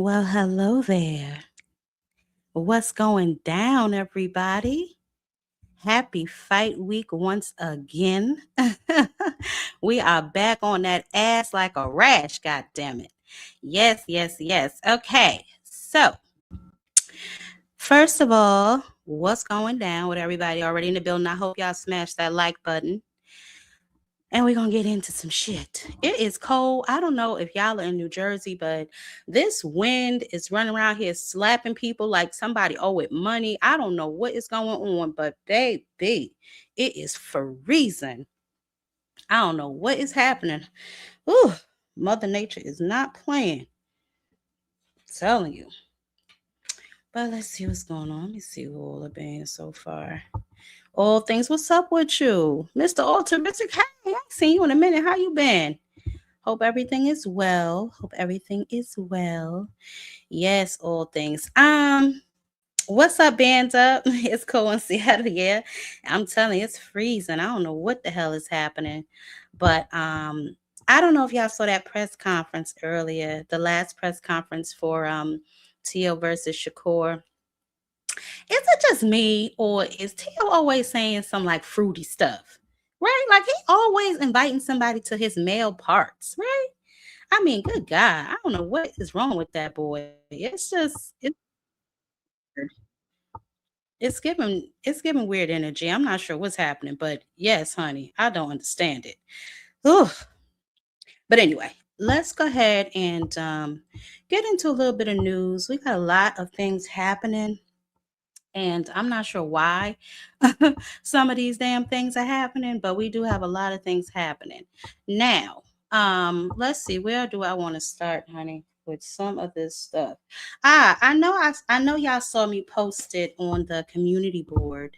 Well, hello there. What's going down, everybody? Happy fight week once again. We are back on that ass like a rash, god damn it. Yes, yes, yes. Okay. So, first of all, what's going down with everybody already in the building? I hope y'all smash that like button. And we're going to get into some shit. It is cold. I don't know if y'all are in New Jersey, but this wind is running around here slapping people like somebody owe it money. I don't know what is going on, but baby, it is freezing. I don't know what is happening. Ooh, Mother Nature is not playing. I'm telling you. But let's see what's going on. Let me see who all have been so far. All things, what's up with you? Mr. Ultimistic, hey, I ain't seen you in a minute. How you been? Hope everything is well. Hope everything is well. Yes, all things. What's up, bands up? It's cold in Seattle, yeah. I'm telling you, it's freezing. I don't know what the hell is happening. But I don't know if y'all saw that press conference earlier, the last press conference for Tio versus Shakur. Is it just me, or is Tio always saying some like fruity stuff? Right? Like he always inviting somebody to his male parts, right? I mean, good God, I don't know what is wrong with that boy. It's giving weird energy. I'm not sure what's happening, but yes, honey, I don't understand it. Ugh. But anyway, let's go ahead and get into a little bit of news. We got a lot of things happening, and I'm not sure why some of these damn things are happening, but we do have a lot of things happening. Now, let's see, where do I want to start, honey, with some of this stuff? I know y'all saw me posted on the community board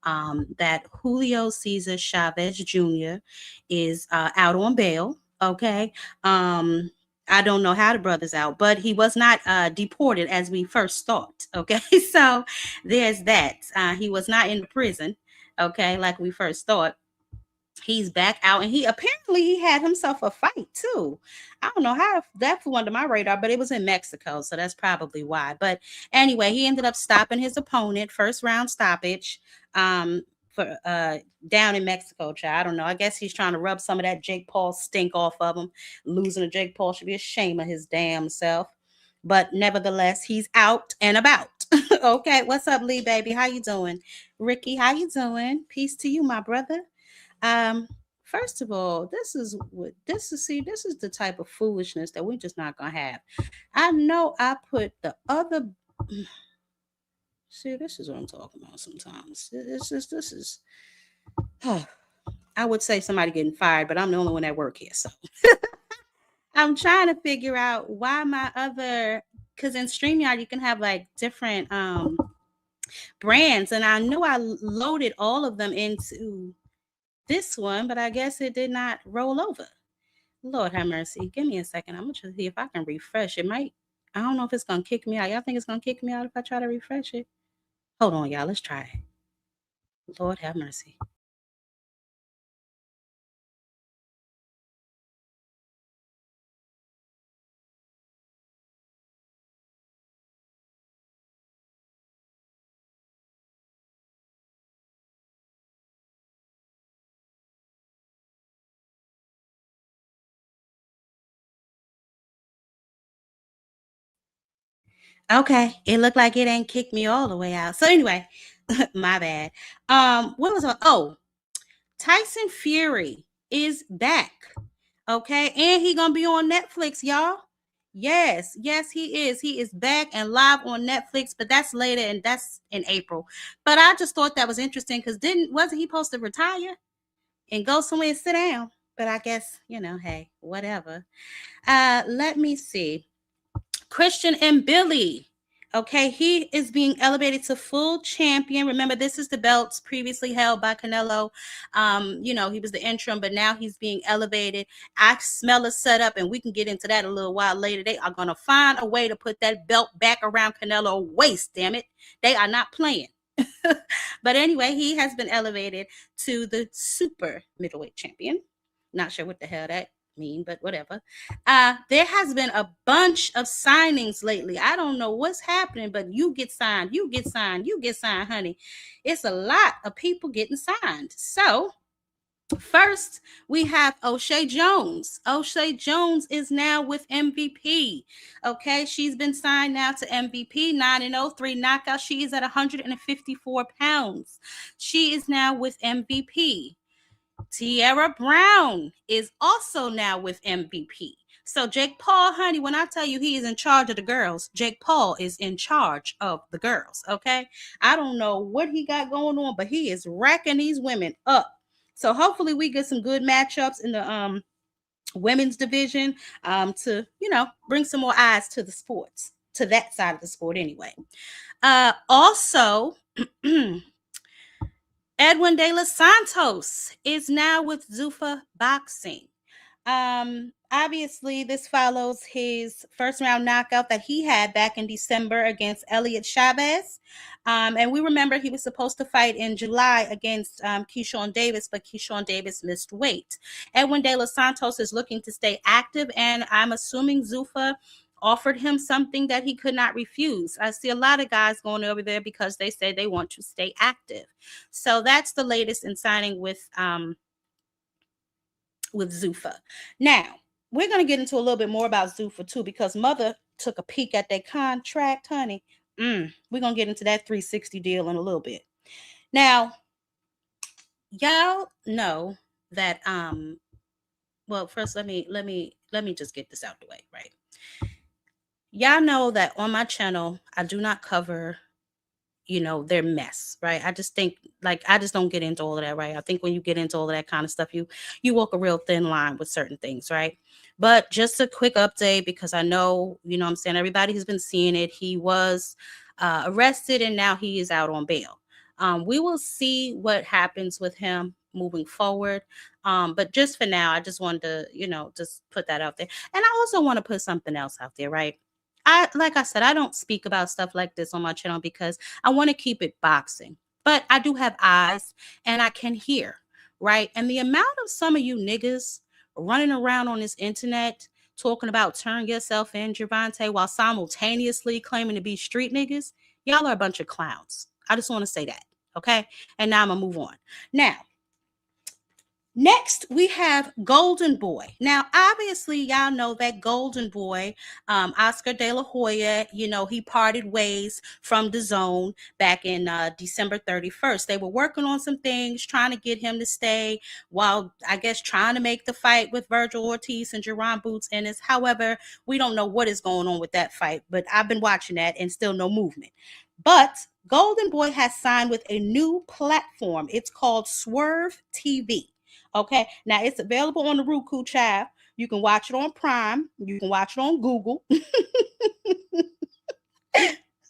that Julio Cesar Chavez Jr. is out on bail. Okay. I don't know how the brother's out, but he was not deported as we first thought. Okay. So there's that. He was not in the prison, okay, like we first thought. He's back out, and he had himself a fight too. I don't know how that flew under my radar, but it was in Mexico, so that's probably why. But anyway, he ended up stopping his opponent, first round stoppage, for down in Mexico. Child, I don't know. I guess he's trying to rub some of that Jake Paul stink off of him. Losing to Jake Paul should be a shame of his damn self. But nevertheless, he's out and about. Okay, what's up, Lee baby? How you doing? Ricky, how you doing? Peace to you, my brother. Um, First of all, this is the type of foolishness that we're just not gonna have. I know I put the other see, this is what I'm talking about sometimes. This is I would say somebody getting fired, but I'm the only one that work here. So I'm trying to figure out why my other because in StreamYard you can have like different brands, and I know I loaded all of them into this one, but I guess it did not roll over. Lord have mercy. Give me a second. I'm gonna try to see if I can refresh. It might. I don't know if it's gonna kick me out. Y'all think it's gonna kick me out if I try to refresh it? Hold on, y'all. Let's try it. Lord have mercy. Okay, it looked like it ain't kicked me all the way out. So anyway, my bad. What was I? Oh, Tyson Fury is back. Okay, and he gonna be on Netflix, y'all. Yes, yes, he is. He is back and live on Netflix, but that's later, and that's in April. But I just thought that was interesting because wasn't he supposed to retire and go somewhere and sit down? But I guess hey, whatever. Let me see. Christian and Billy. Okay, he is being elevated to full champion. Remember, this is the belts previously held by Canelo. He was the interim, but now he's being elevated. I smell a setup, and we can get into that a little while later. They are going to find a way to put that belt back around Canelo's waist, damn it. They are not playing. But anyway, he has been elevated to the super middleweight champion. Not sure what the hell that mean, but whatever. There has been a bunch of signings lately. I don't know what's happening, but you get signed, you get signed, you get signed, honey. It's a lot of people getting signed. So first, we have O'Shea Jones. O'Shea Jones is now with MVP. Okay, she's been signed now to MVP, 9-0, 3 knockouts. She is at 154 pounds. She is now with MVP. Tierra Brown is also now with MVP. So Jake Paul, honey, when I tell you he is in charge of the girls, Jake Paul is in charge of the girls, okay? I don't know what he got going on, but he is racking these women up. So hopefully we get some good matchups in the women's division to, bring some more eyes to the sports, to that side of the sport anyway. Also, Edwin De Los Santos is now with Zuffa Boxing. Obviously, this follows his first round knockout that he had back in December against Elliot Chavez. And we remember he was supposed to fight in July against Keyshawn Davis, but Keyshawn Davis missed weight. Edwin De Los Santos is looking to stay active, and I'm assuming Zuffa offered him something that he could not refuse. I see a lot of guys going over there because they say they want to stay active. So that's the latest in signing with Zuffa. Now, we're going to get into a little bit more about Zuffa too, because Mother took a peek at their contract, honey. We're going to get into that 360 deal in a little bit. Now, y'all know that well, first let me just get this out the way, right? Y'all know that on my channel, I do not cover, their mess, right? I just think, I just don't get into all of that, right? I think when you get into all of that kind of stuff, you walk a real thin line with certain things, right? But just a quick update, because I know, I'm saying, everybody has been seeing it. He was arrested and now he is out on bail. We will see what happens with him moving forward. But just for now, I just wanted to, just put that out there. And I also want to put something else out there, right? Like I said, I don't speak about stuff like this on my channel because I want to keep it boxing. But I do have eyes and I can hear, right? And the amount of some of you niggas running around on this internet talking about turn yourself in, Javante, while simultaneously claiming to be street niggas, y'all are a bunch of clowns. I just want to say that, okay? And now I'm going to move on. Now, next, we have Golden Boy. Now, obviously, y'all know that Golden Boy, Oscar De La Hoya, he parted ways from DAZN back in December 31st. They were working on some things, trying to get him to stay, while, I guess, trying to make the fight with Virgil Ortiz and Jerron Boots Ennis. However, we don't know what is going on with that fight, but I've been watching that and still no movement. But Golden Boy has signed with a new platform. It's called Swerve TV. Okay, now it's available on the Roku, child. You can watch it on Prime. You can watch it on Google.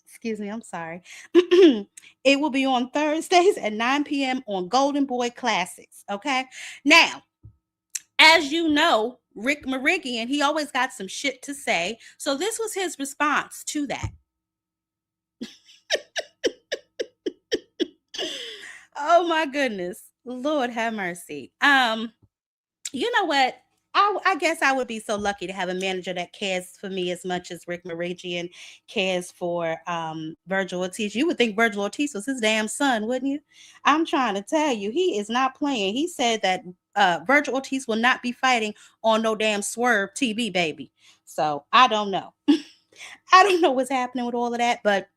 Excuse me, I'm sorry. It will be on Thursdays at 9 p.m. on Golden Boy Classics. Okay, now, as you know, Rick Merigian, he always got some shit to say. So this was his response to that. Oh my goodness. Lord have mercy. You know what? I guess I would be so lucky to have a manager that cares for me as much as Rick Merigian cares for Virgil Ortiz. You would think Virgil Ortiz was his damn son, wouldn't you? I'm trying to tell you, he is not playing. He said that Virgil Ortiz will not be fighting on no damn Swerve TV, baby. So I don't know. I don't know what's happening with all of that, but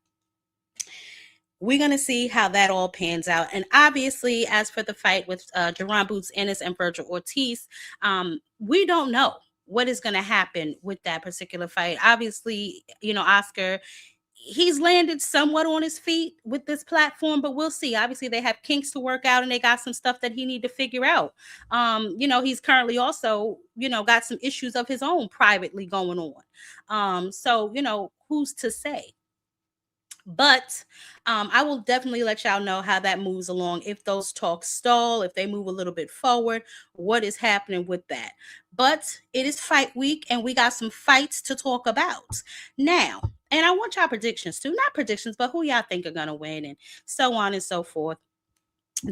we're going to see how that all pans out. And obviously, as for the fight with Jerron Boots Ennis and Virgil Ortiz, we don't know what is going to happen with that particular fight. Obviously, Oscar, he's landed somewhat on his feet with this platform, but we'll see. Obviously, they have kinks to work out and they got some stuff that he need to figure out. He's currently also, got some issues of his own privately going on. So, who's to say? But I will definitely let y'all know how that moves along. If those talks stall, if they move a little bit forward, what is happening with that. But it is fight week and we got some fights to talk about now. And I want y'all predictions too. Not predictions, but who y'all think are going to win and so on and so forth.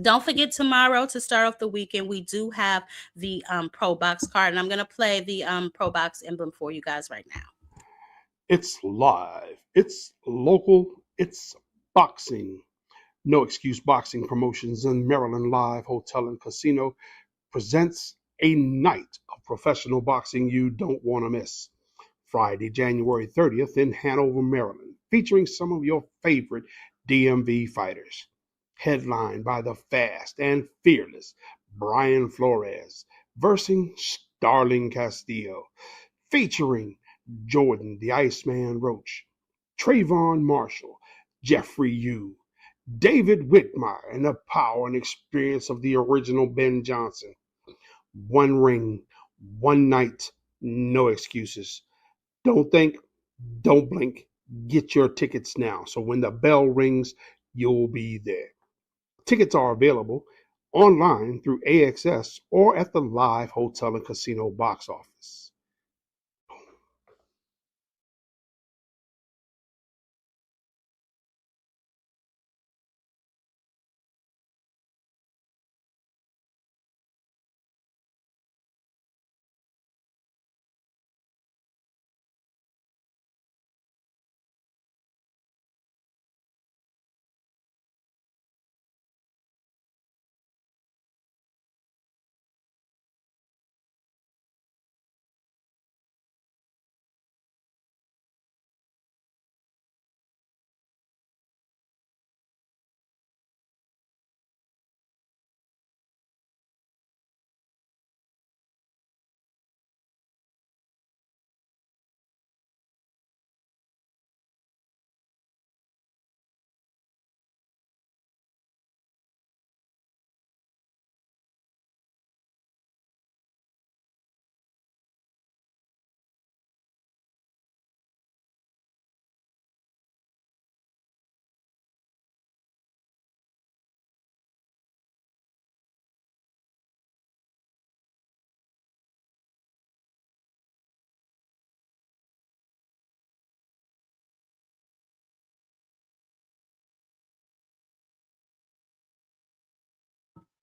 Don't forget tomorrow to start off the weekend. We do have the Pro Box card, and I'm gonna play the Pro Box emblem for you guys right now. It's live, it's local, it's boxing. No Excuse Boxing Promotions in Maryland Live Hotel and Casino presents a night of professional boxing you don't want to miss. Friday, January 30th in Hanover, Maryland, featuring some of your favorite DMV fighters. Headlined by the fast and fearless Brian Flores versus Starling Castillo, featuring Jordan the Iceman Roach, Trayvon Marshall, Jeffrey Yu, David Whitmire, and the power and experience of the original Ben Johnson. One ring, one night, no excuses. Don't think, don't blink. Get your tickets now. So when the bell rings, you'll be there. Tickets are available online through AXS or at the Live Hotel and Casino box office.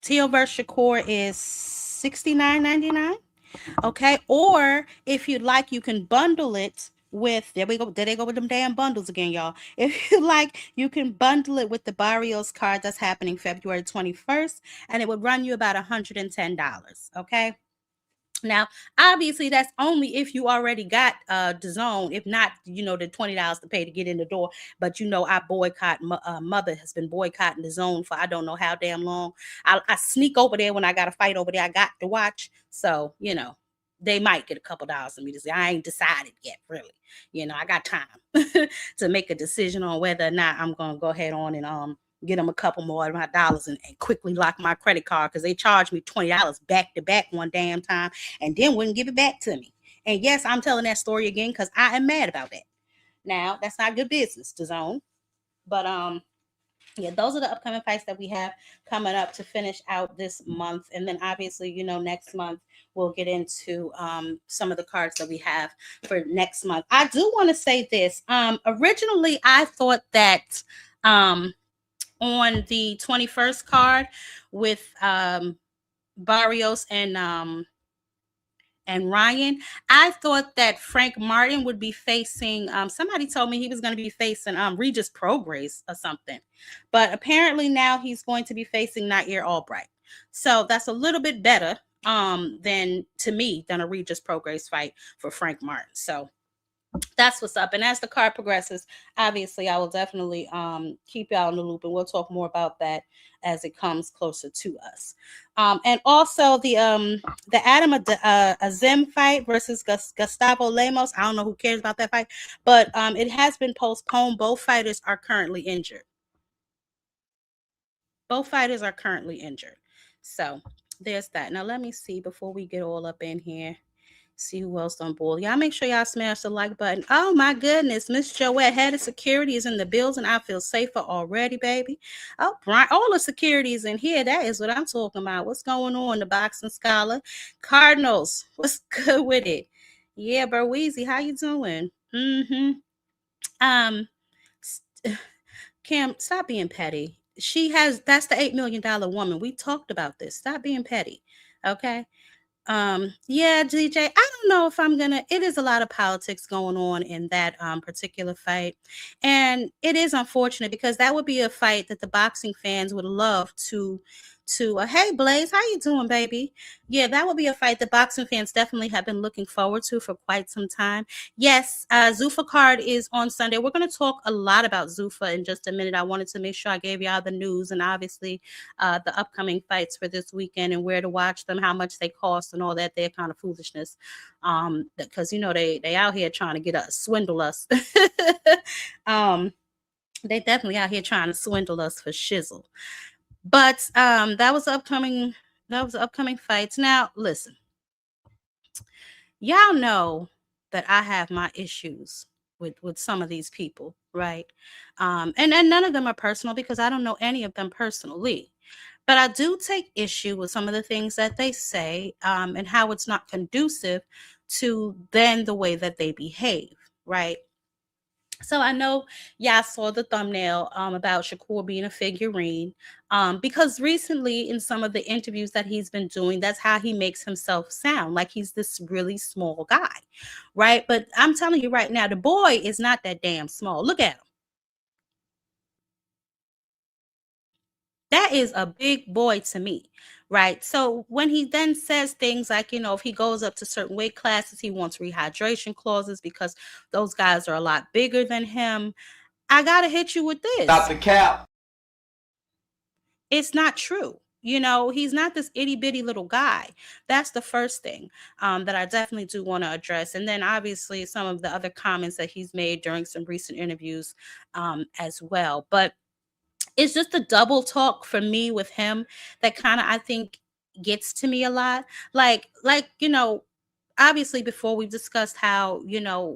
Teal versus Shakur is $69.99. Okay. Or if you'd like, you can bundle it with, there we go. There they go with them damn bundles again, y'all. If you like, you can bundle it with the Barrios card that's happening February 21st, and it would run you about $110. Okay. Now, obviously, that's only if you already got the zone. If not, the $20 to pay to get in the door. But I boycott. Mother has been boycotting the zone for I don't know how damn long. I sneak over there when I got a fight over there. I got to watch, so they might get a couple dollars from me to say I ain't decided yet. Really, I got time to make a decision on whether or not I'm gonna go ahead on and get them a couple more of my dollars and quickly lock my credit card because they charged me $20 back to back one damn time and then wouldn't give it back to me. And yes, I'm telling that story again because I am mad about that. Now, that's not good business to zone. But yeah, those are the upcoming fights that we have coming up to finish out this month. And then obviously, next month we'll get into some of the cards that we have for next month. I do want to say this. Originally I thought that on the 21st card with Barrios and Ryan, I thought that Frank Martin would be facing somebody told me he was going to be facing Regis Prograis or something. But apparently now he's going to be facing Nair Albright. So that's a little bit better than to me than a Regis Prograis fight for Frank Martin. So that's what's up. And as the card progresses, obviously I will definitely keep y'all in the loop, and we'll talk more about that as it comes closer to us. And also the Adam Azim fight versus Gustavo Lemos. I don't know who cares about that fight, but it has been postponed. Both fighters are currently injured. Both fighters are currently injured. So there's that. Now let me see before we get all up in here. See who else on board. Y'all make sure y'all smash the like button. Oh my goodness, Miss Joette, head of security is in the building. I feel safer already, baby. Oh, Brian, all the security is in here. That is what I'm talking about. What's going on? The boxing scholar, Cardinals. What's good with it? Yeah, Berweezy, how you doing? Um, Cam, stop being petty. that's the $8 million woman. We talked about this. Stop being petty. Okay. Yeah, DJ, I don't know if I'm gonna. It is a lot of politics going on in that particular fight, and it is unfortunate because that would be a fight that the boxing fans would love to. Hey, Blaze, how you doing, baby? Yeah, that would be a fight the boxing fans definitely have been looking forward to for quite some time. Yes, Zuffa card is on Sunday. We're going to talk a lot about Zuffa in just a minute. I wanted to make sure I gave y'all the news and obviously the upcoming fights for this weekend and where to watch them, how much they cost, and all that. They're kind of foolishness, because they out here trying to get us, swindle us. um, they definitely out here trying to swindle us for shizzle. But that was upcoming fights. Now listen, y'all know that I have my issues with some of these people, right? And none of them are personal because I don't know any of them personally. But I do take issue with some of the things that they say, and how it's not conducive to then the way that they behave, right? So I know y'all saw the thumbnail about Shakur being a figurine, because recently in some of the interviews that he's been doing, that's how he makes himself sound like he's this really small guy, right? But I'm telling you right now, the boy is not that damn small. Look at him. That is a big boy to me, right? So when he then says things like, if he goes up to certain weight classes, he wants rehydration clauses because those guys are a lot bigger than him. I gotta hit you with this. Stop the cap. It's not true. He's not this itty bitty little guy. That's the first thing that I definitely do want to address. And then obviously some of the other comments that he's made during some recent interviews as well. But it's just the double talk for me with him that kind of I think gets to me a lot. Like obviously before we've discussed how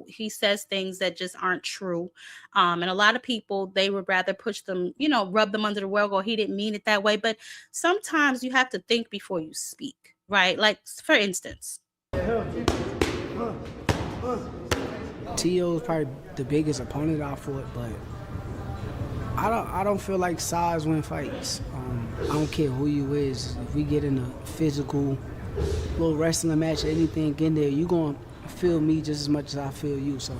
he says things that just aren't true, and a lot of people they would rather push them, rub them under the rug, or he didn't mean it that way. But sometimes you have to think before you speak, right? Like for instance, T.O. is probably the biggest opponent I fought, but I don't feel like size win fights. I don't care who you is. If we get in a physical little wrestling match or anything in there, you gonna feel me just as much as I feel you. So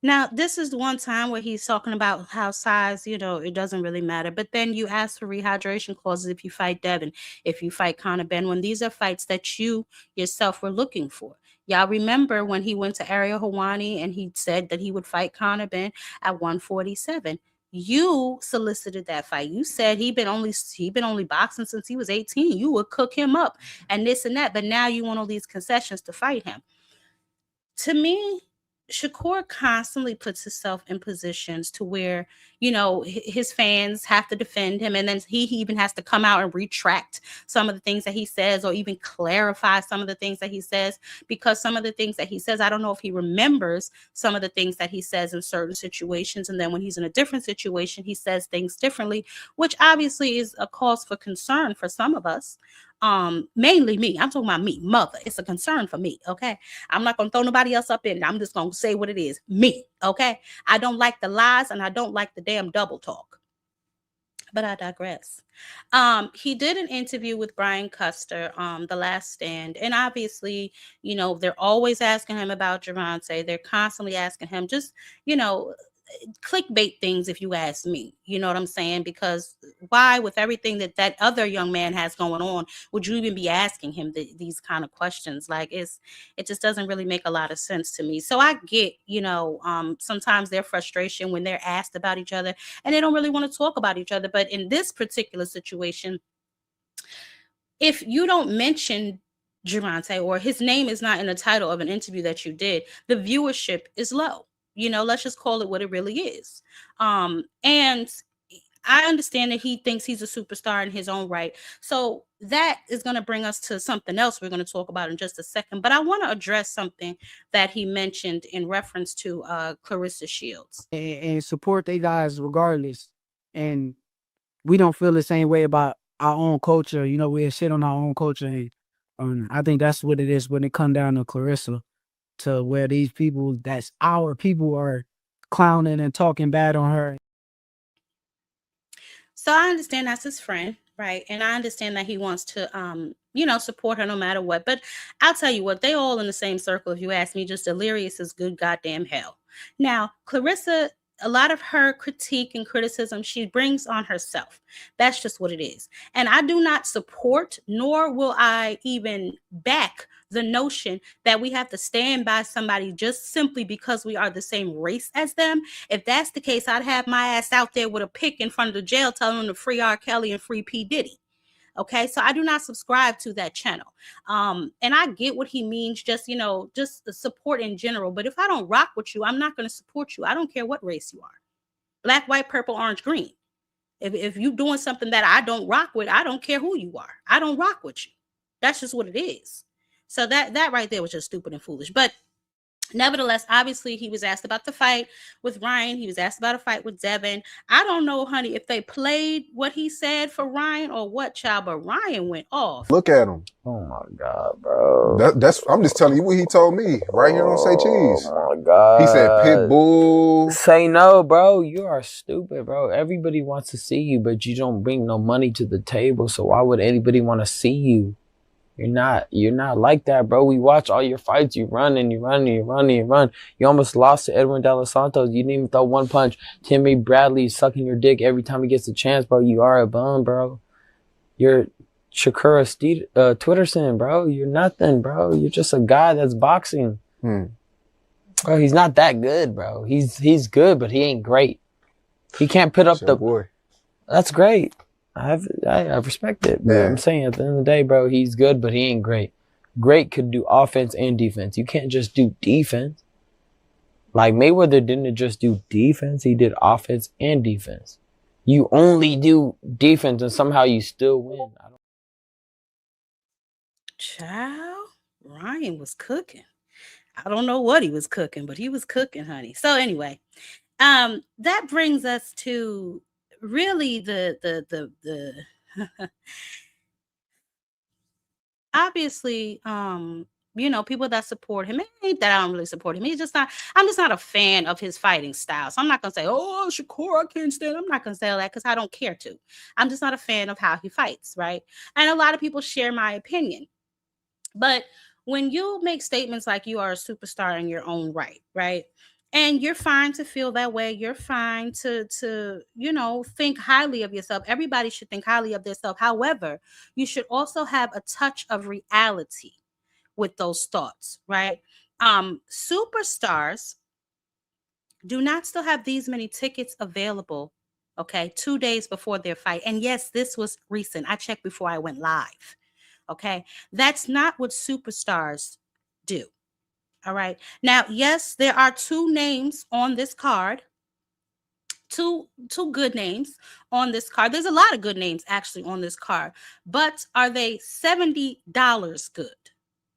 now, this is the one time where he's talking about how size, it doesn't really matter. But then you ask for rehydration clauses if you fight Devin, if you fight Conor Ben, when these are fights that you yourself were looking for. Y'all remember when he went to Ariel Hawani and he said that he would fight Conor Ben at 147. You solicited that fight. You said he been only boxing since he was 18. You would cook him up and this and that. But now you want all these concessions to fight him. To me, Shakur constantly puts himself in positions to where, his fans have to defend him. And then he even has to come out and retract some of the things that he says or even clarify some of the things that he says. Because some of the things that he says, I don't know if he remembers some of the things that he says in certain situations. And then when he's in a different situation, he says things differently, which obviously is a cause for concern for some of us. Mainly me. I'm talking about me, mother. It's a concern for me. Okay. I'm not gonna throw nobody else up in it. I'm just gonna say what it is. Me. Okay. I don't like the lies and I don't like the damn double talk. But I digress. He did an interview with Brian Custer, The Last Stand, and obviously, they're always asking him about Gervonta. They're constantly asking him just, you know, clickbait things, if you ask me. You know what I'm saying? Because why, with everything that other young man has going on, would you even be asking him these kind of questions? Like it just doesn't really make a lot of sense to me. So I get, sometimes their frustration when they're asked about each other and they don't really want to talk about each other. But in this particular situation, if you don't mention Gervonta or his name is not in the title of an interview that you did, the viewership is low. Let's just call it what it really is. And I understand that he thinks he's a superstar in his own right. So that is going to bring us to something else we're going to talk about in just a second. But I want to address something that he mentioned in reference to Clarissa Shields. and support they guys regardless. And we don't feel the same way about our own culture. We'll shit on our own culture. And I think that's what it is when it come down to Clarissa. to where these people that's our people are clowning and talking bad on her. So I understand that's his friend, right? And I understand that he wants to, support her no matter what. But I'll tell you what, they all in the same circle. If you ask me, just delirious as good goddamn hell. Now, Clarissa, a lot of her critique and criticism she brings on herself. That's just what it is. And I do not support, nor will I even back the notion that we have to stand by somebody just simply because we are the same race as them. If that's the case, I'd have my ass out there with a pick in front of the jail telling them to free R. Kelly and free P. Diddy. Okay, so I do not subscribe to that channel. And I get what he means, just the support in general. But if I don't rock with you, I'm not going to support you. I don't care what race you are. Black, white, purple, orange, green. If you're doing something that I don't rock with, I don't care who you are. I don't rock with you. That's just what it is. So that right there was just stupid and foolish. But nevertheless, obviously, he was asked about the fight with Ryan. He was asked about a fight with Devin. I don't know, honey, if they played what he said for Ryan or what, child, but Ryan went off. Look at him. Oh my God, bro. I'm just telling you what he told me. Right here on Say Cheese. Oh my God. He said Pitbull. Say no, bro. You are stupid, bro. Everybody wants to see you, but you don't bring no money to the table. So why would anybody want to see you? You're not like that, bro. We watch all your fights. You run and you run and you run and you run. You almost lost to Edwin De Los Santos. You didn't even throw one punch. Timmy Bradley sucking your dick every time he gets a chance, bro. You are a bum, bro. You're Shakur Twitterson, bro. You're nothing, bro. You're just a guy that's boxing. Bro, he's not that good, bro. He's good, but he ain't great. He can't put up the boy. That's great. I respect it. But Yeah. I'm saying at the end of the day, bro, he's good, but he ain't great. Great could do offense and defense. You can't just do defense. Like Mayweather didn't just do defense. He did offense and defense. You only do defense and somehow you still win. Child, Ryan was cooking. I don't know what he was cooking, but he was cooking, honey. So anyway, that brings us to really the obviously, people that support him. It ain't that I don't really support him. I'm just not a fan of his fighting style. So I'm not gonna say, oh, Shakur, I can't stand. I'm not gonna say that because I don't care to. I'm just not a fan of how he fights, right? And a lot of people share my opinion. But when you make statements like you are a superstar in your own right, right? And you're fine to feel that way. You're fine to think highly of yourself. Everybody should think highly of themselves. However, you should also have a touch of reality with those thoughts, right? Superstars do not still have these many tickets available, okay, 2 days before their fight. And yes, this was recent. I checked before I went live. Okay, that's not what superstars do. All right. Now, yes, there are two names on this card. Two good names on this card. There's a lot of good names actually on this card, but are they $70 good?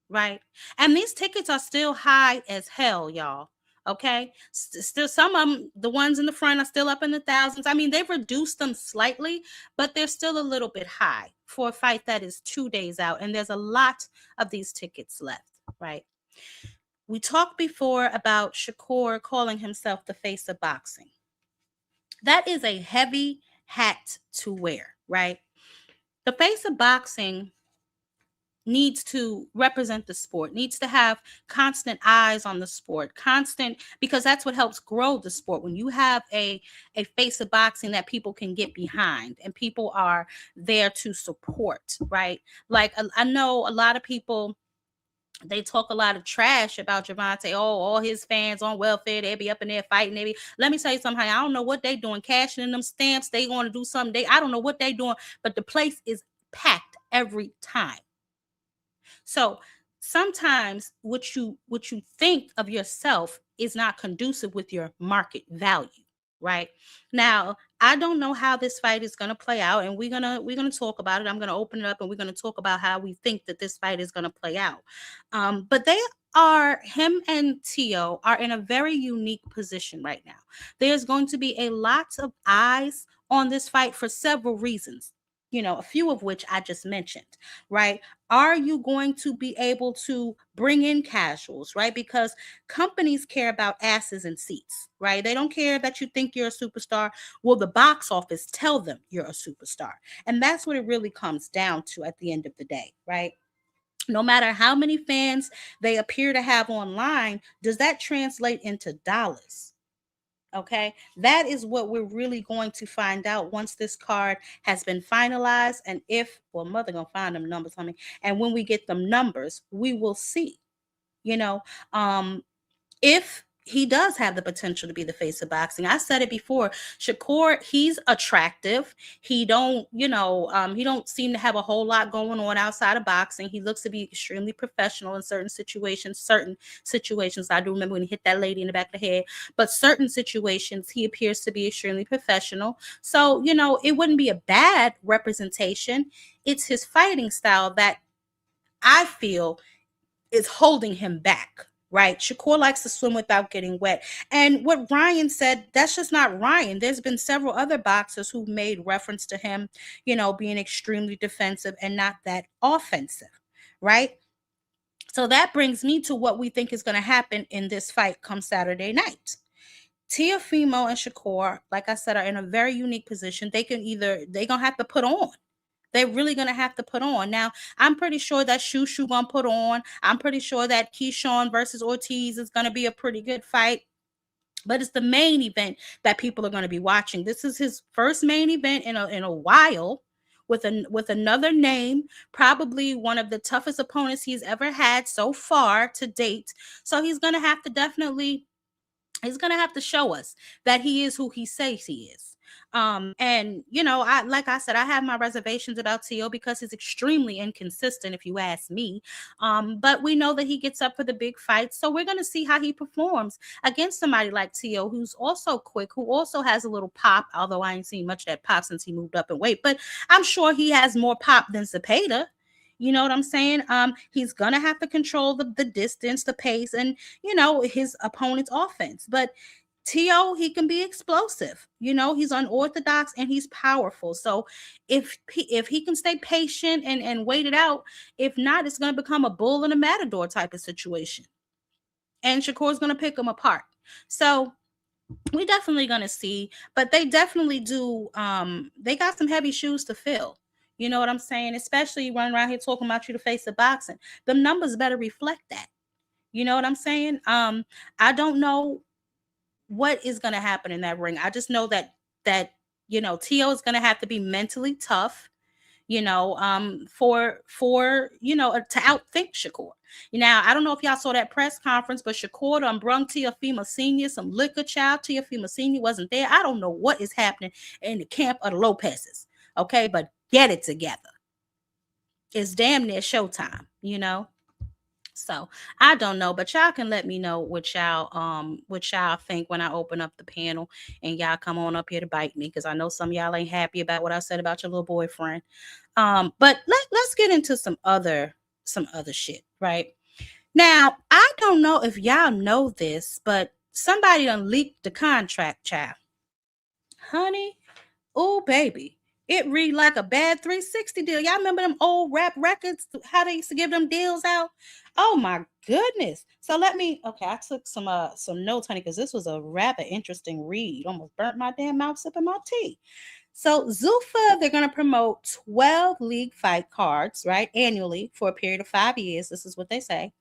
Right? And these tickets are still high as hell, y'all. Okay, still some of them, the ones in the front are still up in the thousands. I mean, they've reduced them slightly, but they're still a little bit high for a fight that is 2 days out. And there's a lot of these tickets left, right? We talked before about Shakur calling himself the face of boxing. That is a heavy hat to wear, right? The face of boxing needs to represent the sport, needs to have constant eyes on the sport, because that's what helps grow the sport. When you have a face of boxing that people can get behind and people are there to support, right? Like I know a lot of people, they talk a lot of trash about Javante. Oh, all his fans on welfare, they be up in there fighting. Let me tell you something. I don't know what they doing, cashing in them stamps. They going to do something. I don't know what they doing, but the place is packed every time. So sometimes what you think of yourself is not conducive with your market value, right? Now, I don't know how this fight is going to play out, and we're gonna talk about it. I'm gonna open it up, and we're gonna talk about how we think that this fight is going to play out. But him and Tio are in a very unique position right now. There's going to be a lot of eyes on this fight for several reasons. a few of which I just mentioned, right? Are you going to be able to bring in casuals, right? Because companies care about asses and seats, right? They don't care that you think you're a superstar. Will the box office tell them you're a superstar? And that's what it really comes down to at the end of the day, right? No matter how many fans they appear to have online, does that translate into dollars? Okay, that is what we're really going to find out once this card has been finalized. And if, well, mother gonna find them numbers on me. And when we get them numbers, we will see, you know, um, if he does have the potential to be the face of boxing. I said it before. Shakur, he's attractive. He don't seem to have a whole lot going on outside of boxing. He looks to be extremely professional in certain situations. I do remember when he hit that lady in the back of the head, but certain situations he appears to be extremely professional. So, it wouldn't be a bad representation. It's his fighting style that I feel is holding him back, right? Shakur likes to swim without getting wet. And what Ryan said, that's just not Ryan. There's been several other boxers who made reference to him, being extremely defensive and not that offensive, right? So that brings me to what we think is going to happen in this fight come Saturday night. Teofimo and Shakur, like I said, are in a very unique position. They're going to have to put on. They're really going to have to put on. Now, I'm pretty sure that Shushu going to put on. I'm pretty sure that Keyshawn versus Ortiz is going to be a pretty good fight. But it's the main event that people are going to be watching. This is his first main event in a while with another name, probably one of the toughest opponents he's ever had so far to date. So he's going to have to show us that he is who he says he is. And like I said, I have my reservations about Tio because he's extremely inconsistent, if you ask me. But we know that he gets up for the big fights, so we're going to see how he performs against somebody like Tio, who's also quick, who also has a little pop. Although I ain't seen much of that pop since he moved up in weight, but I'm sure he has more pop than Zepeda. You know what I'm saying? He's gonna have to control the distance, the pace, and his opponent's offense. But Tio, he can be explosive. He's unorthodox and he's powerful. So if he can stay patient and wait it out, if not, it's gonna become a bull and a matador type of situation. And Shakur's gonna pick him apart. So we definitely gonna see, but they definitely do. They got some heavy shoes to fill. You know what I'm saying? Especially running around here talking about you the face of boxing. The numbers better reflect that. You know what I'm saying? I don't know what is going to happen in that ring. I just know that Tio is going to have to be mentally tough, for to outthink Shakur. Now, I don't know if y'all saw that press conference, but Shakur done brung Teofimo Sr. some liquor, child. Teofimo Sr. wasn't there. I don't know what is happening in the camp of the Lopez's. Okay, but get it together. It's damn near showtime, So I don't know, but y'all can let me know what y'all think when I open up the panel and y'all come on up here to bite me, because I know some of y'all ain't happy about what I said about your little boyfriend. But let's get into some other shit, right? Now, I don't know if y'all know this, but somebody done leaked the contract, child. Honey, oh baby. It read like a bad 360 deal. Y'all remember them old rap records, how they used to give them deals out? Oh my goodness. So I took some notes, honey, because this was a rather interesting read. Almost burnt my damn mouth sipping my tea. So Zuffa, they're going to promote 12 league fight cards, right, annually for a period of 5 years. This is what they say.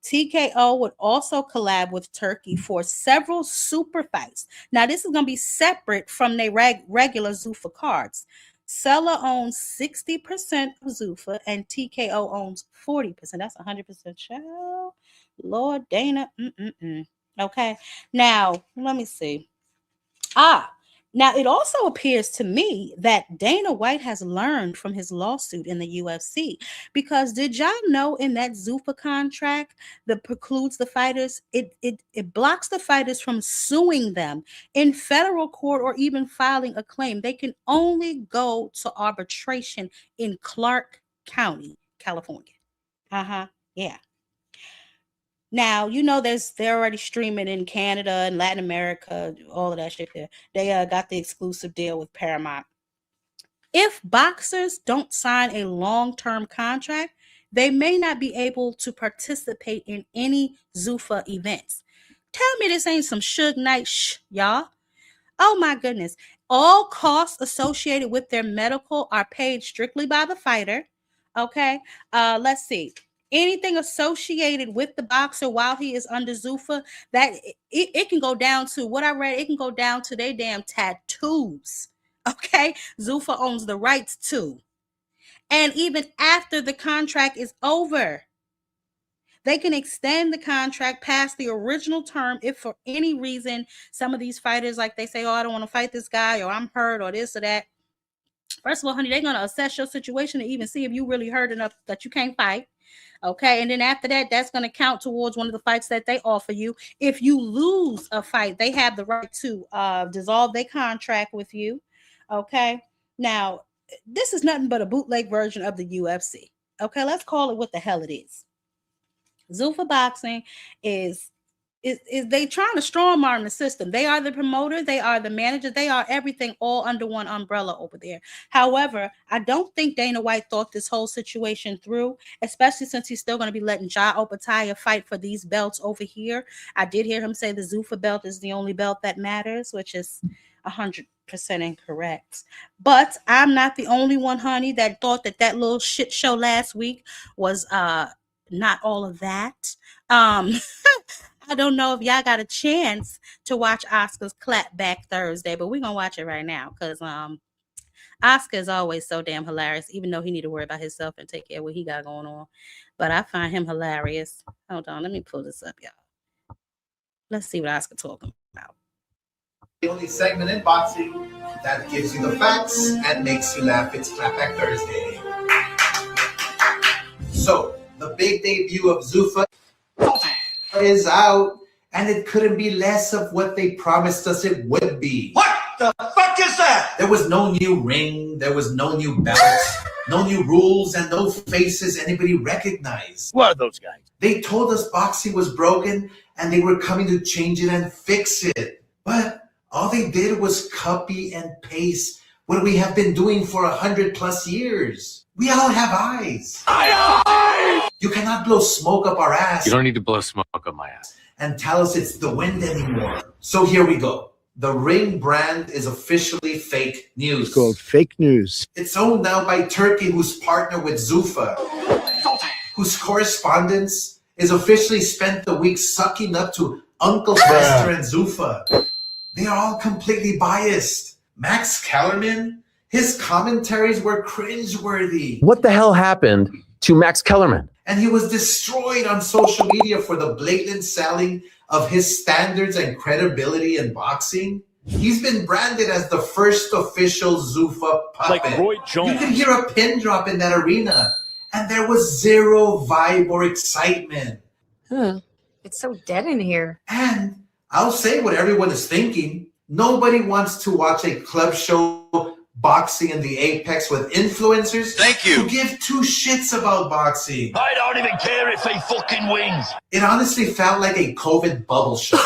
TKO would also collab with Turkey for several super fights. Now, this is going to be separate from their regular Zuffa cards. Sella owns 60% of Zuffa and TKO owns 40%. That's 100% child. Lord Dana. Okay. Now, let me see. Now, it also appears to me that Dana White has learned from his lawsuit in the UFC, because did y'all know in that Zuffa contract that precludes the fighters, it blocks the fighters from suing them in federal court or even filing a claim. They can only go to arbitration in Clark County, California. Yeah. Now, they're already streaming in Canada and Latin America, all of that shit there. They got the exclusive deal with Paramount. If boxers don't sign a long-term contract, they may not be able to participate in any Zuffa events. Tell me this ain't some Suge Knight y'all. Oh my goodness. All costs associated with their medical are paid strictly by the fighter. Okay. Let's see. Anything associated with the boxer while he is under Zuffa, that it can go down to what I read, it can go down to their damn tattoos. Okay. Zuffa owns the rights to. And even after the contract is over, they can extend the contract past the original term if for any reason some of these fighters, like they say, oh, I don't want to fight this guy, or I'm hurt, or this or that. First of all, honey, they're going to assess your situation to even see if you really hurt enough that you can't fight. Okay. And then after that, that's going to count towards one of the fights that they offer you. If you lose a fight, they have the right to dissolve their contract with you. Okay. Now, this is nothing but a bootleg version of the UFC. Okay. Let's call it what the hell it is. Zuffa Boxing is they trying to strong arm the system. They are the promoter, they are the manager, they are everything all under one umbrella over there. However, I don't think Dana White thought this whole situation through, especially since he's still going to be letting Ja Opataya fight for these belts over here. I did hear him say the Zuffa belt is the only belt that matters, which is 100% incorrect. But I'm not the only one, honey, that thought that little shit show last week was not all of that. I don't know if y'all got a chance to watch Oscar's Clapback Thursday, but we're gonna watch it right now because Oscar is always so damn hilarious, even though he need to worry about himself and take care of what he got going on. But I find him hilarious. Hold on, let me pull this up, y'all. Let's see what Oscar talking about. The only segment in boxing that gives you the facts and makes you laugh. It's Clapback Thursday. So, the big debut of Zuffa is out, and it couldn't be less of what they promised us it would be. What the fuck is that? There was no new ring, there was no new belts, no new rules, and no faces anybody recognized. What are those guys? They told us boxing was broken, and they were coming to change it and fix it. But all they did was copy and paste what we have been doing for 100+ years. We all have eyes. You cannot blow smoke up our ass. You don't need to blow smoke up my ass. And tell us it's the wind anymore. So here we go. The Ring brand is officially fake news. It's called fake news. It's owned now by Turkey, who's partnered with Zuffa, whose correspondence is officially spent the week sucking up to Uncle Fester and Zuffa. They are all completely biased. Max Kellerman, his commentaries were cringeworthy. What the hell happened to Max Kellerman? And he was destroyed on social media for the blatant selling of his standards and credibility in boxing. He's been branded as the first official Zuffa puppet. Like Roy Jones. You could hear a pin drop in that arena, and there was zero vibe or excitement. It's so dead in here. And I'll say what everyone is thinking. Nobody wants to watch a club show boxing in the Apex with influencers who give two shits about boxing. I don't even care if he fucking wins. It honestly felt like a COVID bubble show.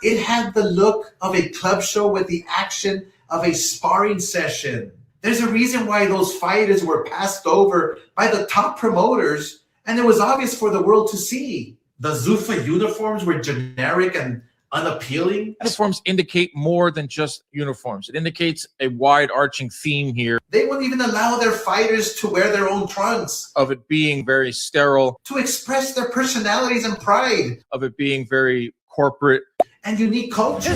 It had the look of a club show with the action of a sparring session. There's a reason why those fighters were passed over by the top promoters, and it was obvious for the world to see. The Zuffa uniforms were generic and unappealing. Uniforms indicate more than just uniforms. It indicates a wide arching theme here. They wouldn't even allow their fighters to wear their own trunks. Of it being very sterile. To express their personalities and pride. Of it being very corporate. And unique culture.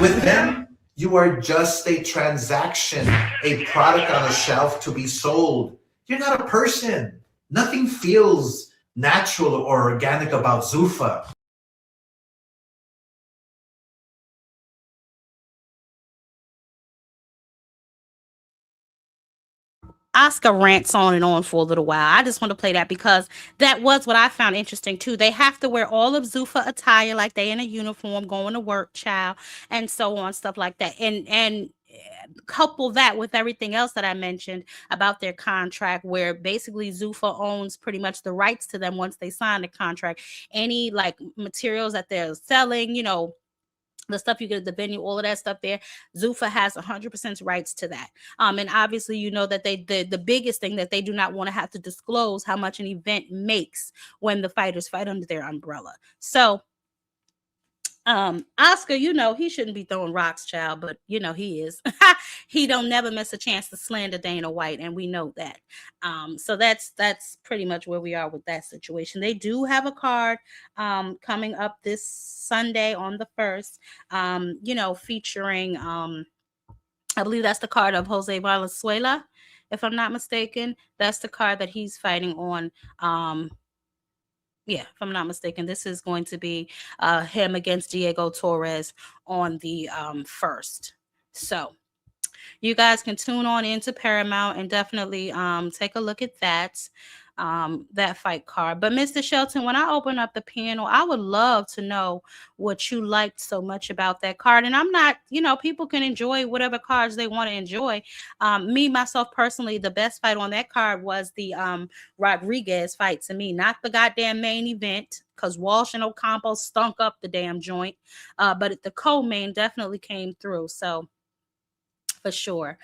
With them, you are just a transaction, a product on a shelf to be sold. You're not a person. Nothing feels natural or organic about Zuffa. Oscar rants on and on for a little while. I just want to play that because that was what I found interesting too. They have to wear all of Zuffa attire like they in a uniform going to work, child, and so on, stuff like that. And couple that with everything else that I mentioned about their contract, where basically Zuffa owns pretty much the rights to them once they sign the contract. Any like materials that they're selling, the stuff you get at the venue, all of that stuff there. Zuffa has 100% rights to that. And obviously, you know that the biggest thing that they do not want to have to disclose how much an event makes when the fighters fight under their umbrella. So Oscar, you know, he shouldn't be throwing rocks, child, but you know he is. He don't never miss a chance to slander Dana White, and we know that. So that's pretty much where we are with that situation. They do have a card coming up this Sunday on the 1st, you know, featuring I believe that's the card of Jose Valenzuela, if I'm not mistaken. That's the card that he's fighting on. Yeah, if I'm not mistaken, this is going to be him against Diego Torres on the 1st. So you guys can tune on into Paramount and definitely take a look at that fight card. But Mr. Shelton, when I open up the panel, I would love to know what you liked so much about that card. And I'm not, you know, people can enjoy whatever cards they want to enjoy. Me, myself personally, the best fight on that card was the Rodriguez fight to me, not the goddamn main event, because Walsh and Ocampo stunk up the damn joint. But the co-main definitely came through. So for sure.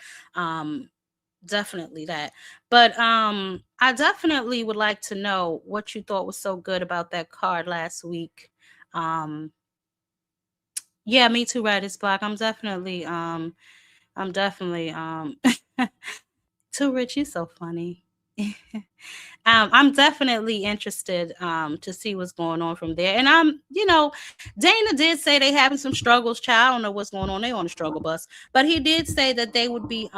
Definitely that. But I definitely would like to know what you thought was so good about that card last week. Yeah, me too, Radis Block. I'm definitely too rich, you're so funny. I'm definitely interested to see what's going on from there. And you know, Dana did say they having some struggles, child. I don't know what's going on. They on the struggle bus. But he did say that they would be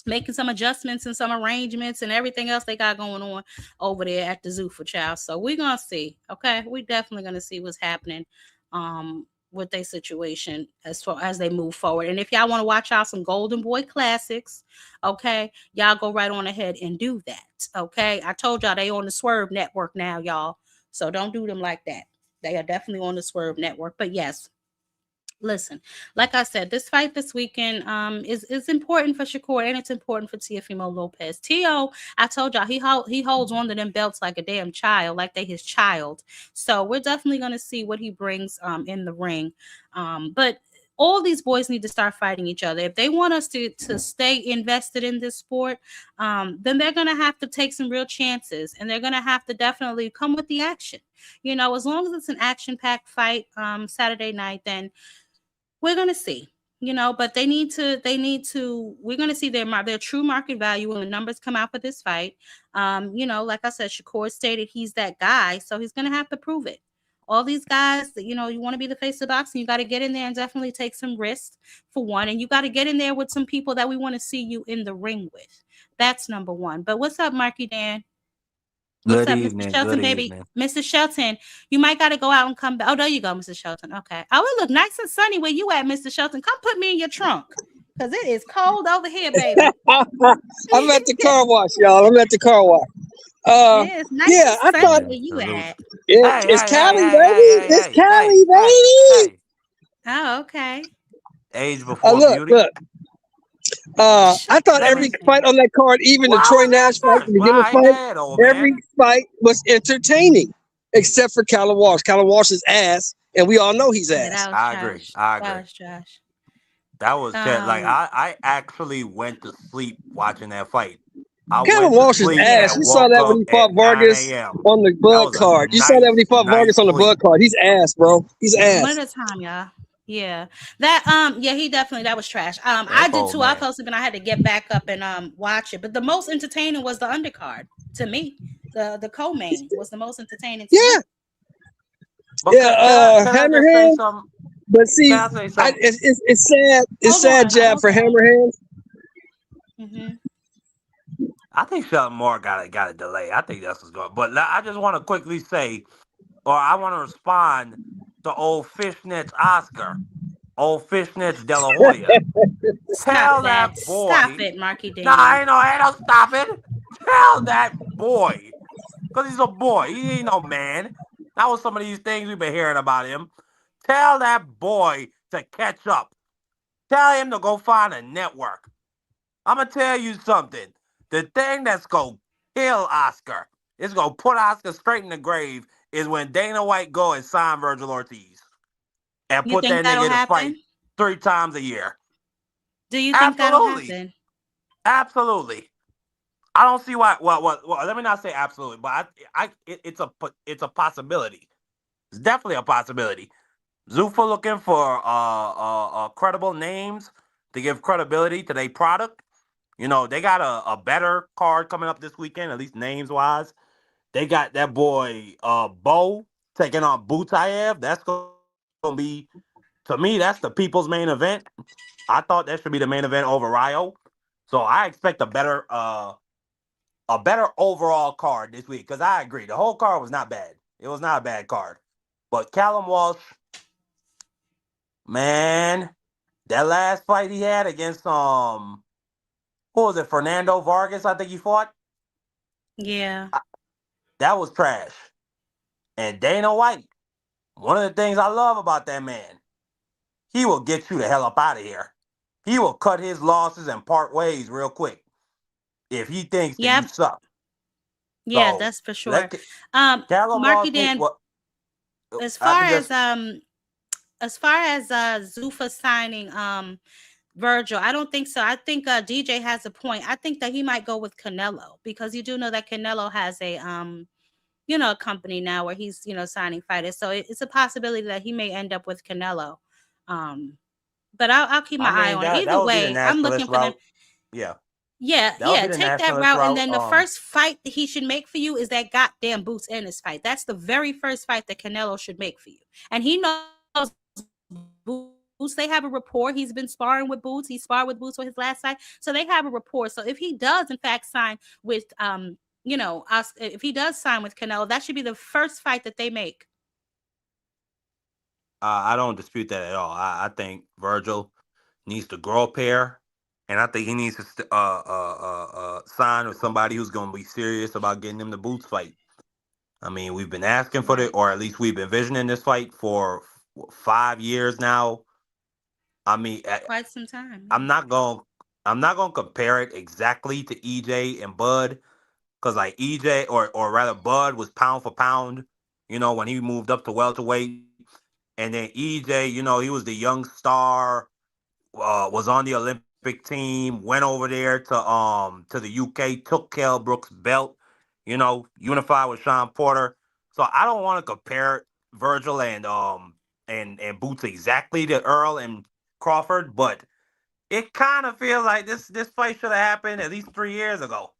making some adjustments and some arrangements and everything else they got going on over there at the Zuffa, child. So we're gonna see. Okay, we definitely gonna see what's happening with their situation as far as they move forward. And if y'all want to watch out some Golden Boy classics, okay, y'all go right on ahead and do that. Okay, I told y'all they on the Swerve Network now, y'all. So don't do them like that. They are definitely on the Swerve Network. But yes, listen, like I said, this fight this weekend is important for Shakur and it's important for Teofimo Lopez. Tio, I told y'all he holds on to them belts like a damn child, like they his child. So we're definitely gonna see what he brings in the ring. But all these boys need to start fighting each other. If they want us to stay invested in this sport, then they're gonna have to take some real chances and they're gonna have to definitely come with the action. You know, as long as it's an action-packed fight Saturday night, then we're going to see, you know, but they need to, we're going to see their true market value when the numbers come out for this fight. You know, like I said, Shakur stated he's that guy, so he's going to have to prove it. All these guys that, you know, you want to be the face of boxing, you got to get in there and definitely take some risks for one. And you got to get in there with some people that we want to see you in the ring with. That's number one. But what's up, Marky Dan? What's Good up, Mr. evening. Shelton, Good baby? evening. Mr. Shelton, you might got to go out and come back. Oh, there you go, Mr. Shelton. Okay. Oh, it look nice and sunny where you at, Mr. Shelton. Come put me in your trunk because it is cold over here, baby. I'm at the car wash, y'all. I'm at the car wash. Yeah, it's nice Yeah, and I sunny thought where you at. it's Cali, baby. It's Cali, baby. Oh, okay. Age before Look, beauty. look. I thought Let every me- fight on that card, even the Why Troy was that Nash fight, first? the beginning Why fight, that, old every man? fight was entertaining, except for Callum Walsh. Callum Walsh is ass, and we all know he's Yeah, ass. that was I agree. trash. I That agree. was trash. That was just like Um, I actually went to sleep watching that fight. I Callum went to Walsh is sleep ass. yeah. and You saw woke that when up he at fought 9 Vargas a.m. on the That Bud was a card. You saw that when he fought nice Vargas on the sleep. Bud card. He's ass, bro. He's One ass. at a time, y'all. Yeah. That yeah, he definitely that was trash. I That did old too. I man. fell asleep and I had to get back up and watch it. But the most entertaining was the undercard to me. The co-main was the most entertaining to Yeah, me. But yeah. can I just say Hammerhand. something? But see, Can I say something? it's sad. It's Hold sad, on, Jab, hold for on. Hammerhand. Mm-hmm. I think something more got a delay. I think that's what's going. But I just want to quickly say, or I want to respond to old Fishnets Oscar, old Fishnets De La Hoya. Stop Tell that. that Stop boy. it, Marky Nah, Dan. ain't no stop it. Tell that boy, cause he's a boy. He ain't no man. That was some of these things we've been hearing about him. Tell that boy to catch up. Tell him to go find a network. I'm gonna tell you something. The thing that's gonna kill Oscar, it's gonna put Oscar straight in the grave, is when Dana White go and sign Virgil Ortiz. and You put think that that'll nigga to fight happen? 3 times a year. Do you think that'll Absolutely. happen? Absolutely. I don't see why. Well, let me not say absolutely, but it's a possibility. It's definitely a possibility. Zuffa looking for credible names to give credibility to their product. You know, they got a better card coming up this weekend, at least names wise. They got that boy Bo taking on Butayev. That's gonna be, to me, that's the people's main event. I thought that should be the main event over Ryo. So I expect a better overall card this week, because I agree. The whole card was not bad. It was not a bad card. But Callum Walsh, man, that last fight he had against who was it? Fernando Vargas, I think he fought. Yeah. That was trash. And Dana White, one of the things I love about that man, he will get you the hell up out of here. He will cut his losses and part ways real quick if he thinks that you Yep. suck. Yeah, So that's for sure. let Callum Marky Walsh need Dan, what as I far could just as Zuffa signing Virgil, I don't think so. I think DJ has a point. I think that he might go with Canelo, because you do know that Canelo has a a company now where he's, signing fighters. So it's a possibility that he may end up with Canelo. Um but I'll keep my I eye mean on it. that Either would be the way, I'm nationalist looking for them. route. Yeah. Yeah, That would yeah, be the take that nationalist route. And route. then the first fight that he should make for you is that goddamn Boots Ennis fight. That's the very first fight that Canelo should make for you. And he knows Boots. They have a rapport. He's been sparring with Boots. He sparred with Boots for his last fight. So they have a rapport. So if he does, in fact, sign with, us, if he does sign with Canelo, that should be the first fight that they make. I don't dispute that at all. I think Virgil needs to grow a pair, and I think he needs to sign with somebody who's going to be serious about getting him the Boots fight. I mean, we've been asking for it, Right. or at least we've been envisioning this fight for 5 years now. I mean, Quite some time. I'm not going. I'm not going to compare it exactly to EJ and Bud, because like EJ, or rather Bud, was pound for pound. You know, when he moved up to welterweight, and then EJ, he was the young star, was on the Olympic team, went over there to the UK, took Kell Brook's belt, unified with Sean Porter. So I don't want to compare Virgil and Boots exactly to Earl and Crawford, but it kind of feels like this fight should have happened at least 3 years ago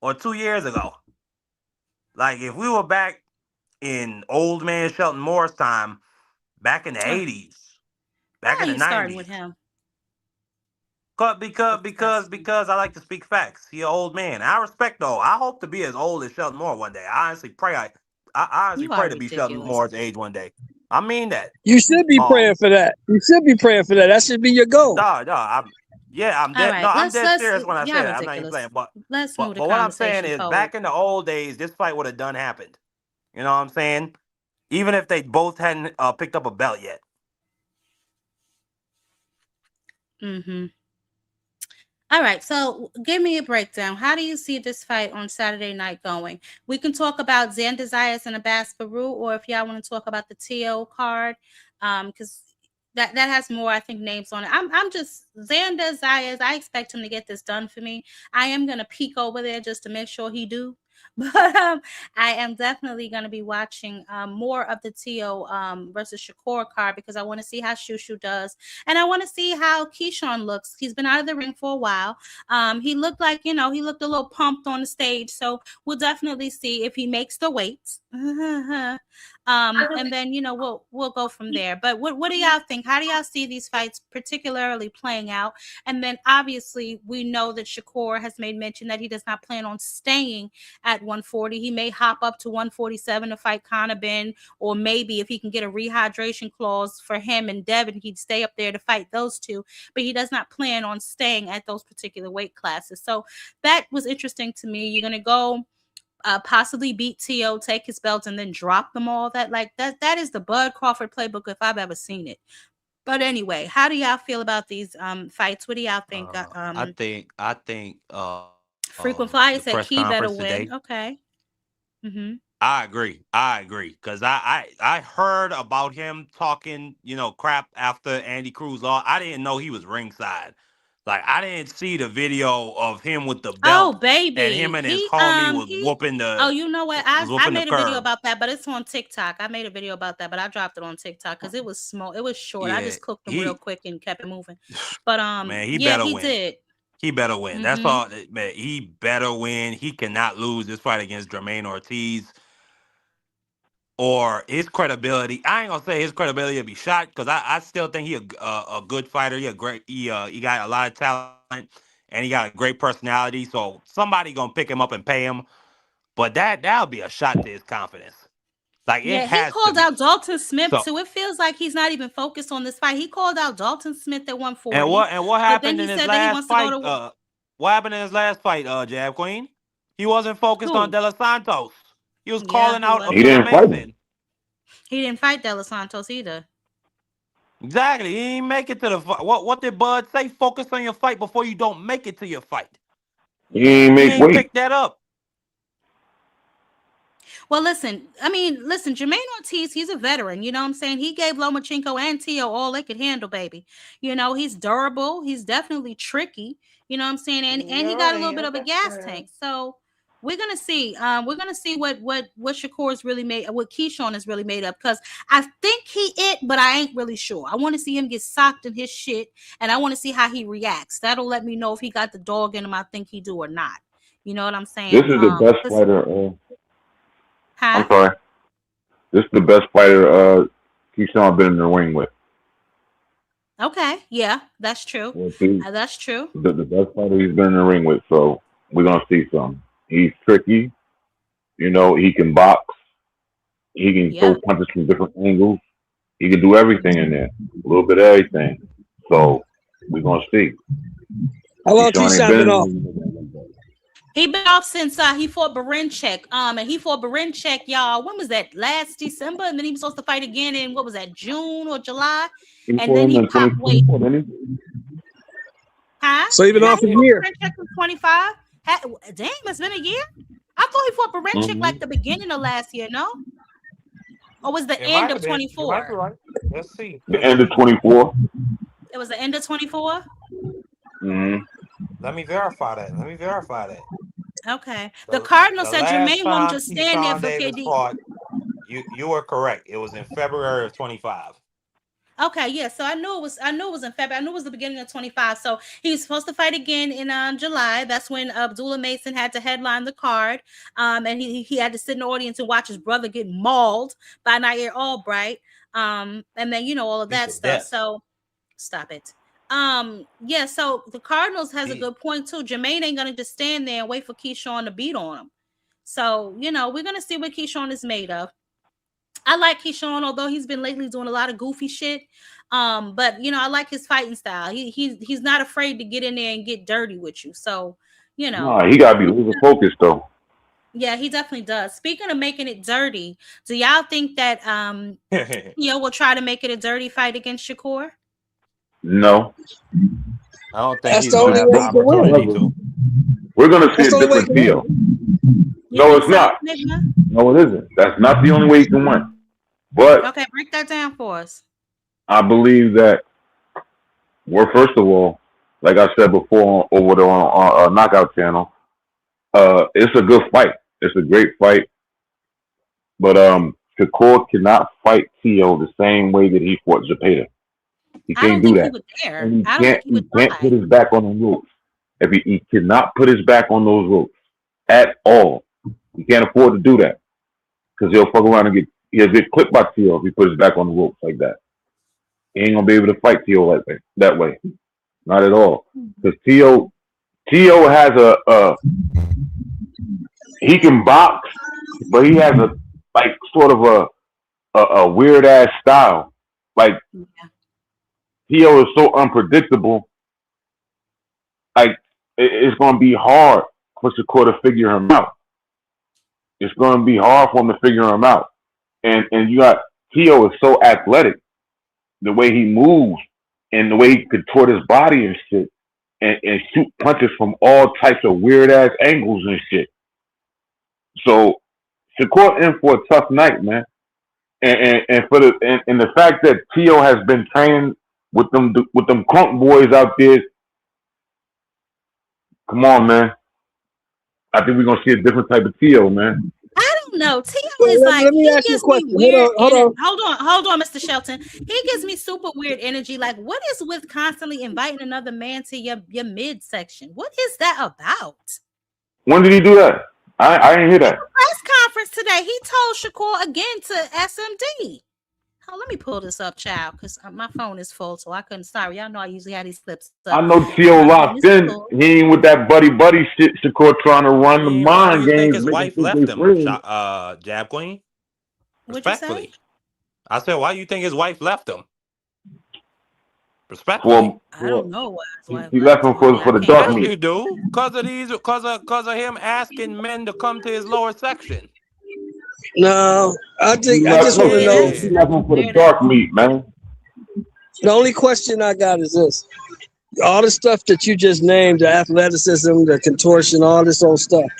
or 2 years ago. Like if we were back in old man Shelton Moore's time, back in the Ugh, 80s, why back are in the you starting 90s. with him? Disgusting. Because I like to speak facts. He an old man. I respect though. I hope to be as old as Sheldon Moore one day. I honestly You pray are to be Sheldon ridiculous. Moore's age one day. I mean that. You should be praying for that. You should be praying for that. That should be your goal. I'm All dead. No, right, I'm dead let's serious when I say y'all that. I'm not even ridiculous. playing. But Let's but move the but what I'm saying conversation is, forward. back in the old days, this fight would have done happened. You know what I'm saying? Even if they both hadn't picked up a belt yet. Mm-hmm. All right, so give me a breakdown. How do you see this fight on Saturday night going? We can talk about Xander Zayas and Abbas Farouk, or if y'all want to talk about the TO card, because that has more, I think, names on it. I'm just Xander Zayas. I expect him to get this done for me. I am gonna peek over there just to make sure he do. But I am definitely going to be watching more of the TO versus Shakur card, because I want to see how Shushu does. And I want to see how Keyshawn looks. He's been out of the ring for a while. He looked like, he looked a little pumped on the stage. So we'll definitely see if he makes the weights. And then, we'll go from there. But what do y'all think? How do y'all see these fights particularly playing out? And then obviously we know that Shakur has made mention that he does not plan on staying at 140. He may hop up to 147 to fight Conor Ben, or maybe if he can get a rehydration clause for him and Devin, he'd stay up there to fight those two. But he does not plan on staying at those particular weight classes. So that was interesting to me. You're going to go possibly beat T.O., take his belts, and then drop them all. That is the Bud Crawford playbook if I've ever seen it. But anyway, how do y'all feel about these fights? What do y'all think? I think Frequent the Flyer said press Key better conference win. today. Okay. Mm-hmm. I agree. Cause I heard about him talking, crap after Andy Cruz lost. I didn't know he was ringside. Like I didn't see the video of him with the Oh, belt and him baby. and his homie was whooping Oh, the you know what? was I whooping the made a video curb. about that, but it's on TikTok. I made a video about that, but I dropped it on TikTok because it was small. It was short. I Yeah, just cooked them real he quick and kept it moving. But man, he yeah, better he win. did. He better win. That's Mm-hmm. all, man. He better win. He cannot lose this fight against Jermaine Ortiz, or his credibility. I ain't gonna say his credibility will be shot because I still think he a good fighter. He got a lot of talent and he got a great personality. So somebody gonna pick him up and pay him. But that'll be a shot to his confidence. Like it Yeah, he has to called out be. Dalton Smith So too. It feels like he's not even focused on this fight. He called out Dalton Smith at and 140, what but then happened he in his said that he last wants to go fight? to What happened in his last fight? Jab Queen. He wasn't focused on who? De Los Santos. He was Yeah, calling he out wasn't. He Abdullah didn't fight him. Mason. He didn't fight De Los Santos either. Exactly. He didn't make it to the fight. What did Bud say? Focus on your fight before you don't make it to your fight. He ain't He make ain't weight. picked that up. Well, listen, Jermaine Ortiz, he's a veteran. You know what I'm saying? He gave Lomachenko and Tio all they could handle, baby. He's durable. He's definitely tricky. You know what I'm saying? And he got a little bit of a gas tank. So we're gonna see. We're gonna see what Shakur's really made, what Keyshawn is really made of. Because I think he but I ain't really sure. I want to see him get socked in his shit, and I want to see how he reacts. That'll let me know if he got the dog in him. I think he do or not. You know what I'm This saying? is the best fighter. Huh? I'm sorry. This is the best fighter Keyshawn been in the ring with. Okay, yeah, that's true. That's true. The best fighter he's been in the ring with. So we're gonna see some. He's tricky. He can box. He can throw punches from different angles. He can do everything in there. A little bit of everything. So we're gonna see. How long Keyshawn Keyshawn ain't been been off? He been off since he fought Barinchek. And he fought Barinchek, y'all. When was that? Last December, and then he was supposed to fight again in what was that, June or July? And then he popped weight. Huh? So he been off a year. Barinchek was 25. Damn, it's been a year. I thought he fought Barinchek like the beginning of last year, no? Or was the end of 24? Right. Let's see. The end of 24. It was the end of 24. Let me verify that. Okay. The Cardinal said Jermaine won't just stand there for Davis KD. fought, you were correct. It was in February of 25. Okay, yeah. So I knew it was in February. I knew it was the beginning of 25. So he's supposed to fight again in July. That's when Abdullah Mason had to headline the card. And he had to sit in the audience and watch his brother get mauled by Nair Albright. And then all of that stuff. Death. So stop it. Yeah, so the Cardinals has a good point too. Jermaine ain't gonna just stand there and wait for Keyshawn to beat on him. So, we're gonna see what Keyshawn is made of. I like Keyshawn, although he's been lately doing a lot of goofy shit. But I like his fighting style. He's not afraid to get in there and get dirty with you. So, Nah, he gotta be laser focused though. Yeah, he definitely does. Speaking of making it dirty, do y'all think that will try to make it a dirty fight against Shakur? No. I don't think That's he's the gonna only have way the he can win. opportunity to. We're gonna see That's a the only way different he can feel. No, it's not. No, it isn't. That's not the only way you can win. But Okay, break that down for us. I believe that first of all, like I said before over there on our Knockout channel, it's a good fight. It's a great fight. But Shakur cannot fight Tio the same way that he fought Zepeda. He can't do that. And he can't put his back on the ropes. If he cannot put his back on those ropes at all. He can't afford to do that. Because he'll fuck around and he'll get clipped by Tio if he puts his back on the ropes like that. He ain't gonna be able to fight Tio that way. Not at all. Because Tio has he can box, but he has sort of a weird ass style. Like Tio is so unpredictable. Like it's gonna be hard for Shakur to figure him out. It's gonna be hard for him to figure him out. And you got Tio is so athletic, the way he moves and the way he contort his body and shit, and shoot punches from all types of weird ass angles and shit. So Shakur in for a tough night, man. And for the fact that Tio has been training with them crunk boys out there, come on, man. I think we're gonna see a different type of Tio, man. I don't know. Tio Well, is like, let me he ask you a gives me question. weird Hold energy. on. Hold on, Mr. Shelton. He gives me super weird energy. Like, what is with constantly inviting another man to your midsection? What is that about? When did he do that? I didn't hear that. Press conference today, he told Shakur again to SMD. Oh, let me pull this up, child, because my phone is full, so I couldn't. Sorry, y'all know I usually have these clips up. I know Tio locked in. Full. He ain't with that buddy shit. Shakur trying to run the Yeah, why do mind you think games, his making wife think left they him? friends. Jab Queen. What'd you Respectfully, say? I said, why do you think his wife left him? Respectfully, I don't know why his wife he left him honey. for the I dark yes, meat. you do, cause of him asking men to come to his lower section. No, I He just want to know. he left him for the dark meat, man. The only question I got is this: all the stuff that you just named, the athleticism, the contortion, all this old stuff.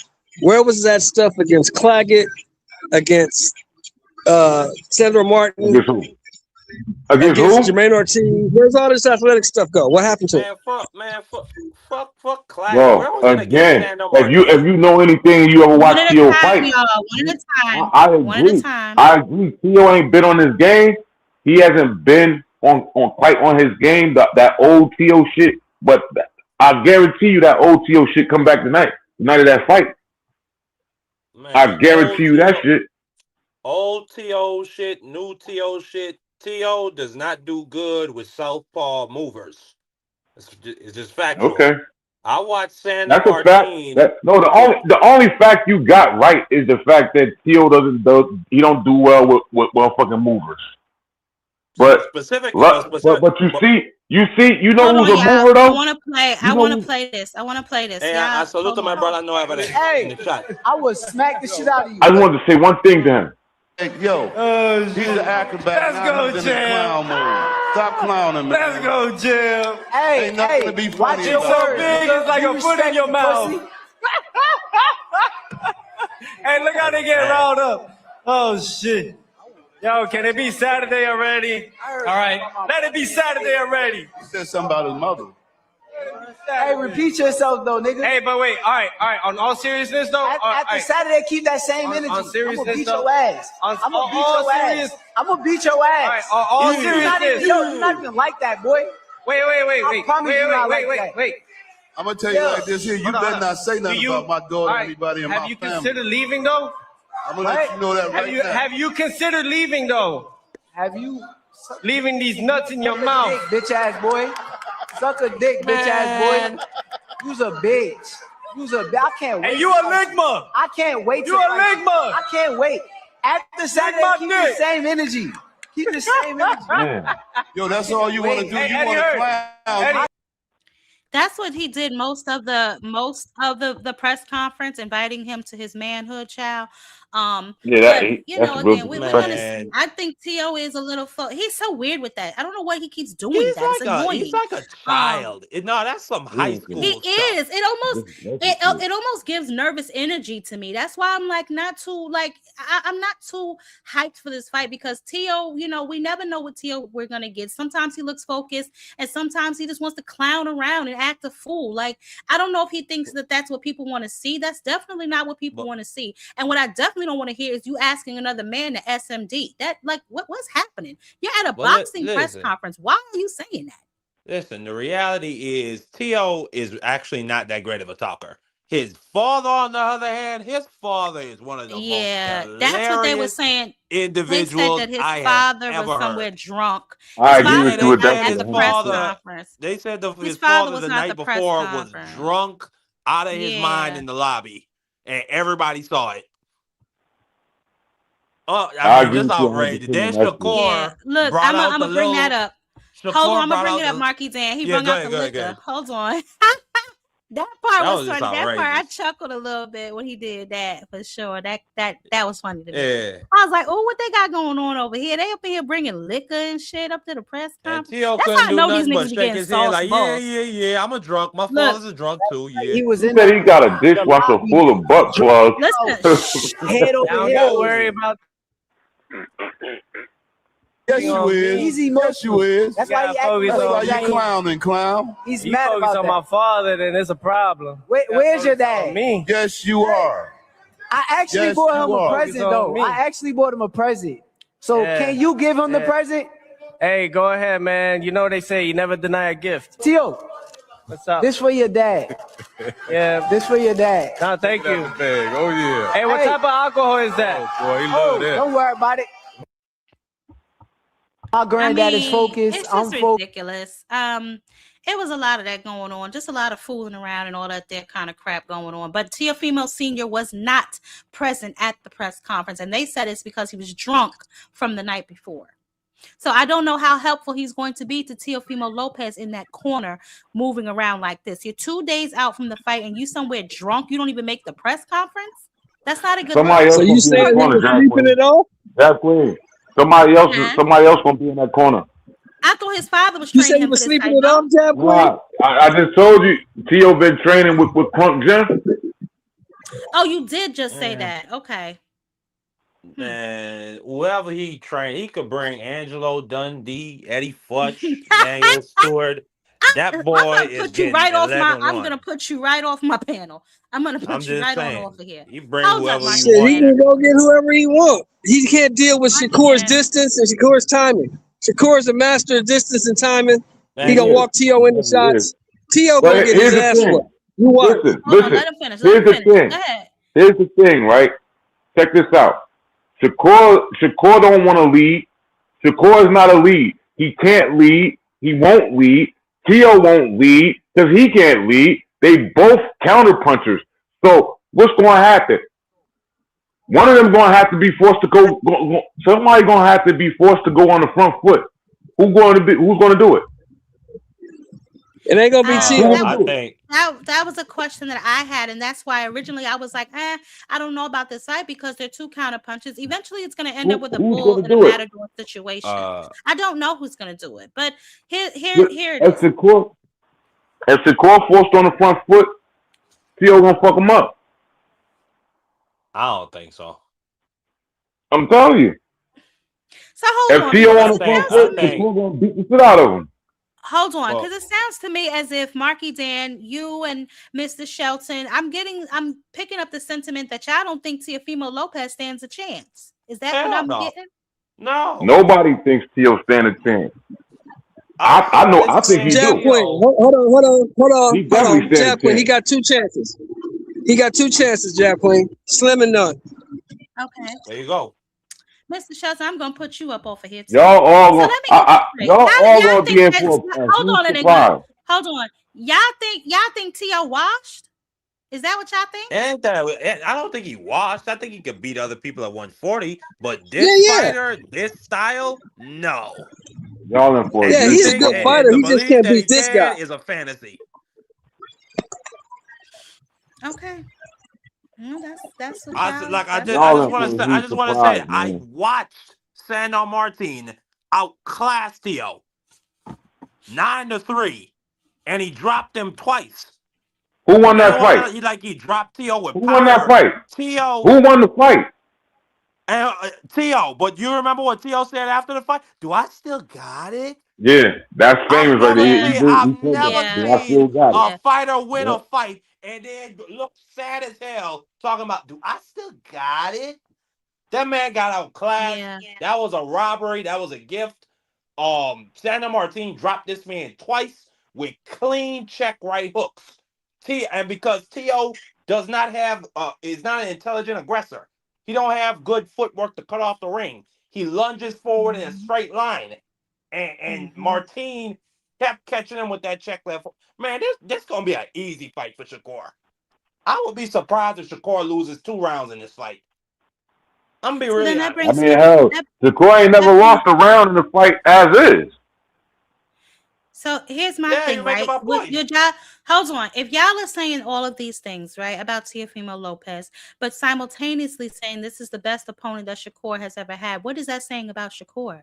Where was that stuff against Claggett, against Sandra Martin, Against who? Against against who? Jermaine Ortiz? Where's all this athletic stuff go? What happened to it? Fuck Claggett. Where Bro, was it against again, Sandro if Martin? you know anything, you ever One watch at a Tio time, fight. y'all. One at a time. I One at a agree. time. I agree. Tio ain't been on his game. He hasn't been on quite on his game. That old Tio shit. But I guarantee you that old Tio shit come back tonight. The night of that fight. Man, I guarantee you that shit. Old T.O. shit, new T.O. shit. T.O. does not do good with southpaw movers. It's just factual. Okay. I watched Sandro That's a fact. Martin. The only fact you got right is the fact that Tio he don't do well with fucking movers. But you know Hold on, who's a y'all. mover though? I want to play this. Hey, I salute to my brother. I know I have it in the shot. I would smack the shit out of you. I just wanted to say one thing to him. Hey, yo, he's an acrobat. Let's go, Jam. Stop clowning, man. Let's go, Jam. Hey, ain't nothing to be funny watch your about. words. Big is like a foot in your mouth. Hey, look how they get rolled up. Oh, shit. Yo, can it be Saturday already? All right. Let it be Saturday already. He said something about his mother. Hey, repeat yourself, though, nigga. Hey, but wait. All right. On all seriousness, though. After Saturday, keep that same energy. On seriousness, I'm going to beat your ass. I'm going to beat your ass. I'm going to beat your ass. All right, all seriousness. You're not even like that, boy. Wait. I promise you not like that. I'm going to tell you like this here. You better not say nothing about my daughter, anybody in my family. Have you considered leaving, though? I'm going to let you know that right now. Have you considered leaving, though? Have you leaving these nuts in your mouth? Dick, bitch ass boy. Suck a dick, bitch ass boy. You's a bitch. I can't wait. And you a ligma. I can't wait. You a ligma. I can't wait. After Saturday, keep the same energy. Keep the same energy. Yo, that's all you want to do. You want to clown. That's what he did most of the press conference, inviting him to his manhood, child. That's again, we're gonna. Man. I think T.O. is a little. He's so weird with that. I don't know why he keeps doing that. It's annoying. He's like a child. No, that's some high school. He stuff. is. It almost gives nervous energy to me. That's why I'm like not too I'm not too hyped for this fight because T.O. We never know what T.O. we're gonna get. Sometimes he looks focused, and sometimes he just wants to clown around and act a fool. Like I don't know if he thinks that that's what people want to see. That's definitely not what people want to see. And what I definitely don't want to hear is you asking another man to SMD. That what's happening? You're at a boxing press conference. Why are you saying that? Listen, the reality is T.O. is actually not that great of a talker. His father, on the other hand, his father is one of the most that's what they were saying. Individuals they said that his father was somewhere drunk. I agree with you with that. At the press conference. They said his father the night before was drunk out of his mind in the lobby, and everybody saw it. Oh, I mean, just outrageous. Then Shakur look, I'm gonna bring that up. Hold on, I'm gonna bring it up, Marky Dan. He brought out the liquor. Hold on. That part That was was just funny. That part I outrageous. chuckled a little bit when he did that for sure. That was funny to me. Yeah. I was like, oh, what they got going on over here? They up in here bringing liquor and shit up to the press And conference. T.O. That's couldn't how I do know these nothing but niggas be shake getting his head like, saucy balls. yeah, I'm a drunk. My Look, father's a drunk too, yeah. He was He in said the he got a dishwasher lobby. full of butt plugs. listen, Head over Now here. go. Worry about. Yes, you is. Easy Yes, you is. That's why he That's acting why like you that. clowning, clown. He's You mad focus about on that. my father, then it's a problem. Where's your dad? Me. Yes, you are. I actually Yes, bought him you a are. present, Focus on though. me. I actually bought him a present. So Yeah. can you give him the Yeah. present? Hey, go ahead, man. You know they say you never deny a gift. Tio, What's up? this for your dad. Yeah. This for your dad. No, thank you. Bag. Oh, yeah. Hey, what Hey. type of alcohol is that? Boy, he Oh, love that. don't worry about it. My granddad is focused. it's I'm just focused. ridiculous. It was a lot of that going on, just a lot of fooling around and all that kind of crap going on. But Teofimo Sr. was not present at the press conference, and they said it's because he was drunk from the night before. So I don't know how helpful he's going to be to Teofimo Lopez in that corner, moving around like this. You're 2 days out from the fight, and you somewhere drunk. You don't even make the press conference. That's not a good Somebody look. else So you gonna be in saying the he corner, was Jack sleeping Queen. it off? Jack Queen. Huh? Somebody else gonna be in that corner. I thought his father was You training said he him for was this sleeping fight. it off, No? Jab Queen? Nah, I just told you, T.O. been training with Crunk Jim. Oh, you did just say that. Okay. Man, whoever he trained, he could bring Angelo Dundee, Eddie Futch, Daniel Stewart. That boy I'm gonna is put you getting right off my. 11-1. I'm gonna put you right off my panel. I'm gonna put I'm you just right on saying. off of here. He bring Hold up, whoever he Marky Shit, he want. can go get whoever he want. He can't deal with Marky Shakur's Dan. distance and Shakur's timing. Shakur's a master of distance and timing. He Man, gonna is. walk T.O. in the He is. shots. T.O. gonna But get here's his the ass thing. whooped. You watch. Listen, Hold on, let him finish. Let Here's him the finish. thing. Go ahead. Here's the thing, right? Check this out. Shakur don't want to lead. Shakur is not a lead. He can't lead. He won't lead. T.O. won't lead because he can't lead. They both counter punchers. So what's going to happen? One of them going to have to be forced to go. Somebody going to have to be forced to go on the front foot. Who's going to do it? It ain't gonna be T.O. I think that was a question that I had, and that's why originally I was like, I don't know about this fight because they're two counter punches. Eventually, it's going to end up with a Who's bull gonna in a do it? matador situation. I don't know who's going to do it, but here it If is. Shakur forced on the front foot, T.O. gonna fuck him up. I don't think so. I'm telling you. So hold If on. T.O. because on the it front sounds foot, to me- Shakur gonna beat the shit out of him. Hold on, Well- because it sounds to me as if Marky Dan, you and Mr. Shelton, I'm picking up the sentiment that y'all don't think Teofimo Lopez stands a chance. Is that what I'm getting? No. Nobody thinks T.O. stand a chance. I know. I think he Jab do. Queen, hold on. He definitely stands a Jab Queen, he chance. got 2 chances. He got 2 chances, Jab Queen. Slim and none. Okay. There you go. Mr. Shelton, I'm gonna put you up over here too. Y'all all So gonna. let me get this straight. Y'all all Y'all gonna think be in that's- for a hold huge on, surprise. hold on. Y'all think T.O. washed? Is that what y'all think? I don't think he washed. I think he could beat other people at 140, but this Yeah. fighter, this style, no. Y'all in for a Yeah, huge he's a good surprise. fighter. The He just belief can't that he beat this can guy. is a fantasy. Okay. Well, that's what I y'all. Y'all in for a I huge just want to say, surprise, I man. watched Sandor Martin outclass T.O. 9-3, and he dropped him twice. Who won that fight? He dropped T.O. with Who power. won that fight? T.O. Who won the fight? T.O. But you remember what T.O. said after the fight? Do I still got it? Yeah, that's famous right there. He said I've that. never I still seen got it. a fighter win Yeah. a fight and then look sad as hell talking about, do I still got it? That man got outclassed. Yeah. That was a robbery. That was a gift. Sandor Martin dropped this man twice with clean check right hooks. And because T.O. does not have is not an intelligent aggressor. He don't have good footwork to cut off the ring. He lunges forward in a straight line. And Martin kept catching him with that check left. Man, this gonna be an easy fight for Shakur. I would be surprised if Shakur loses 2 rounds in this fight. I'm gonna be really honest. I mean, hell, Shakur ain't never lost a round in the fight as is. So here's my Yeah, thing, you're making right? my With point. your job, hold on. If y'all are saying all of these things, right, about Teofimo Lopez, but simultaneously saying this is the best opponent that Shakur has ever had, what is that saying about Shakur?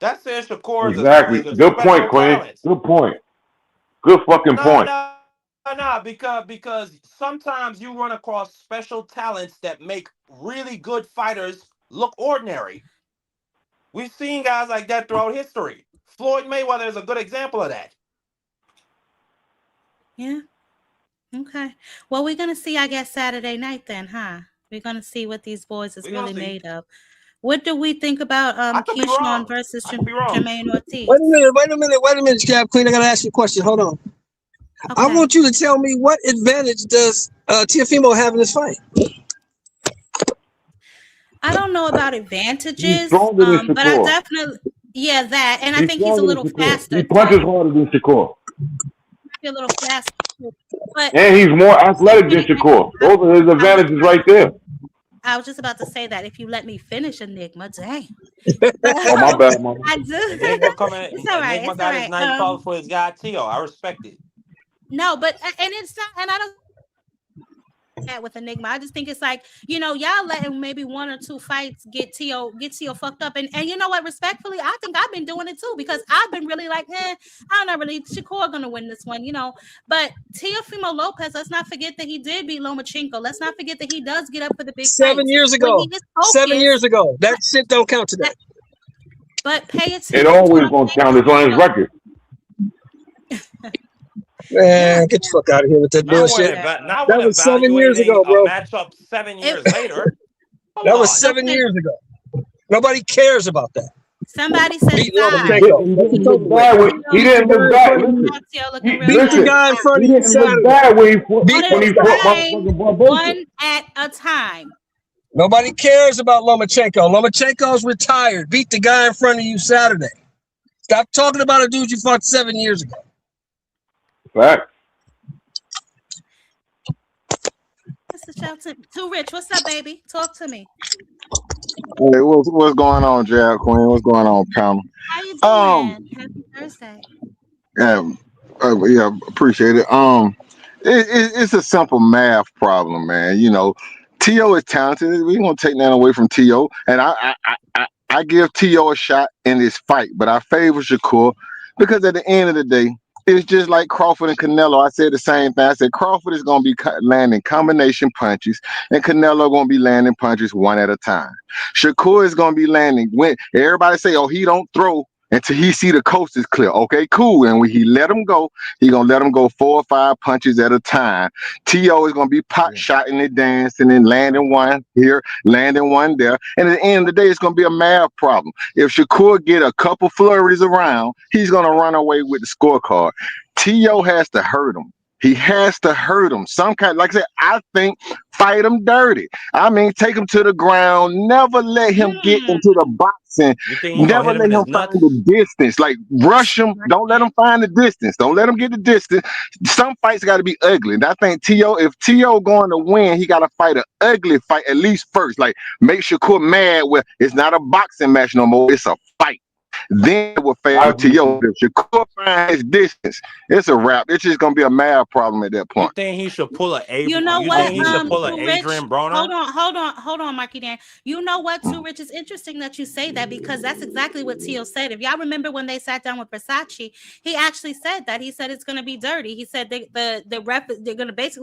That says Shakur Exactly. is a Good point, special Queen. talent. Good point. Good fucking No, point. no, no, because sometimes you run across special talents that make really good fighters look ordinary. We've seen guys like that throughout history. Floyd Mayweather is a good example of that. Yeah. Okay. Well, we're gonna see, I guess, Saturday night then, huh? We're gonna see what these boys is We're gonna really see. made of. What do we think about I could be Keyshawn wrong. versus I could be wrong. Jermaine Ortiz? Wait a minute, Scab Queen. I gotta ask you a question. Hold on. I Okay. want you to tell me what advantage does Teofimo have in this fight? I don't know about He's advantages, stronger than but I Shakur. definitely, yeah, that, and I He's think he's a stronger than little Shakur. faster He punches too. harder than Shakur. Maybe a little faster too. But And he's more athletic than Shakur. Those are his I was advantages right there. just about to say that if you let me finish, Enigma, dang. Oh, my bad, mama. I do. Enigma coming. It's all right. Enigma It's all got his right. nice call for his guy Tio. I respect it. No, but and it's not, and I don't that with Enigma. I just think it's like, y'all letting maybe one or two fights get Tio fucked up. And you know what? Respectfully, I think I've been doing it too, because I've been really like, I'm not really Shakur gonna win this one, But Teofimo Lopez, let's not forget that he did beat Lomachenko. Let's not forget that he does get up for the big 7 fights. years When ago. he is 7 years focused, ago. That shit don't count today. but pay attention It to what always I'm gonna saying. count. It's on his record. Man, get the fuck out of here with that Not bullshit. That when was 7 years evaluating ago, a bro. matchup 7 years later. Come That was on. 7 years ago. Nobody cares about that. Somebody said Beat five. Lomachenko. He That's didn't over look with. bad. He Beat the didn't guy look in bad. front of you. Listen, Tio looking real Beat the bad. guy in front he of you didn't look Saturday. bad when he fought Beat One that guy. motherfucking Barbosa. one at a time. Nobody cares about Lomachenko. Lomachenko's retired. Beat the guy in front of you Saturday. Stop talking about a dude you fought 7 years ago. Fact. Mr. Shelton. Too Rich. What's up, baby? Talk to me. Hey, what's going on, Jack Queen? What's going on, panel? How you Um, doing? Happy Thursday. yeah, yeah, appreciate it. It's a simple math problem, man. To is talented. We ain't gonna take that away from To, and I give To a shot in this fight, but I favor Shakur because at the end of the day, it's just like Crawford and Canelo. I said the same thing. I said Crawford is gonna be landing combination punches, and Canelo gonna be landing punches one at a time. Shakur is gonna be landing when everybody say, "Oh, he don't throw." Until he see the coast is clear. Okay, cool. And when he let him go, he gonna let him go 4 or 5 punches at a time. To is gonna be pot shotting and dancing and landing one here, landing one there. And at the end of the day, it's gonna be a math problem. If Shakur get a couple flurries around, he's gonna run away with the scorecard. To has to hurt him. He has to hurt him. Some kind, like I said, I think fight him dirty. I mean, take him to the ground. Never let him get into the boxing. You think he gonna Never hit him let in him his find nuts? the distance. Like rush him. Don't let him find the distance. Don't let him get the distance. Some fights got to be ugly. And I think if To going to win, he got to fight an ugly fight at least first. Like make Shakur mad where it's not a boxing match no more. It's a fight. Then it will favor To. If Shakur finds his distance, it's a wrap. It's just gonna be a math problem at that You point. think he should pull You know You what, think he should pull a Too Rich? Adrian Broner? Hold on, Marky Dan. You know what, Too Rich? It's interesting that you say that, because that's exactly what Tio said. If y'all remember when they sat down with Versace, he actually said that. He said it's gonna be dirty. He said the rep,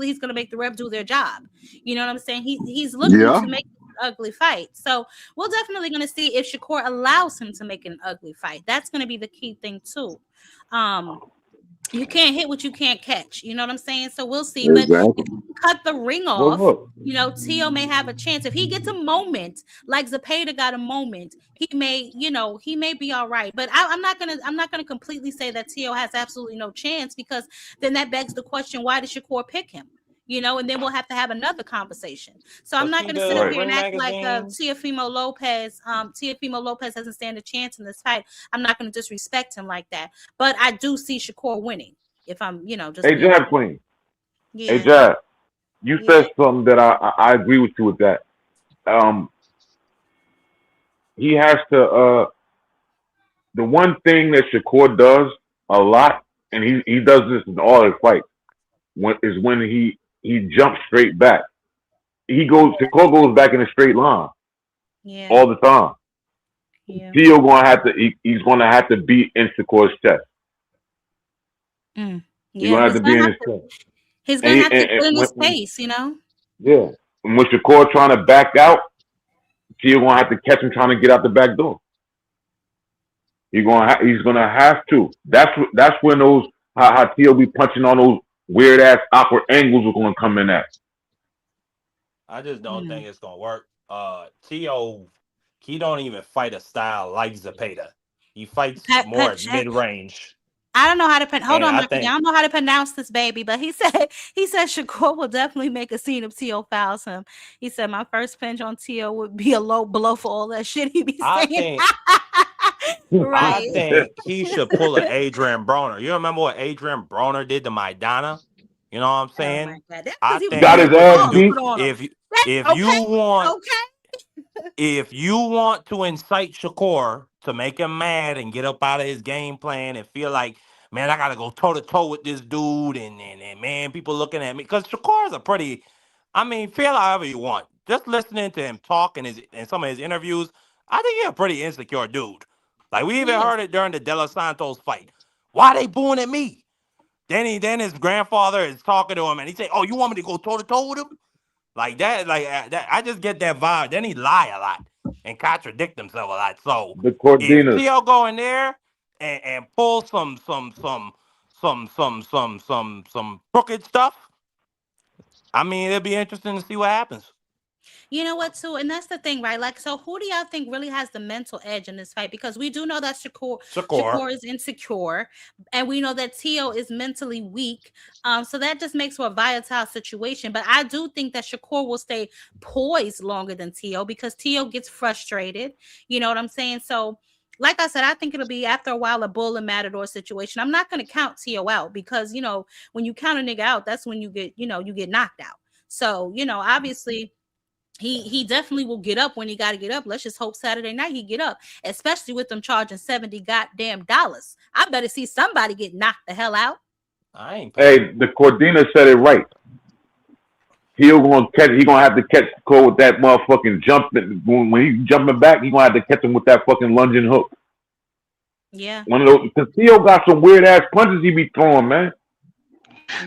he's gonna make the rep do their job. You know what I'm saying? He's looking Yeah. to make an ugly fight. So we're definitely gonna see if Shakur allows him to make an ugly fight. That's gonna be the key thing too. You can't hit what you can't catch. You know what I'm saying? So we'll see. But Exactly. if you cut the ring Well, off, look. Tio may have a chance. If he gets a moment, like Zepeda got a moment, he may be all right. But I'm not gonna completely say that Tio has absolutely no chance, because then that begs the question, why did Shakur pick him? And then we'll have to have another conversation. So I'm Was not he going to sit up the here and Ring act like Magazine? Teofimo Lopez doesn't stand a chance in this fight. I'm not going to disrespect him like that. But I do see Shakur winning. If I'm, just Hey, being Jab Queen. Hey, yeah. Jab. You Yeah. said something that I agree with you with that. He has to. The one thing that Shakur does a lot, and he does this in all his fights. When he jumps straight back. Shakur goes back in a straight line Yeah. all the time. Yeah. Theo he's gonna have to beat in Shakur's chest. He's Yeah. gonna have to be in his chest. He's gonna have to get in his When face, you know. yeah, and when Shakur trying to back out, Theo gonna have to catch him trying to get out the back door. He's gonna have to. That's when those how Theo be punching on those weird ass awkward angles are gonna come in at. I just don't think it's gonna work. T.O. he don't even fight a style like Zepeda. He fights more at mid range. I don't know how to hold on, Marky. I think don't know how to pronounce this baby, but he said Shakur will definitely make a scene if T.O. fouls him. He said my first pinch on T.O. would be a low blow for all that shit he be saying. I think he should pull an Adrian Broner. You remember what Adrian Broner did to Maidana? You know what I'm saying? Oh my God. That's I because he think got his ass you, beat. if you want to incite Shakur to make him mad and get up out of his game plan and feel like, man, I gotta go toe to toe with this dude, and man, people looking at me, because Shakur is a pretty, feel however you want. Just listening to him talk in some of his interviews, I think he's a pretty insecure dude. Like, we even heard it during the De Los Santos fight. Why they booing at me? Then his grandfather is talking to him, and he say, "Oh, you want me to go toe to toe with him?" Like that, I just get that vibe. Then he lie a lot and contradict himself a lot. So The if Cordinas. Theo go in there and pull some crooked stuff, it'll be interesting to see what happens. You know what, too? And that's the thing, right? Like, so who do y'all think really has the mental edge in this fight? Because we do know that Shakur is insecure, and we know that Tio is mentally weak. So that just makes for a volatile situation. But I do think that Shakur will stay poised longer than Tio because Tio gets frustrated. You know what I'm saying? So, like I said, I think it'll be after a while a bull and matador situation. I'm not going to count Tio out because, when you count a nigga out, that's when you get knocked out. So, obviously he definitely will get up when he got to get up. Let's just hope Saturday night he get up, especially with them charging $70 goddamn dollars. I better see somebody get knocked the hell out. I ain't Hey, the Cordina said it right. He gonna have to catch Cole with that motherfucking jump. When he's jumping back, he gonna have to catch him with that fucking lunging hook. Yeah. One of those, because Theo got some weird ass punches he be throwing, man.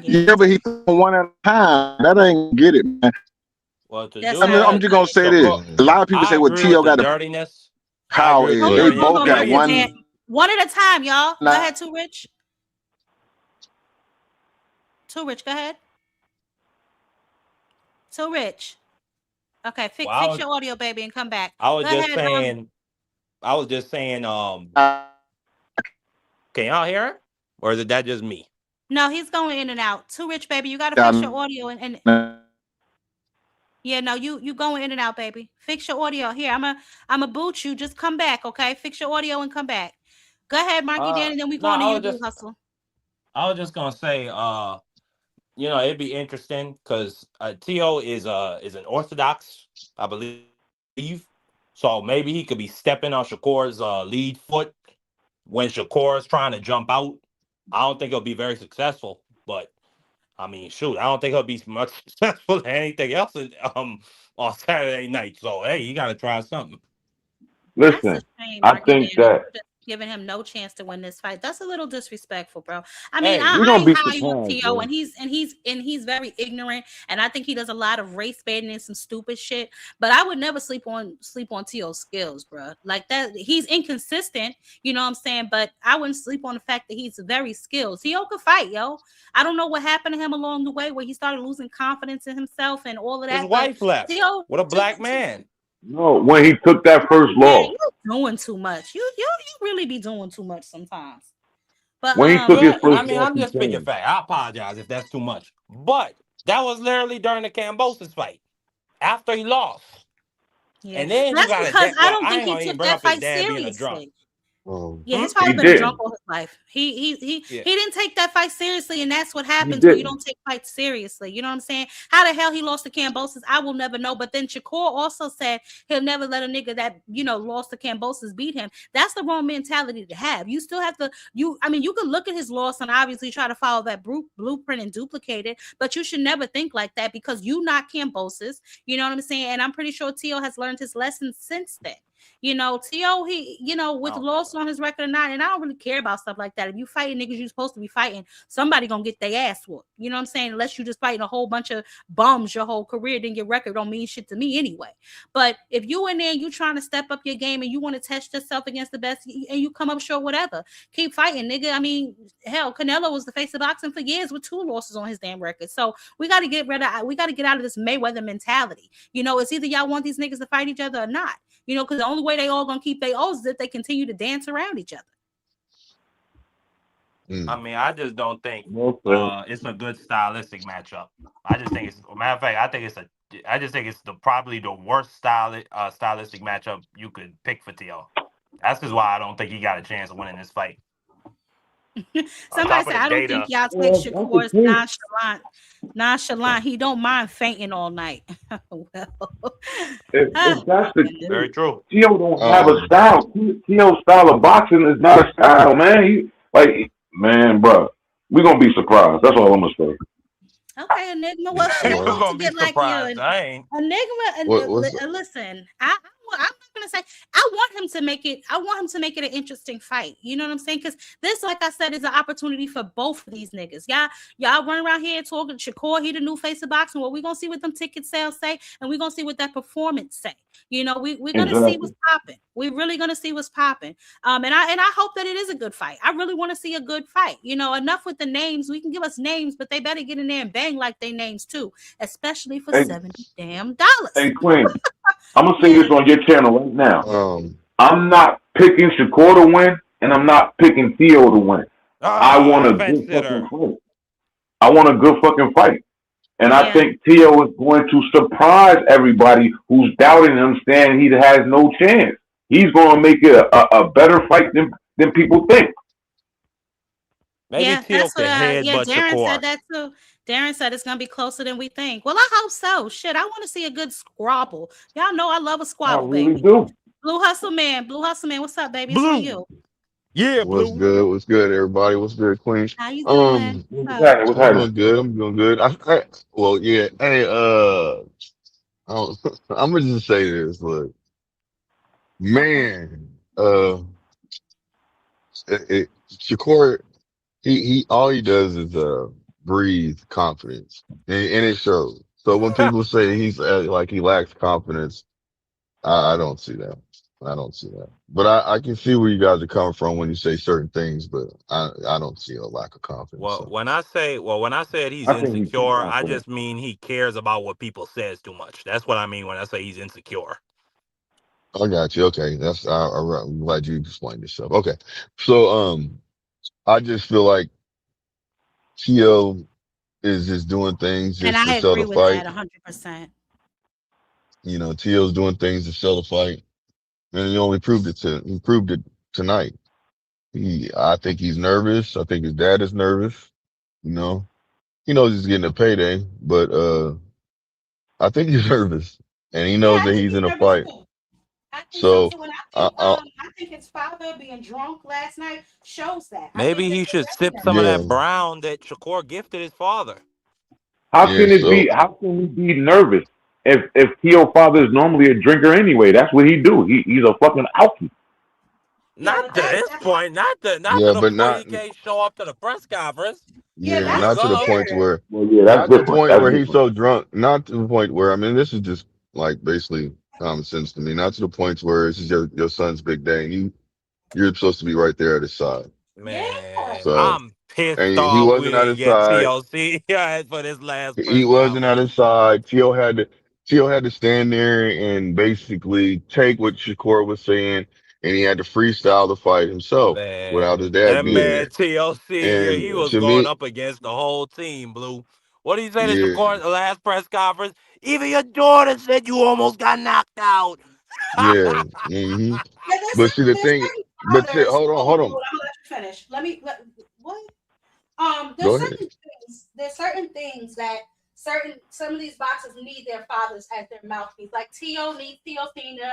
Yeah, but he threw one at a time. That ain't get it, man. Well, I'm just gonna say this. A lot of people say, "Well, Tio got the dirtiness." how is they both got one at a time, y'all. Go ahead, Too Rich. Too Rich, go ahead. Too Rich. Okay, fix your audio, baby, and come back. I was just saying. Can y'all hear it, or is that just me? No, he's going in and out. Too Rich, baby. You gotta fix your audio and yeah, no, you going in and out, baby. Fix your audio. Here, I'm a boot you. Just come back, okay? Fix your audio and come back. Go ahead, Marky Dan, and then we go on to you, Hustle. I was just gonna say, it'd be interesting because Tio is an Orthodox, I believe. So maybe he could be stepping on Shakur's lead foot when Shakur is trying to jump out. I don't think he'll be very successful, but I don't think he'll be much successful than anything else on Saturday night. So hey, you gotta try something. Listen, I think that giving him no chance to win this fight. That's a little disrespectful, bro. I Hey, mean, I we gonna be high with surprised, T.O. bro. and he's very ignorant, and I think he does a lot of race baiting and some stupid shit. But I would never sleep on T.O.'s skills, bro. Like that, he's inconsistent, you know what I'm saying? But I wouldn't sleep on the fact that he's very skilled. T.O. could fight, yo. I don't know what happened to him along the way where he started losing confidence in himself and all of that. His wife left. T.O. What a black man. No, when he took that first loss. You're doing too much. You really be doing too much sometimes. But when he took his first loss, I'm just speaking fact. I apologize if that's too much. But that was literally during the Cambosis fight. After he lost. Yeah. And then that's you got because I don't think he took that fight seriously. Yeah, he's He probably been a drunk did. all his life. He Yeah. he didn't take that fight seriously, and that's what He happens when you didn't. don't take fights seriously. You know what I'm saying? How the hell he lost to Cambosis, I will never know. But then Shakur also said he'll never let a nigga that lost to Cambosis beat him. That's the wrong mentality to have. You still have to. I mean, you can look at his loss and obviously try to follow that blueprint and duplicate it, but you should never think like that because you not Cambosis. You know what I'm saying? And I'm pretty sure Tio has learned his lesson since then. Tio, with loss on his record or not, and I don't really care about stuff like that. If you fighting niggas you're supposed to be fighting, somebody gonna get their ass whooped. You know what I'm saying? Unless you just fighting a whole bunch of bums your whole career, then your record don't mean shit to me anyway. But if you in there, you trying to step up your game and you want to test yourself against the best, and you come up short, whatever, keep fighting, nigga. I mean, hell, Canelo was the face of boxing for years with 2 losses on his damn record. So we got to get out of this Mayweather mentality. It's either y'all want these niggas to fight each other or not. Because the only way they all gonna keep their oaths is if they continue to dance around each other. I mean, I just don't think Okay. it's a good stylistic matchup. I just think matter of fact, I just think it's probably the worst stylistic matchup you could pick for T.O. That's just why I don't think he got a chance of winning this fight. Somebody said, I don't think y'all take Shakur's nonchalant. He don't mind fainting all night. If that's the case, Very true. Tio don't have a style. Tio's style of boxing is not a style, man. Bro, we're gonna be surprised. That's all I'm gonna say. Okay, Enigma. Well, shit, We're gonna be surprised. I ain't. Enigma. Listen, I'm not gonna say I want him to make it. I want him to make it an interesting fight. You know what I'm saying? Because this, like I said, is an opportunity for both of these niggas. Y'all run around here talking Shakur, he the new face of boxing. Well, we're gonna see what them ticket sales say, and we're gonna see what that performance say. We're gonna see what's popping. We're really gonna see what's popping. And I hope that it is a good fight. I really want to see a good fight. Enough with the names. We can give us names, but they better get in there and bang like they names too, especially for $70 damn. Hey, Queen, I'm gonna say this on your channel right now. I'm not picking Shakur to win, and I'm not picking Theo to win. I want a good fucking fight. I want a good fucking fight. And I think Theo is going to surprise everybody who's doubting him, saying he has no chance. He's going to make it a better fight than people think. Maybe Theo can headbutt Darren Shakur. said that too. Darren said it's gonna be closer than we think. Well, I hope so. Shit, I want to see a good squabble. Y'all know I love a squabble, baby. Do. Blue Hustle Man, what's up, baby? It's for you. Yeah, What's good? What's good, everybody? What's good, Queen? How you doing? What's I'm doing good. I'm doing good. Well, yeah. Hey, I'm gonna just say this. Look, man. Shakur, he all he does is breathe confidence, and it shows. So when people say he's like he lacks confidence, I don't see that. I don't see that. But I can see where you guys are coming from when you say certain things, but I don't see a lack of confidence. Well, So. when I said he's I think he's insecure, I confident. just mean he cares about what people says too much. That's what I mean when I say he's insecure. I got you. Okay, I'm glad you explained yourself. Okay, so I just feel like Tio is just doing things And just to I sell agree the with that fight. 100%. Tio's doing things to sell the fight, and he proved it tonight. I think he's nervous. I think his dad is nervous. He knows he's getting a payday, but I think he's nervous, and he knows I that think he's he's in a nervous fight. too. I think so So too. And I I think his father being drunk last night shows that. Maybe he should sip some of yeah, that brown that Shakur gifted his father. How can we be nervous if Tio father is normally a drinker anyway? That's what he do. He's a fucking alky. Not to this point. Not to the but point he can't show up to the press conference. not to the point where, Well, yeah, that's not to the different. point That's where he's different. so drunk, not to the point where, I mean, this is just like basically common sense to me, not to the point where this is your son's big day and you're supposed to be right there at his side. Man, So, I'm pissed and he off we wasn't at didn't his get side. TLC for this last He press wasn't at conference. his side. Tio had to stand there and basically take what Shakur was saying, and he had to freestyle the fight himself without his Man, dad that being man there. TLC, he And was to going me, up against the whole team, Blue. What did he say to yeah, Shakur at the last press conference? Even your daughter said you almost got knocked out. yeah. hmm Yeah, But see, the thing, But shit, others. hold on, Oh, hold hold on, on. I'm gonna let you finish. What? Go There's ahead. certain things. There's certain things that some of these boxers need their fathers as their mouthpiece. Like T.O. needs T.O. Senior,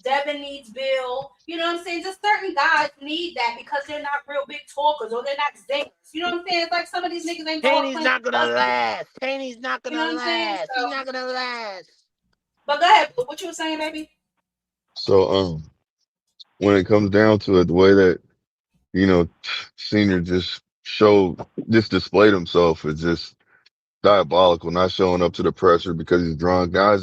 Devin needs Bill. You know what I'm saying? Just certain guys need that because they're not real big talkers or they're not zingers. You know what I'm saying? It's like some of these niggas ain't going Haney's playing not gonna husband. last. Haney's not You know gonna what I'm saying? last. He's not gonna last. But go ahead. What you were saying, baby? So, when it comes down to it, the way that, you know, Senior just displayed himself is just diabolical, not showing up to the presser because he's drunk. Now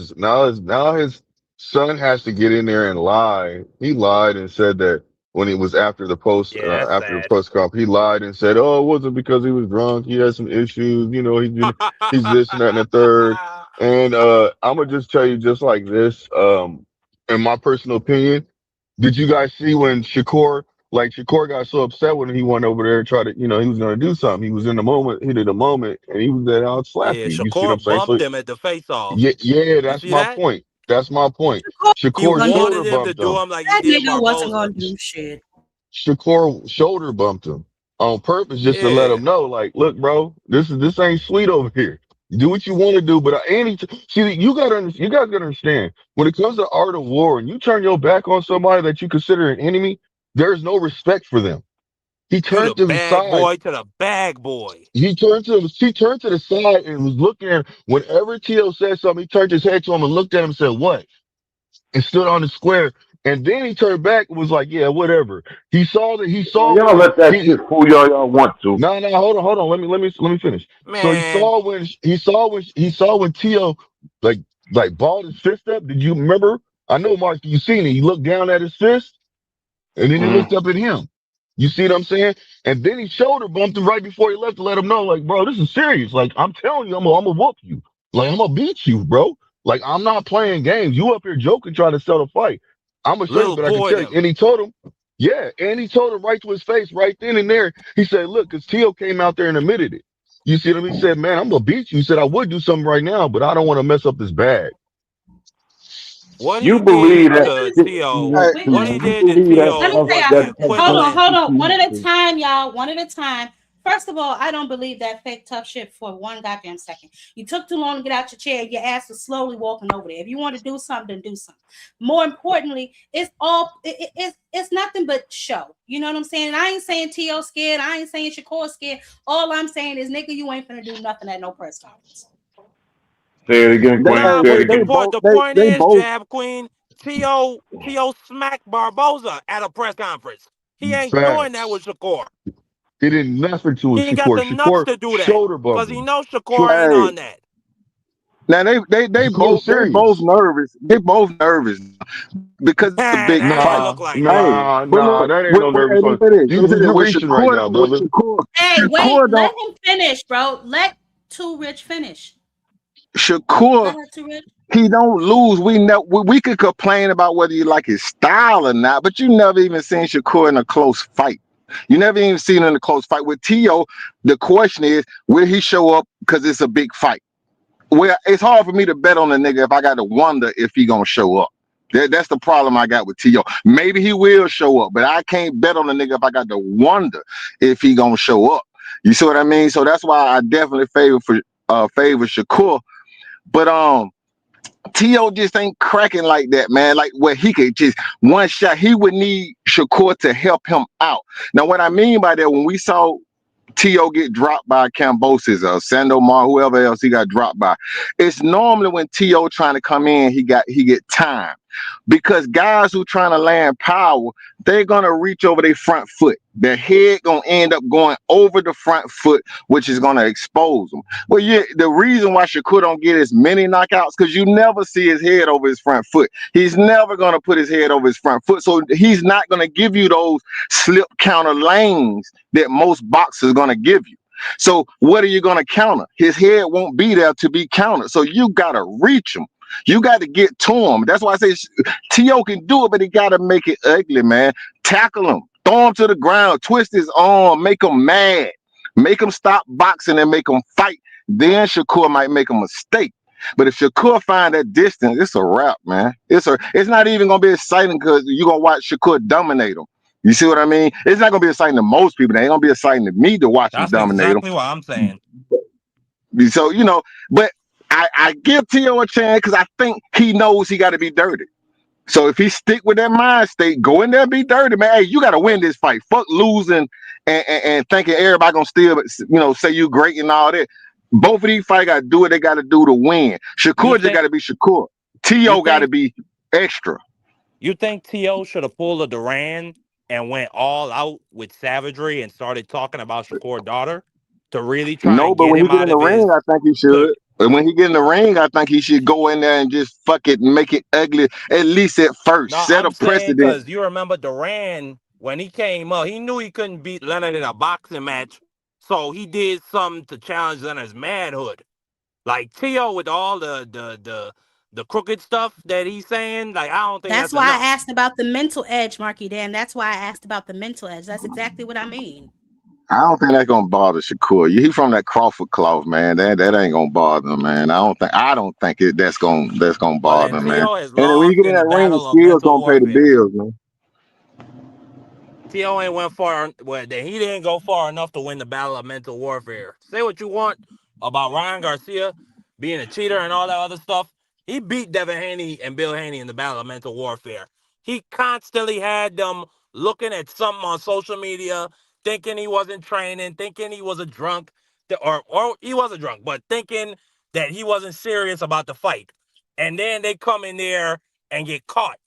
his son has to get in there and lie. He lied and said that when it was Yeah, that's after the sad. press conference, he lied and said, "Oh, it wasn't because he was drunk. He had some issues. You know, he's this and that and the third." And I'm gonna just tell you just like this. In my personal opinion, did you guys see when Shakur got so upset when he went over there and tried to, you know, he was going to do something. He was in the moment, hit of the moment, and he was there out slap Yeah, you. You see what I'm Shakur saying? So bumped him at the face-off. yeah, You that's see my that? point. That's my point. He Shakur Gonna do shoulder wanted him to bumped do him. him like he that did nigga wasn't Barboza. gonna do shit. Shakur shoulder bumped him on purpose just to let Yeah. him know, like, look, bro, this ain't sweet over here. Do what you want to do, but see, you guys gotta understand when it comes to art of war, and you turn your back on somebody that you consider an enemy, there's no respect for them. He You the turned to the bag side. boy to the bag boy. He turned to the side and was looking at him. Whenever Tio said something, he turned his head to him and looked at him and said, "What?" and stood on the square. And then he turned back and was like, "Yeah, whatever." He Man, saw y'all when let that shit fool y'all want to. no, hold on. Let me finish. So Man, he saw when Tio like balled his fist up. Did you remember? I know, Mark, you seen it. He looked down at his fist and then he Mm. looked up at him. You see what I'm saying? And then he shoulder bumped him right before he left to let him know, like, bro, this is serious. Like, I'm telling you, I'm gonna whoop you. Like, I'm gonna beat you, bro. Like, I'm not playing games. You up here joking, trying to sell the fight. I'm gonna show you, little but I can boy tell you. them. And he told him, yeah, and he told him right to his face, right then and there. He said, look, because Tio came out there and admitted it. You see what I mean? He said, man, I'm gonna beat you. He said, I would do something right now, but I don't want to mess up this bag. What You he believe did that to shit you Tio, want to. what he You did to believe that Let me Tio say, was motherfucker, the that hold equivalent. on, one at a PTSD. time, y'all. One at a time. First of all, I don't believe that fake tough shit for one goddamn second. You took too long to get out your chair. Your ass was slowly walking over there. If you want to do something, then do something. More importantly, it's nothing but show. You know what I'm saying? And I ain't saying T.O. scared. I ain't saying Shakur scared. All I'm saying is, nigga, you ain't gonna do nothing at no press conference. Say it again, Queen. Nah, Say it but again. the point is, Jab Queen, Tio smacked Barboza at a press conference. He ain't doing that Facts. with Shakur. He did nothing to He his ain't got Shakur. the nuts Shakur to do that shoulder bumped because he him. knows Shakur ain't Hey, on that. now they Shakur's both serious. nervous. They both nervous because it's a big That ain't fight. look Nah, like it. Hey, nah, but nah. look, That ain't no hey, nervous let me one. say this. Let me say this. You reaching right now, brother. Hey, wait, Shakur let don't him finish, bro. Let Too Rich finish. Go Shakur ahead, Too Rich. he don't lose. We could complain about whether you like his style or not, but you never even seen Shakur in a close fight. You never even seen him in a close fight with Tio. The question is, will he show up because it's a big fight? Well, it's hard for me to bet on the nigga if I got to wonder if he gonna show up. That's the problem I got with T.O. Maybe he will show up, but I can't bet on the nigga if I got to wonder if he gonna show up. You see what I mean? So that's why I definitely favor Shakur. But T.O. just ain't cracking like that, man. Like where he could just one shot, he would need Shakur to help him out. Now, what I mean by that, when we saw T.O. get dropped by Cambosis or Sandomar, whoever else he got dropped by. It's normally when T.O. trying to come in, he get time. Because guys who trying to land power, they're gonna reach over their front foot. Their head gonna end up going over the front foot, which is gonna expose them. Well, yeah, the reason why Shakur don't get as many knockouts, because you never see his head over his front foot. He's never gonna put his head over his front foot. So he's not gonna give you those slip counter lanes that most boxers gonna give you. So what are you gonna counter? His head won't be there to be countered. So you gotta reach him. You got to get to him. That's why I say T.O. can do it, but he got to make it ugly, man. Tackle him, throw him to the ground, twist his arm, make him mad, make him stop boxing and make him fight. Then Shakur might make a mistake. But if Shakur find that distance, it's a wrap, man. It's not even gonna be exciting because you're gonna watch Shakur dominate him. You see what I mean? It's not gonna be exciting to most people. It ain't gonna be exciting to me to watch him That's dominate him. exactly what I'm saying. So but I give T.O. a chance because I think he knows he got to be dirty. So if he stick with that mind state, go in there and be dirty, man. Hey, you got to win this fight. Fuck losing and thinking everybody gonna still say you great and all that. Both of these fights got to do what they got to do to win. You Shakur just got think to be Shakur. you T.O. got to think be extra. you think T.O. should have pulled a Duran and went all out with savagery and started talking about Shakur's daughter to really try No, and but get when he him get in out the of ring, his I think he to should. But when he get in the ring, I think he should go in there and just fuck it and make it ugly, at least at first. No, Set a I'm saying precedent. because you remember Duran when he came up, he knew he couldn't beat Leonard in a boxing match, so he did something to challenge Leonard's manhood. Like T.O. with all the crooked stuff that he's saying, like I don't think That's that's why I enough. asked about the mental edge, Marky Dan. That's why I asked about the mental edge. That's exactly what I mean. I don't think that's gonna bother Shakur. He from that Crawford cloth, man. That ain't gonna bother him, man. I don't think that's gonna But then bother him, man. T.O. has And then when you lost get in in the that ring, battle of skills mental gonna pay the warfare. bills, man. T.O. ain't went far. Well, then he didn't go far enough to win the battle of mental warfare. Say what you want about Ryan Garcia being a cheater and all that other stuff. He beat Devin Haney and Bill Haney in the battle of mental warfare. He constantly had them looking at something on social media, thinking he wasn't training, thinking he was a drunk, or he was a drunk, but thinking that he wasn't serious about the fight. And then they come in there and get caught.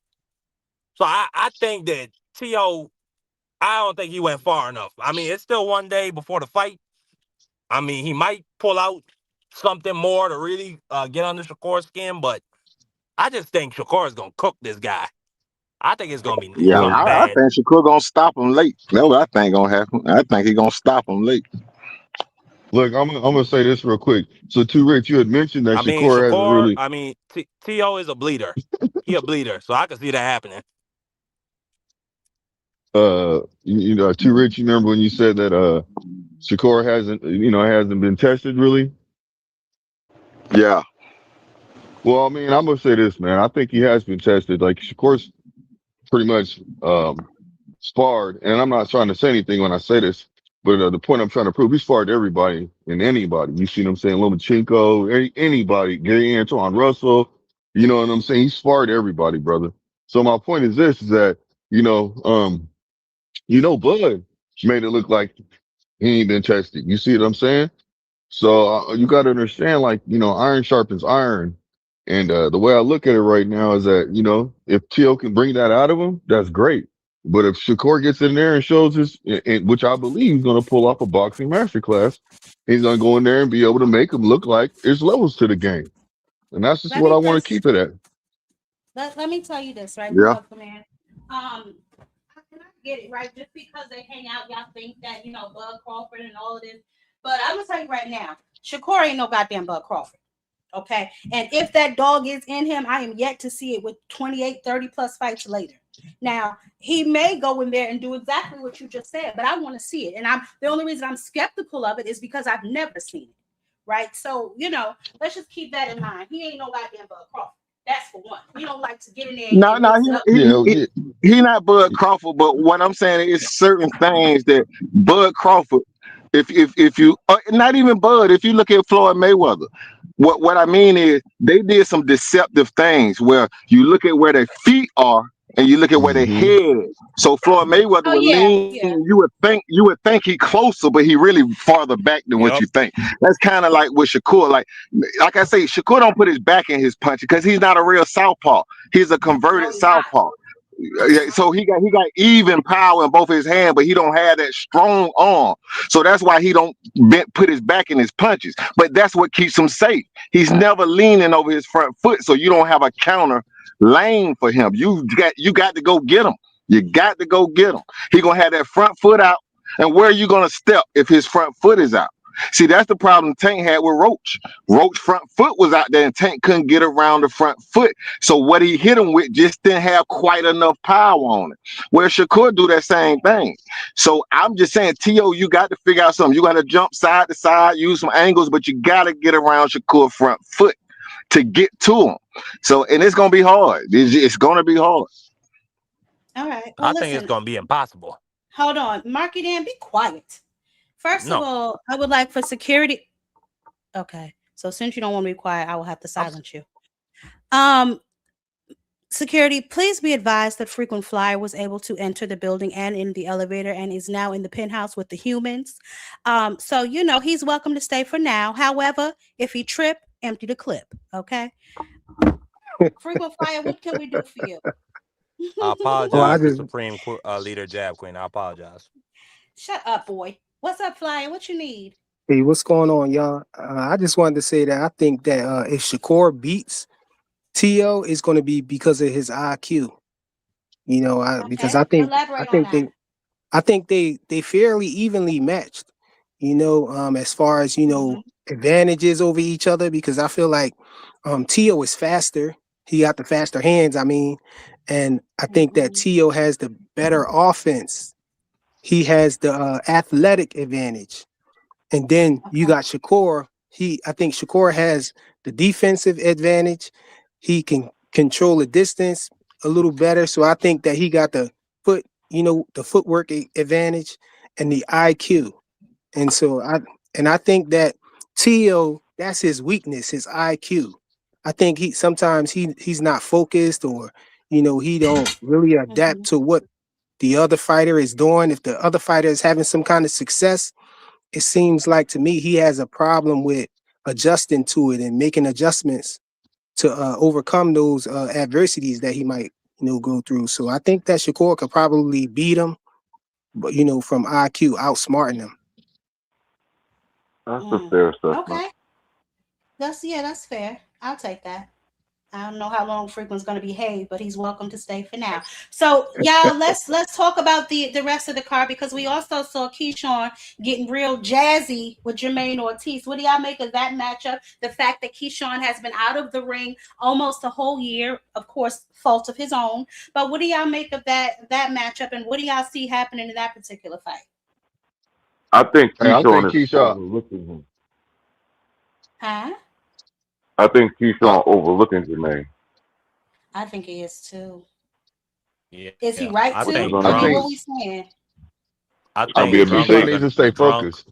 So I think that T.O., I don't think he went far enough. I mean, it's still one day before the fight. I mean, he might pull out something more to really get under Shakur's skin, but I just think Shakur is gonna cook this guy. I think it's gonna Yeah, be I bad. think Shakur gonna stop him late. That's what I think gonna happen. I think he gonna stop him late. Look, I'm gonna say this real quick. So, too, Rich, you had mentioned that I mean, Shakur hasn't Shakur. really. I mean, T.O. is a bleeder. He a bleeder, so I can see that happening. Too Rich. You remember when you said that Shakur hasn't been tested really? Yeah. Well, I mean, I'm gonna say this, man. I think he has been tested. Like Shakur's pretty much sparred, and I'm not trying to say anything when I say this, but the point I'm trying to prove, he sparred everybody and anybody. You see what I'm saying? Lomachenko, anybody, Gary Antoine Russell. You know what I'm saying? He sparred everybody, brother. So my point is this: is that Bud made it look like he ain't been tested. You see what I'm saying? So you got to understand, like, iron sharpens iron. And the way I look at it right now is that, if T.O. can bring that out of him, that's great. But if Shakur gets in there and shows which I believe he's going to pull off a boxing masterclass, he's going to go in there and be able to make him look like there's levels to the game. And that's just Let what I me want to just keep it at. let me tell you this, right, Yeah. Alpha Man. Can I get it right? Just because they hang out, y'all think that Bud Crawford and all of this. But I'm gonna tell you right now, Shakur ain't no goddamn Bud Crawford. Okay. And if that dog is in him, I am yet to see it with 28, 30 plus fights later. Now, he may go in there and do exactly what you just said, but I want to see it. And the only reason I'm skeptical of it is because I've never seen it. Right. So, let's just keep that in mind. He ain't no goddamn Bud Crawford. That's for one. We don't like to get in there and No, get no, mixed up. he not Bud Crawford, but what I'm saying is certain things that Bud Crawford, if you not even Bud, if you look at Floyd Mayweather, what I mean is they did some deceptive things where you look at where their feet are and you look at where their head is. So Floyd Mayweather Oh would yeah, lean, yeah. you would think he closer, but he really farther back than what Yep. you think. That's kind of like with Shakur. Like I say, Shakur don't put his back in his punch because he's not a real southpaw. He's a converted southpaw. So he got even power in both his hands, but he don't have that strong arm. So that's why he don't put his back in his punches. But that's what keeps him safe. He's never leaning over his front foot, so you don't have a counter lane for him. You got to go get him. You got to go get him. He gonna have that front foot out, and where are you gonna step if his front foot is out? See, that's the problem Tank had with Roach. Roach front foot was out there, and Tank couldn't get around the front foot. So what he hit him with just didn't have quite enough power on it. Where Shakur do that same thing. So I'm just saying, T.O., you got to figure out something. You got to jump side to side, use some angles, but you got to get around Shakur front foot to get to him. So, and it's gonna be hard. It's gonna be hard. All right. I Well, think it's listen. gonna be impossible. Hold on, Marky Dan, be quiet. First of No, all, I would like for security. Okay. So since you don't want to be quiet, I will have to I'm. silence you. Um, Security, please be advised that frequent flyer was able to enter the building and in the elevator and is now in the penthouse with the humans. So he's welcome to stay for now. However, if he trip, empty the clip. Okay. Frequent flyer, what can we do for you? I Well, I apologize to just Supreme Leader Jab Queen. I apologize. Shut up, boy. What's up, flyer? What you need? Hey, what's going on, y'all? I just wanted to say that I think that if Shakur beats T.O., it's going to be because of his IQ. Because Okay. I Elaborate on think that. they fairly evenly matched. As far as Hmm. advantages over each other, because I feel like T.O. is faster. He got the faster hands. I mean, and I think that Hmm. T.O. has the better offense. He has the athletic advantage. And then you Okay. got Shakur. I think Shakur has the defensive advantage. He can control the distance a little better. So I think that he got the footwork advantage and the IQ. And I think that Tio, that's his weakness, his IQ. I think sometimes he's not focused, or he don't really adapt Hmm. to what the other fighter is doing. If the other fighter is having some kind of success, it seems like to me he has a problem with adjusting to it and making adjustments to overcome those adversities that he might go through. So I think that Shakur could probably beat him, but from IQ, outsmarting him. That's a Mm. fair assessment. Okay. That's fair. I'll take that. I don't know how long Frequent's going to behave, but he's welcome to stay for now. So, y'all, let's talk about the rest of the card, because we also saw Keyshawn getting real jazzy with Jermaine Ortiz. What do y'all make of that matchup? The fact that Keyshawn has been out of the ring almost a whole year, of course, fault of his own. But what do y'all make of that matchup, and what do y'all see happening in that particular fight? I think Hey, I think Keyshawn is Keyshawn. overlooking him. Huh? I think Uh, Keyshawn overlooking Jermaine. I think he is too. Is he Yeah, right I What you to? think I I gonna mean, think what do? we saying? I I I think think think drunk is Keyshawn they needs gonna to stay drunk. focused.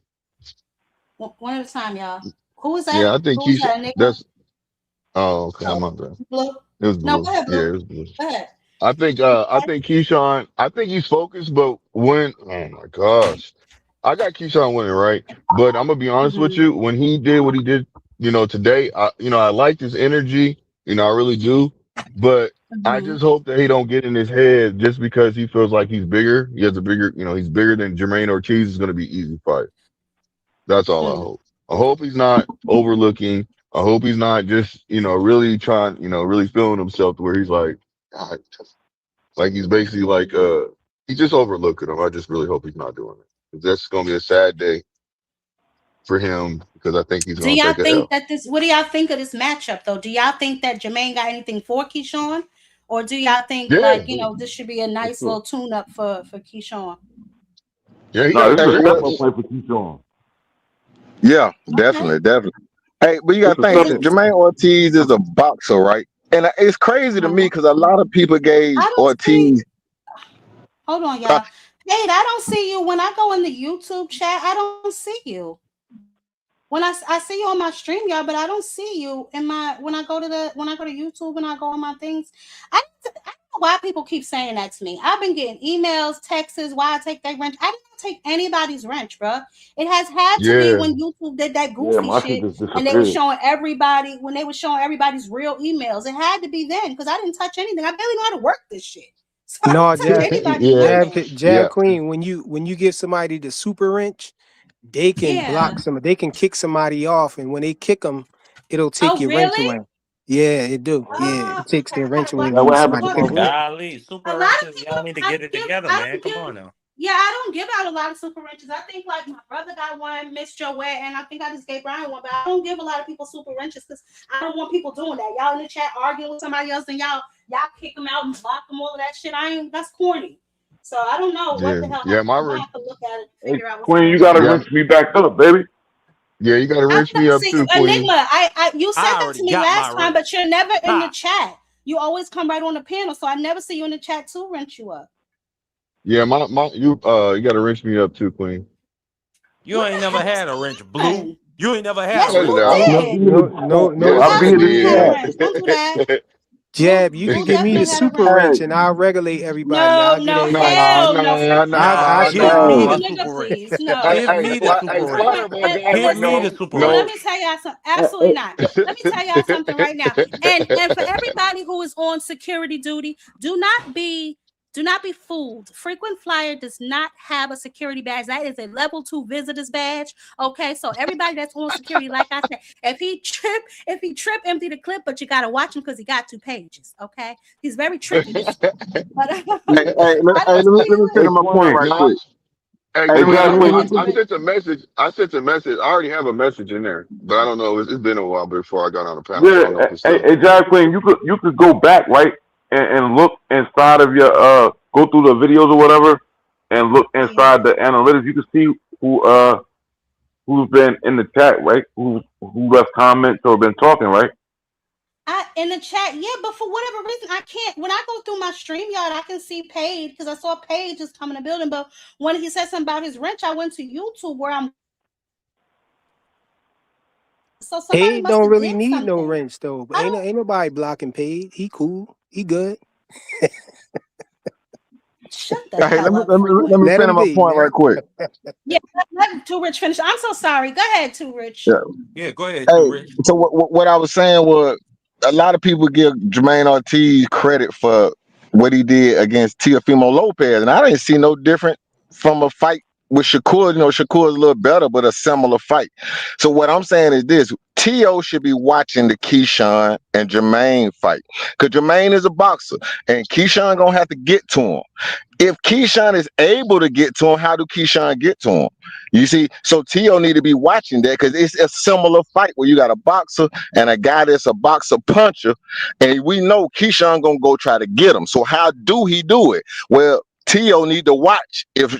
One at a time, y'all. Who is that? Yeah, I think Who is Keyshawn. that, nigga? That's oh okay. I'm Oh, not bad. Blue. It was No, blue. go ahead, Yeah, Blue. it was blue. Go ahead. I Okay. think Keyshawn. I think he's focused, but oh my gosh, I got Keyshawn winning, right? But I'm gonna be honest with Mm-hmm. you. When he did what he did, today, I liked his energy. I really do. But I Mm-hmm. just hope that he don't get in his head just because he feels like he's bigger. He has a bigger, he's bigger than Jermaine Ortiz. Is gonna be easy fight. That's all I Mm. hope. I hope he's not overlooking. I hope he's not just, really trying, really feeling himself to where he's like, God, like he's basically like, he's just overlooking him. I just really hope he's not doing it. 'Cause that's going to be a sad day for him because I think he's Do going to y'all take a think L. that this? What do y'all think of this matchup, though? Do y'all think that Jermaine got anything for Keyshawn, or do y'all think Yeah. this should be a For nice sure. little tune-up for Keyshawn? Yeah. He got No, a this is a Hey, chance. step up play for Keyshawn. yeah, Okay. definitely, definitely. Hey, but you It's gotta a Is think, step it? up. Jermaine Ortiz is a boxer, right? And it's crazy to me Uh-huh. because a lot of people gave I don't see. Ortiz. Hold on, Uh, y'all. Hey, I don't see you when I go in the YouTube chat. I don't see you. When I see you on my stream, y'all, but I don't see you in my when I go to YouTube and I go on my things. I don't know why people keep saying that to me. I've been getting emails, texts, why I take that wrench. I didn't take anybody's wrench, bro. It has had to be Yeah. when YouTube did that Yeah, goofy my shit shit just and they were disappeared. showing everybody when they were showing everybody's real emails. It had to be then because I didn't touch anything. I barely know how to work this shit. So I No, didn't touch jab, anybody's Yeah. jab, nothing. Yeah. jab queen. When you give somebody the super wrench, they can Yeah. block some. They can kick somebody off, and when they kick them, it'll take Oh, your wrench really? away. Yeah, it do. Yeah, Oh, it takes okay. their I gotta wrench away watch Now when what this. happened somebody to Watch my kick them. wrench? Golly, a super lot of wrenches. people Y'all need to I get don't it give together, I man. don't Come give on now. yeah, I don't give out a lot of super wrenches. I think like my brother got one, Miss Joette, and I think I just gave Brian one, but I don't give a lot of people super wrenches because I don't want people doing that. Y'all in the chat arguing with somebody else and y'all kick them out and block them, all of that shit. That's corny. So I don't know what Yeah. the hell Yeah. happened. My I might wrench. have to look at it and Hey, figure out what's Queen, you going gotta on. Yeah. rinse me back up, baby. Yeah. You got to I'm rinse me not up see too, Queen. Enigma. You said I that already to me got my last time, but wrench. you're never in the Ha! chat. You always come right on the panel, so I never see you in the chat to wrench you up. Yeah, you gotta wrench me up too, Queen. You What ain't the never hell is had a going wrench, Blue. on? You ain't never had a Yes, Cut wrench, it you out. Blue. did. No, Yes, I'll I be here to Definitely do had a did. that. wrench. Don't do that. Jab, you Blue could give me definitely the had a super wrench. wrench Hey, and I'll regulate everybody. No, I'll get no, everybody Nah, together. hell no. nah, I nah, Nah, can. give No, me hey, the nah. nigga, super wrench. please. No. Give me the super wrench. Fire, my guy. Give me the No, super So let no. wrench. me tell y'all something. hey, Absolutely hey, not. Let me tell y'all something right now. And for everybody who is on security duty, do not be fooled. Frequent Flyer does not have a security badge. That is a level 2 visitors badge. Okay, so everybody that's on security, like I said, if he trip, empty the clip, but you gotta watch him because he got 2 pages. Okay, he's very tricky. This but Hey, I don't let me see hey, finish my point Queen. right Nah. quick. Hey, Hey, Hey, let me Queen, Jack finish Queen, my you I could, point. sent a message. I sent a message. I already have a message in there, but I don't know. It's been a while before I got on the panel, so I yeah, don't know if it's hey, still. hey, Jack Queen, you could go back, right, and look inside of your, go through the videos or whatever, and look yeah. inside the analytics. You can see who's been in the chat, right? Who left comments or been talking, right? In the chat, yeah, but for whatever reason, I can't. When I go through my StreamYard, I can see Paige because I saw Paige just come in the building. But when he said something about his wrench, I went to YouTube where I'm. So somebody Paid must don't have really did need no something. wrench though. I don't. Ain't nobody blocking Paid. He cool. He good. Shut the Hey, hell up, frequent. let me Let finish him my be, point man. right quick. Yeah, let Too Rich finish. I'm so sorry. Go ahead, Too Rich. Yeah. Yeah, go ahead, Too Hey, Rich. so what I was saying was a lot of people give Jermaine Ortiz credit for what he did against Teofimo Lopez, and I didn't see no different from a fight with Shakur. You know, Shakur is a little better, but a similar fight. So what I'm saying is this: Tio should be watching the Keyshawn and Jermaine fight because Jermaine is a boxer, and Keyshawn gonna have to get to him. If Keyshawn is able to get to him, how do Keyshawn get to him? You see, so Tio need to be watching that because it's a similar fight where you got a boxer and a guy that's a boxer puncher, and we know Keyshawn gonna go try to get him. So how do he do it? Well, Tio need to watch if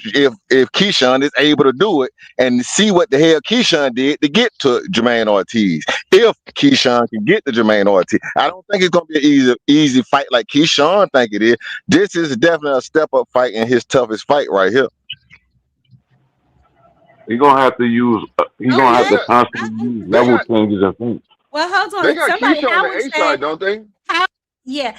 Keyshawn is able to do it and see what the hell Keyshawn did to get to Jermaine Ortiz. If Keyshawn can get to Jermaine Ortiz, I don't think it's gonna be an easy fight like Keyshawn think it is. This is definitely a step up fight in his toughest fight right here. He's gonna have to use. He's Okay. gonna have They to got constantly use they level got changes and things. Well, hold they on. got Somebody, Keisha on the Howard A said, side, don't they? how, yeah,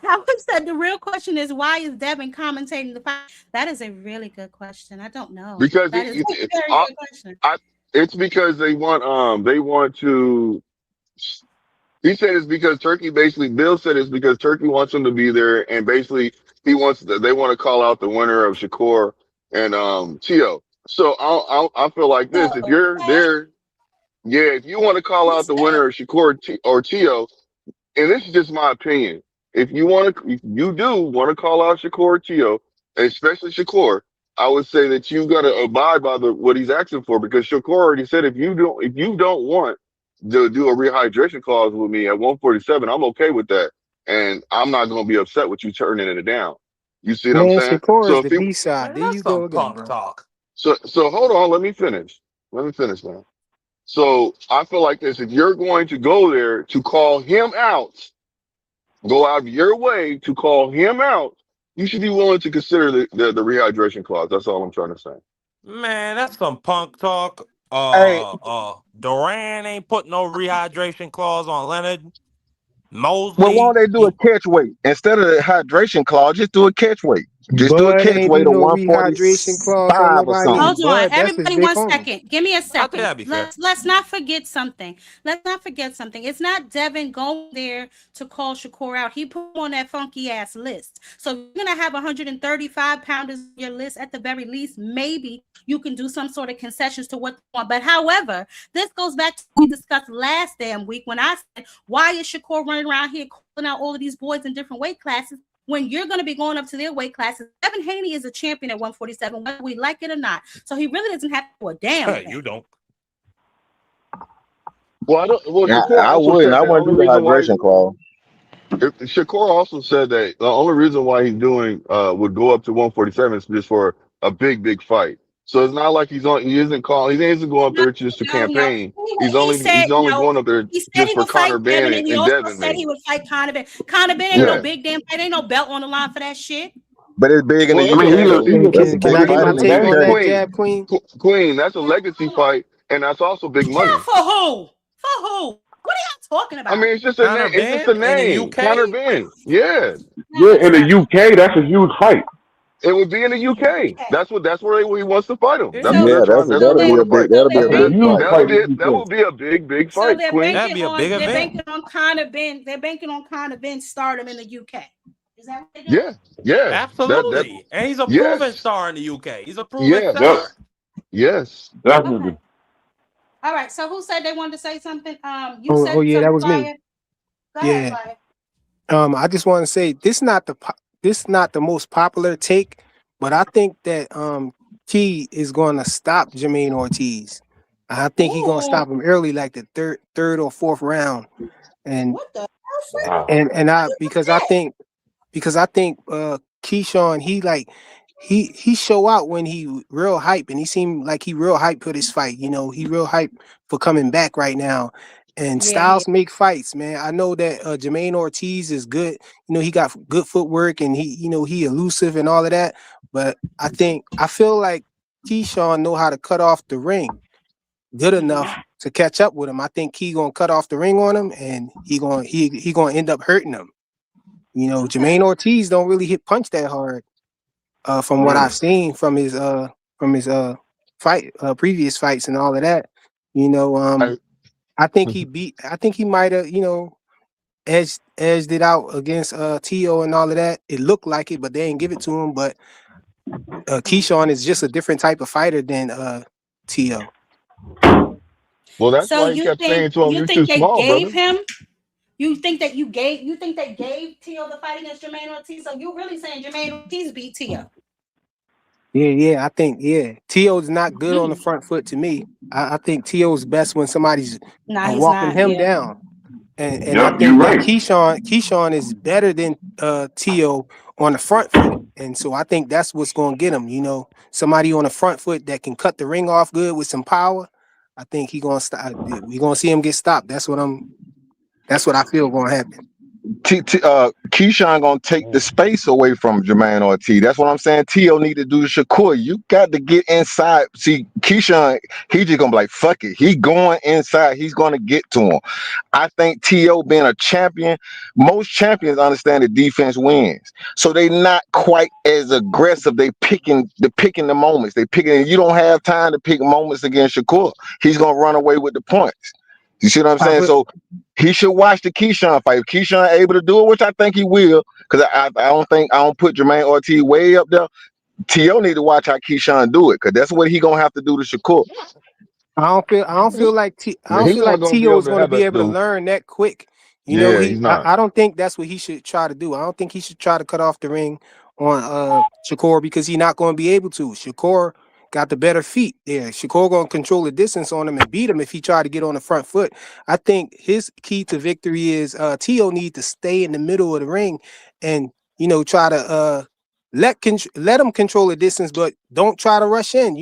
Howard said the real question is why is Devin commentating the fight? That is a really good question. I don't know. Because That is a it's very good question. it's because they want to. He said it's because Turkey basically. Bill said it's because Turkey wants him to be there, and basically they want to call out the winner of Shakur and Tio. So I feel like this: if So, you're okay, there, yeah, if you want to call he out the said, winner of Shakur or Tio, and this is just my opinion. If you do want to call out Shakur Tio, especially Shakur, I would say that you got to abide by what he's asking for because Shakur already said if you don't want to do a rehydration clause with me at 147, I'm okay with that, and I'm not going to be upset with you turning it down. You see what I'm Man, saying? Shakur So is if the he B side. Man, There that's you go some again, punk bro. talk. so hold on, let me finish. Let me finish, man. So I feel like this: if you're going to go there to call him out, go out of your way to call him out, you should be willing to consider the rehydration clause. That's all I'm trying to say. Man, that's some punk talk. Hey, Duran ain't put no rehydration clause on Leonard. well, why don't Mosley, they do a catch weight instead of the hydration clause? Just do a catch weight. Just do a Bud catch ain't do weight of no rehydration clause on 145 or nobody. something. hold on, Bud, that's his everybody, big one homie. second. Give me a I think second. that'd be fair. Let's not forget something. Let's not forget something. It's not Devin going there to call Shakur out. He put him on that funky ass list. So you're gonna have 135 pounders on your list at the very least. Maybe you can do some sort of concessions to what you want. But however, this goes back to what we discussed last damn week when I said, why is Shakur running around here calling out all of these boys in different weight classes? When you're going to be going up to their weight classes. Evan Haney is a champion at 147, whether we like it or not. So he really doesn't have to do a damn thing. You don't. Well, I don't. Well, Yeah, Shakur I also wouldn't. said I the wouldn't only do the reason why hydration clause. Shakur also said that the only reason why he's doing would go up to 147 is just for a big fight. So it's not like he isn't going up there just to No. campaign. He said He's only no. going up there He said just he for would fight Conor Devin, Ben and he and also Devin, said he man. would fight Conor Ben. Conor Ben ain't no Yeah. big damn fight. Ain't no belt on the line for that shit. But it's big in the Well, I it's mean, UK though. That's a Can big I get fight my in the take on UK. that, Queen. Jab Queen? Queen, that's a legacy fight, and that's also big money. For who? For who? What are y'all talking I about? mean, it's just a name. Conor It's just a Ben in the name. Conor UK? Ben. Yeah, yeah, in the UK, that's a huge fight. it would be in the UK. That's where he wants to fight him. That's Yeah. what So, Yeah, they're trying. That's where so they that'll they be want a to big fight. so that'll be they're a That's a big banking huge fight. fight in the That UK. would be a big so fight, they're Queen. banking That'd be a on big they're event. banking on Conor Ben. They're banking on Conor Ben's stardom in the UK. Is that what they're doing? Yeah, yeah. That Absolutely. And he's a proven yes, star in the UK. He's a proven yes, Yep, seller. yes. definitely. Okay. All right. So who said they wanted to say something? You Oh said yeah, that something, was me. Fire. Go ahead, Yeah. Fire. I just want to say this not the most popular take, but I think that Key is going to stop Jermaine Ortiz. I think he's going to Ooh, stop him early, like the third or fourth round, and what the hell, Fred? Wow. because I think Keyshawn he show out when he real hype, and he seemed like he real hype for this fight. You know, he real hype for coming back right now. And Yeah, he is. styles make fights, man. I know that Jermaine Ortiz is good. You know, he got good footwork, and he elusive and all of that. But I feel like Keyshawn know how to cut off the ring good enough to catch up with him. I think he gonna cut off the ring on him, and he gonna end up hurting him. You know, Jermaine Ortiz don't really hit punch that hard. From what I've seen from his fight previous fights and all of that. You know, I, I think he might have, edged it out against T.O. and all of that. It looked like it, but they didn't give it to him. But Keyshawn is just a different type of fighter than T.O. well, that's So why he kept saying to him, "You're too they small, gave brother." him? You think they gave T.O. the fight against Jermaine Ortiz? So you really saying Jermaine Ortiz beat T.O.? Yeah, I think T.O. is not good on the front foot to me. I think T.O. is best when somebody's Nah, he's walking not. him Yeah. down. And I Yep, you're think that right. Keyshawn is better than T.O. on the front foot. And so I think that's what's going to get him, somebody on the front foot that can cut the ring off good with some power. I think we're going to see him get stopped. That's what I feel going to happen. Keyshawn gonna take the space away from Jermaine Ortiz. That's what I'm saying. T.O. need to do the Shakur. You got to get inside. See, Keyshawn, he just gonna be like, fuck it. He going inside. He's gonna get to him. I think T.O. being a champion, most champions understand that defense wins. So they not quite as aggressive. They picking the moments. They picking. You don't have time to pick moments against Shakur. He's gonna run away with the points. You see what I'm saying? So he should watch the Keyshawn fight. If Keyshawn able to do it, which I think he will, because I don't put Jermaine Ortiz way up there. T.O. need to watch how Keyshawn do it, because that's what he gonna have to do to Shakur. I don't feel like He's not gonna be T.O. able is to going to have be it. able to learn that quick. Yeah, he's not. I don't think that's what he should try to do. I don't think he should try to cut off the ring on Shakur, because he's not going to be able to. Shakur got the better feet there. Shakur going to control the distance on him and beat him if he try to get on the front foot. I think his key to victory is T.O. need to stay in the middle of the ring and try to let him control the distance, but don't try to rush in.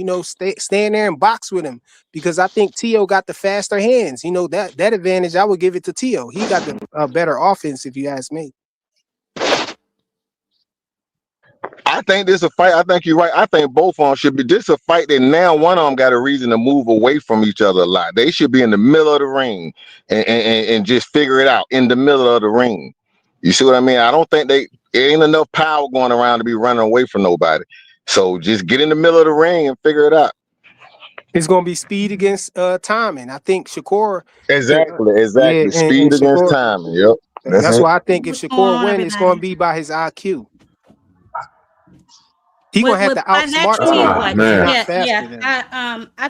Stand there and box with him, because I think T.O. got the faster hands. That advantage, I would give it to T.O. He got the better offense, if you ask me. I think this is a fight. I think you're right. I think both of them should be. This is a fight that now one of them got a reason to move away from each other a lot. They should be in the middle of the ring and just figure it out in the middle of the ring. You see what I mean? I don't think there ain't enough power going around to be running away from nobody. So just get in the middle of the ring and figure it out. It's going to be speed against timing. I think Shakur. Exactly. Yeah, Speed and against Shakur. timing. Yep. That's it. why I think if What's going Shakur on, win, it's going to everybody? be by his IQ. He gonna have to By that outsmart you mean T.O. what? because he's not Yeah, faster than him. I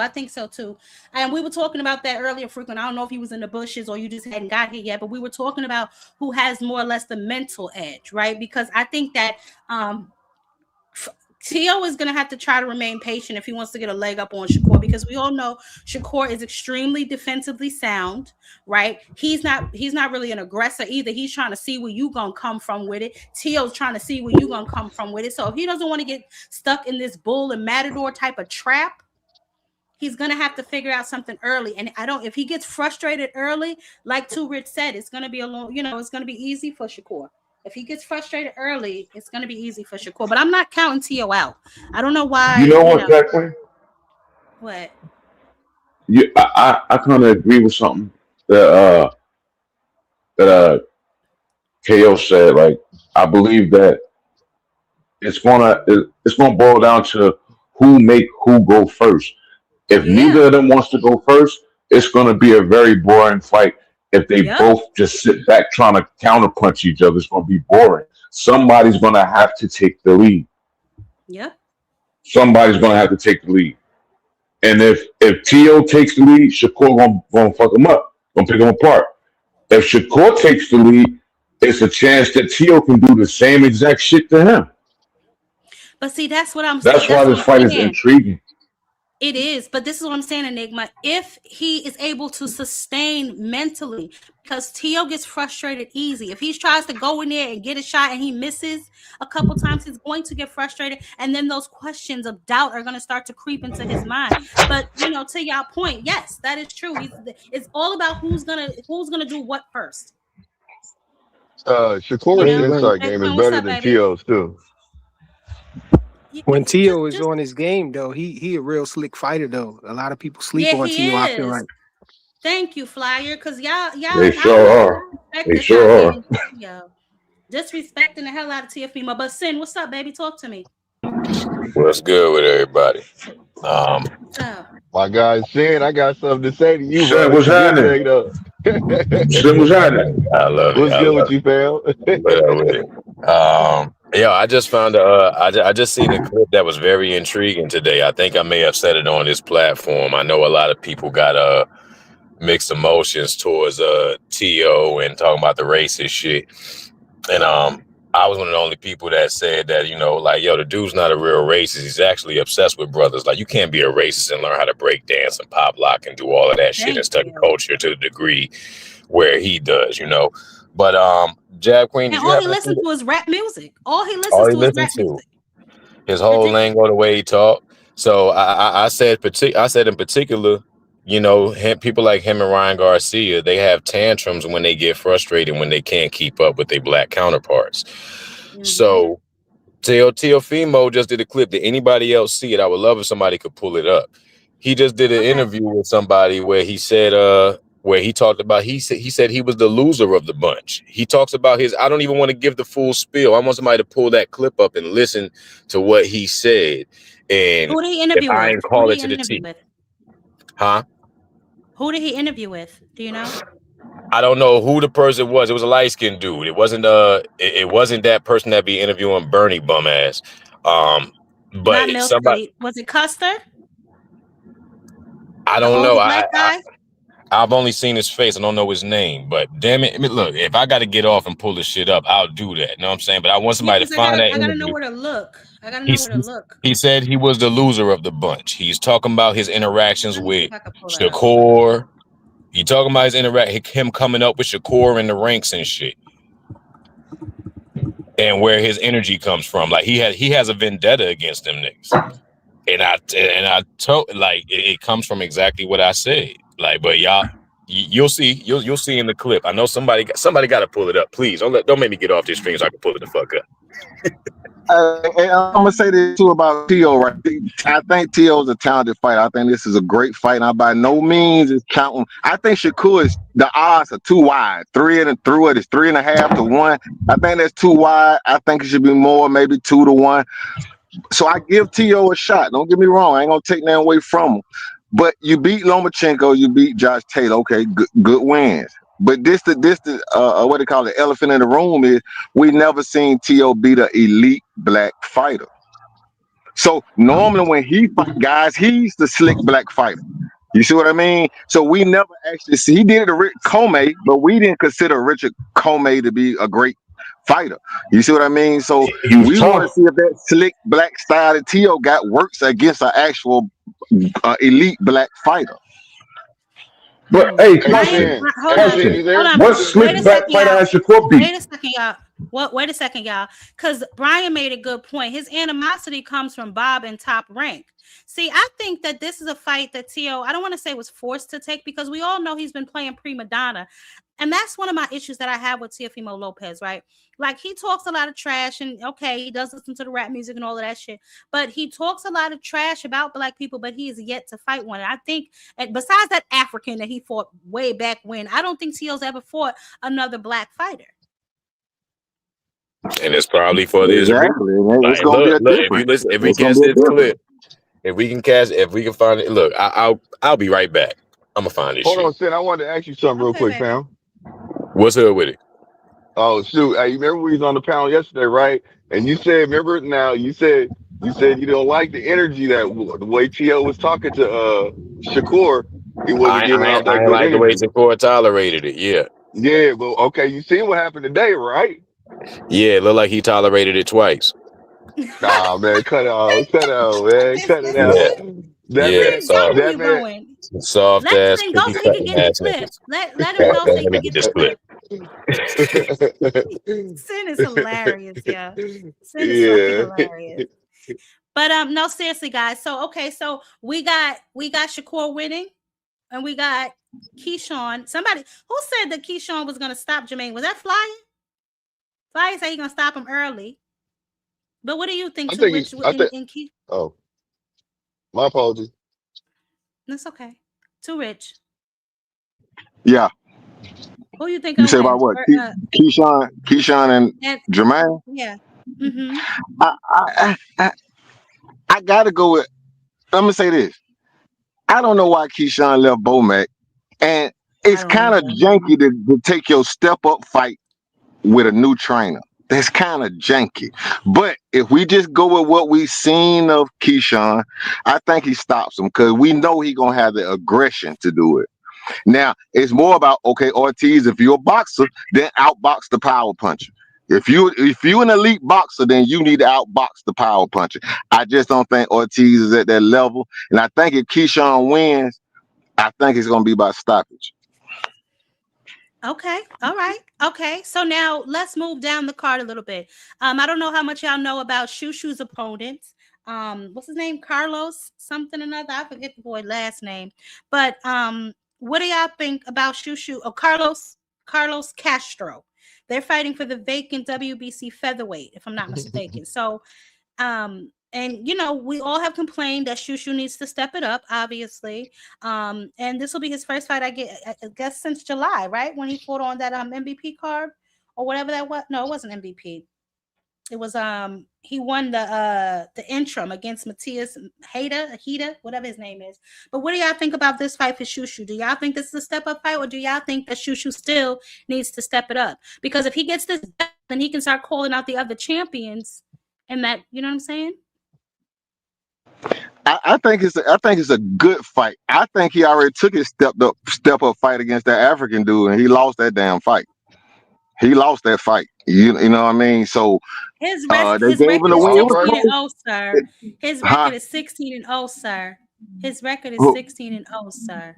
think so too. And we were talking about that earlier, frequent. I don't know if he was in the bushes or you just hadn't got here yet, but we were talking about who has more or less the mental edge, right? Because I think that Tio is going to have to try to remain patient if he wants to get a leg up on Shakur, because we all know Shakur is extremely defensively sound, right? He's not really an aggressor either. He's trying to see where you going to come from with it. Tio's trying to see where you going to come from with it. So if he doesn't want to get stuck in this bull and matador type of trap, he's going to have to figure out something early. And if he gets frustrated early, like Too Rich said, it's going to be it's going to be easy for Shakur. If he gets frustrated early, it's going to be easy for Shakur. But I'm not counting Tio out. I don't know why. You know what, Jacqueline? What? I kind of agree with something that KO said. Like, I believe that it's gonna boil down to who go first. If neither of them wants to go first, it's gonna be a very boring fight. If they both just sit back trying to counterpunch each other, it's going to be boring. Somebody's going to have to take the lead. Yeah. Somebody's going to have to take the lead. And if Tio takes the lead, Shakur going to fuck him up, going to pick him apart. If Shakur takes the lead, it's a chance that Tio can do the same exact shit to him. But see, that's what I'm saying. That's why this fight is intriguing. It is, but this is what I'm saying, Enigma. If he is able to sustain mentally, because Tio gets frustrated easy. If he tries to go in there and get a shot and he misses a couple times, he's going to get frustrated. And then those questions of doubt are going to start to creep into his mind. But, to y'all point, yes, that is true. It's all about who's gonna do what first. Shakur's inside game is better than Tio's, too. When Tio is on his game, though, he a real slick fighter, though. A lot of people sleep on Tio. I feel like. Thank you, Flyer, because y'all. They sure are. They sure are. Disrespecting the hell out of TFMA. But Sin, what's up, baby? Talk to me. What's good with everybody? My guy Sin, I got something to say to you, Sin, what's happening? Sin, what's happening? I love it. What's good with you, pal? I just found I just seen a clip that was very intriguing today. I think I may have said it on this platform. I know a lot of people got mixed emotions towards T.O. and talking about the racist shit. And I was one of the only people that said that, the dude's not a real racist. He's actually obsessed with brothers. Like, you can't be a racist and learn how to break dance and pop lock and do all of that shit and study culture to the degree where he does, But Jab Queen, and all he listens to is rap music. All he listens to is rap music. His whole lingo, the way he talk. So I said in particular, people like him and Ryan Garcia, they have tantrums when they get frustrated when they can't keep up with their black counterparts. Mm-hmm. So Teofimo just did a clip. Did anybody else see it? I would love if somebody could pull it up. He just did an interview with somebody where he said where he talked about he said he was the loser of the bunch. He talks about I don't even want to give the full spiel. I want somebody to pull that clip up and listen to what he said. And who did he interview with? I ain't call it to the T. Huh? Who did he interview with? Do you know? I don't know who the person was. It was a light-skinned dude. It wasn't it wasn't that person that be interviewing Bernie bum ass. But somebody was it Custer? I don't know. I've only seen his face. I don't know his name. But damn it, look, if I got to get off and pull this shit up, I'll do that. You know what I'm saying? But I want somebody to find that. I gotta know where to look. He said he was the loser of the bunch. He's talking about his interactions with Shakur. He talking about him coming up with Shakur in the ranks and shit, and where his energy comes from. Like he has a vendetta against them niggas, and I told it comes from exactly what I said. Like, but you'll see in the clip. I know somebody got to pull it up. Please don't make me get off this stream so I can pull it the fuck up. And I'm gonna say this too about Tio. Right, I think Tio is a talented fighter. I think this is a great fight. And I by no means is counting. I think Shakur the odds are too wide. 3-1 is 3.5 to 1. I think that's too wide. I think it should be more, maybe 2 to 1. So I give Tio a shot. Don't get me wrong. I ain't gonna take that away from him. But you beat Lomachenko, you beat Josh Taylor. Okay, good wins. But this what they call the elephant in the room is we never seen Tio beat an elite black fighter. So normally when he fight guys, he's the slick black fighter. You see what I mean? So we never actually see. He did it to Rick Comey, but we didn't consider Richard Comey to be a great fighter. You see what I mean? So He was we want to tough. see if that slick black style that T.O. got works against an actual elite black fighter. But hey, Hey, Brian, question, Sin. hold Hey, on, Sin, question. you hold there? on. What Wait a slick back second, fighter y'all. has Shakur beat? Wait a second, y'all. Wait a second, y'all. Because Brian made a good point. His animosity comes from Bob and Top Rank. See, I think that this is a fight that T.O., I don't want to say was forced to take, because we all know he's been playing prima donna. And that's one of my issues that I have with Teofimo Lopez, right? Like, he talks a lot of trash, and okay, he does listen to the rap music and all of that shit, but he talks a lot of trash about black people, but he is yet to fight one. And I think, besides that African that he fought way back when, I don't think T.O.'s ever fought another black fighter. And it's probably for this reason. Exactly. And it's Like, gonna be a look. If you difference. listen, if we It's gonna catch be a this difference. clip, if we can find it. Look, I'll be right back. I'm gonna find this Hold on, shit. Sin. I wanted to ask you something real Okay, quick, baby. fam. What's up with it? Oh shoot! Hey, you remember we was on the panel yesterday, right? And you said, remember now? You said you don't like the energy that the way T.O. was talking to Shakur. He wasn't giving off I that ain't good like the way energy. Shakur tolerated it. Yeah, Yeah, but okay, you see what happened today, right? yeah. It looked like he tolerated it twice. Nah, man, cut out, man, cut it out. Yeah, That yeah. man, Sin, tell him where So that you're man. going. soft Let ass Sin go cookie so he can cutting get the ass clip. niggas. Let him go so he Let me can get get the this clip. clip. Sin is hilarious, yeah. Sin is fucking Yeah. hilarious. But no, seriously, guys. So okay, so we got Shakur winning, and we got Keyshawn. Somebody who said that Keyshawn was gonna stop Jermaine. Was that Flyer? Flyer said he's gonna stop him early. But what do you think, I Too think Rich? he's. I think. In Key? Oh, my apologies. That's okay. Too Rich. Yeah. Who you think You gonna say about win? what? Keyshawn and And Jermaine? yeah. Mm-hmm. I gotta go with, I'm gonna say this. I don't know why Keyshawn left Bomac, and I it's don't kind of either. janky to take your step up fight with a new trainer. That's kind of janky. But if we just go with what we've seen of Keyshawn, I think he stops him because we know he gonna have the aggression to do it. Now it's more about, okay, Ortiz, if you're a boxer, then outbox the power puncher. If you an elite boxer, then you need to outbox the power puncher. I just don't think Ortiz is at that level. And I think if Keyshawn wins, I think it's gonna be by stoppage. Okay. All right. Okay. So now let's move down the card a little bit. I don't know how much y'all know about Shushu's opponents. What's his name? Carlos something or another. I forget the boy last name. But what do y'all think about Shushu? Oh, Carlos Castro. They're fighting for the vacant WBC featherweight, if I'm not mistaken. So and you know, we all have complained that Shushu needs to step it up, obviously. And this will be his first fight, I guess, since July, right? When he fought on that MVP card or whatever that was. No, it wasn't MVP. It was he won the interim against Matthias Hida, whatever his name is. But what do y'all think about this fight for Shushu? Do y'all think this is a step up fight, or do y'all think that Shushu still needs to step it up? Because if he gets this, then he can start calling out the other champions, and that, you know what I'm saying? I think it's a good fight. I think he already took his step up fight against that African dude, and he lost that damn fight. He lost that fight. You know what I mean? So His they gave him record is away. It was 16 and close. 0, sir. His Huh? record is 16 and 0, sir. His record is 16 and 0, sir.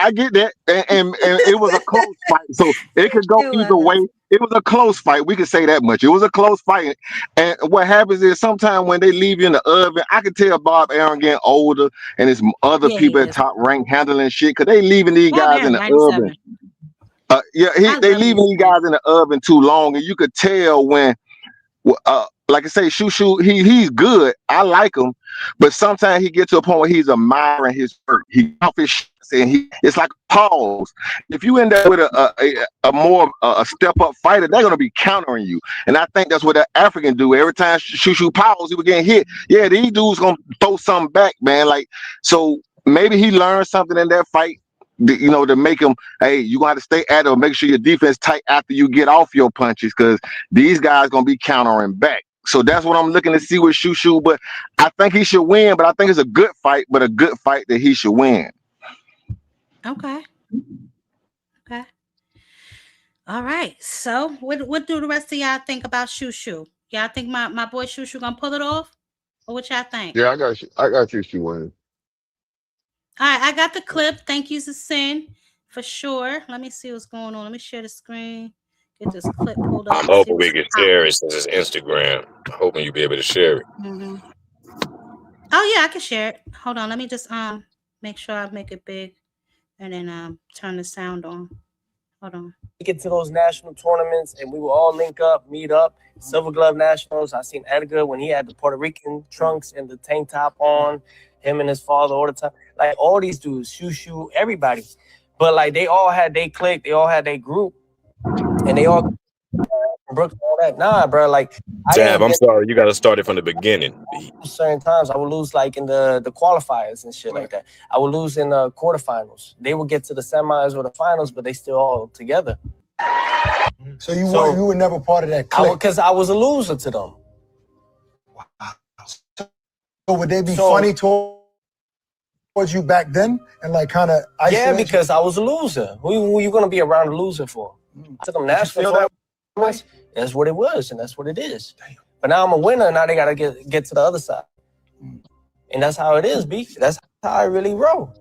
I get that, and it was a close fight, so it could go It either way. was. It was a close fight. We can say that much. It was a close fight, and what happens is sometimes when they leave you in the oven, I can tell Bob Aaron getting older, and it's other Yeah, he people at is. top rank handling shit because they leaving these Bob guys in Aaron's the oven. 97. They love leaving this these man. guys in the oven too long, and you could tell when. Like I say, Shushu, he's good. I like him, but sometimes he gets to a point where he's admiring his work. He off his shots, and it's like a pause. If you end up with a more step up fighter, they're gonna be countering you, and I think that's what the African do. Every time Shushu pause, he was getting hit. Yeah, these dudes gonna throw something back, man. Like, so maybe he learned something in that fight. To make him, hey, you gonna have to stay at it, make sure your defense tight after you get off your punches, because these guys gonna be countering back. So that's what I'm looking to see with Shushu. But I think he should win. But I think it's a good fight, but a good fight that he should win. Okay. Okay. All right. So what do the rest of y'all think about Shushu? Y'all think my boy Shushu gonna pull it off? Or what y'all think? Yeah, I got you. I got you, she winning. All right, I got the clip. Thank you, Sin, for sure. Let me see what's going on. Let me share the screen. Get this clip pulled up I'm and see hoping what's we can happening. share it since it's Instagram. Hoping you'll be able to share it. Mm-hmm. Oh yeah, I can share it. Hold on, let me just make sure I make it big, and then turn the sound on. Hold on. Get to those national tournaments, and we will all link up, meet up. Silver Glove Nationals. I seen Edgar when he had the Puerto Rican trunks and the tank top on. Him and his father all the time. Like all these dudes, Shushu, everybody. But like they all had their clique, they all had their group, and they all Brooks all that. Nah, bro. Like I Dab, didn't I'm get sorry. You got to start it from the beginning. certain times. I would lose like in the qualifiers and shit like that. I would lose in the quarterfinals. They would get to the semis or the finals, but they still all together. So you were never part of that clique? Because I was a loser to them. So would they be funny towards you back then and like kind of isolate Yeah, because I was a loser. Who you gonna be around a loser for? To them national tournaments, that's what it was, and that's what it is. Damn. But now I'm a winner. Now they gotta get to the other side, and that's how it is, B. That's how I really roll.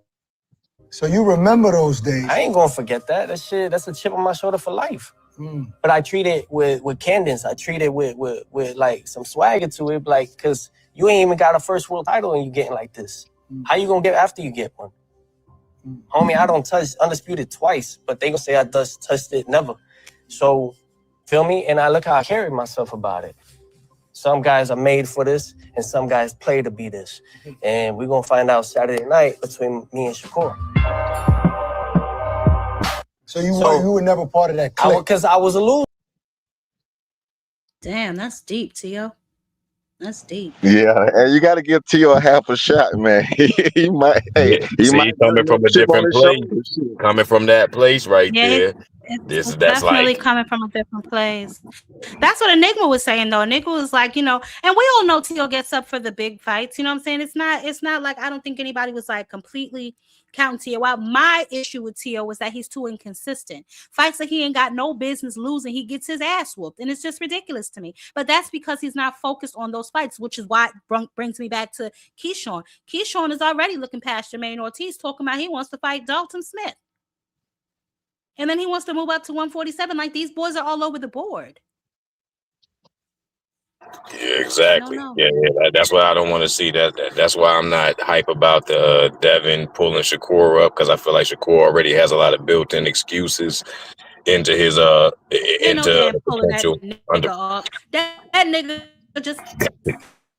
So you remember those days? I ain't gonna forget that. That shit. That's a chip on my shoulder for life. But I treat it with cadence. I treat it with like some swagger to it, like because you ain't even got a first world title and you getting like this. How you gonna get after you get one? Homie, I don't touch Undisputed twice, but they gonna say I just touched it never. So, feel me? And I look how I carry myself about it. Some guys are made for this, and some guys play to be this. And we're gonna find out Saturday night between me and Shakur. So you were never part of that clique? Because I was a loser. Damn, that's deep, Tio. That's deep. Yeah, and you got to give Tio a half a shot, man. he might, Yeah. he See, might coming from a chip on different his place, shoulder. coming from that place right Yeah, there. it's That's definitely like coming from a different place. That's what Enigma was saying though. Enigma was like, and we all know Tio gets up for the big fights. You know what I'm saying? It's not like I don't think anybody was like completely counting Tio out. My issue with Tio was that he's too inconsistent. Fights that he ain't got no business losing, he gets his ass whooped, and it's just ridiculous to me. But that's because he's not focused on those fights, which is why it brings me back to Keyshawn. Keyshawn is already looking past Jermaine Ortiz, talking about he wants to fight Dalton Smith. And then he wants to move up to 147. Like, these boys are all over the board. yeah, exactly. Yeah, that's why I don't want to see that. That's why I'm not hype about the Devin pulling Shakur up, because I feel like Shakur already has a lot of built-in excuses into his Ain't no damn pulling that potential nigga up. That nigga just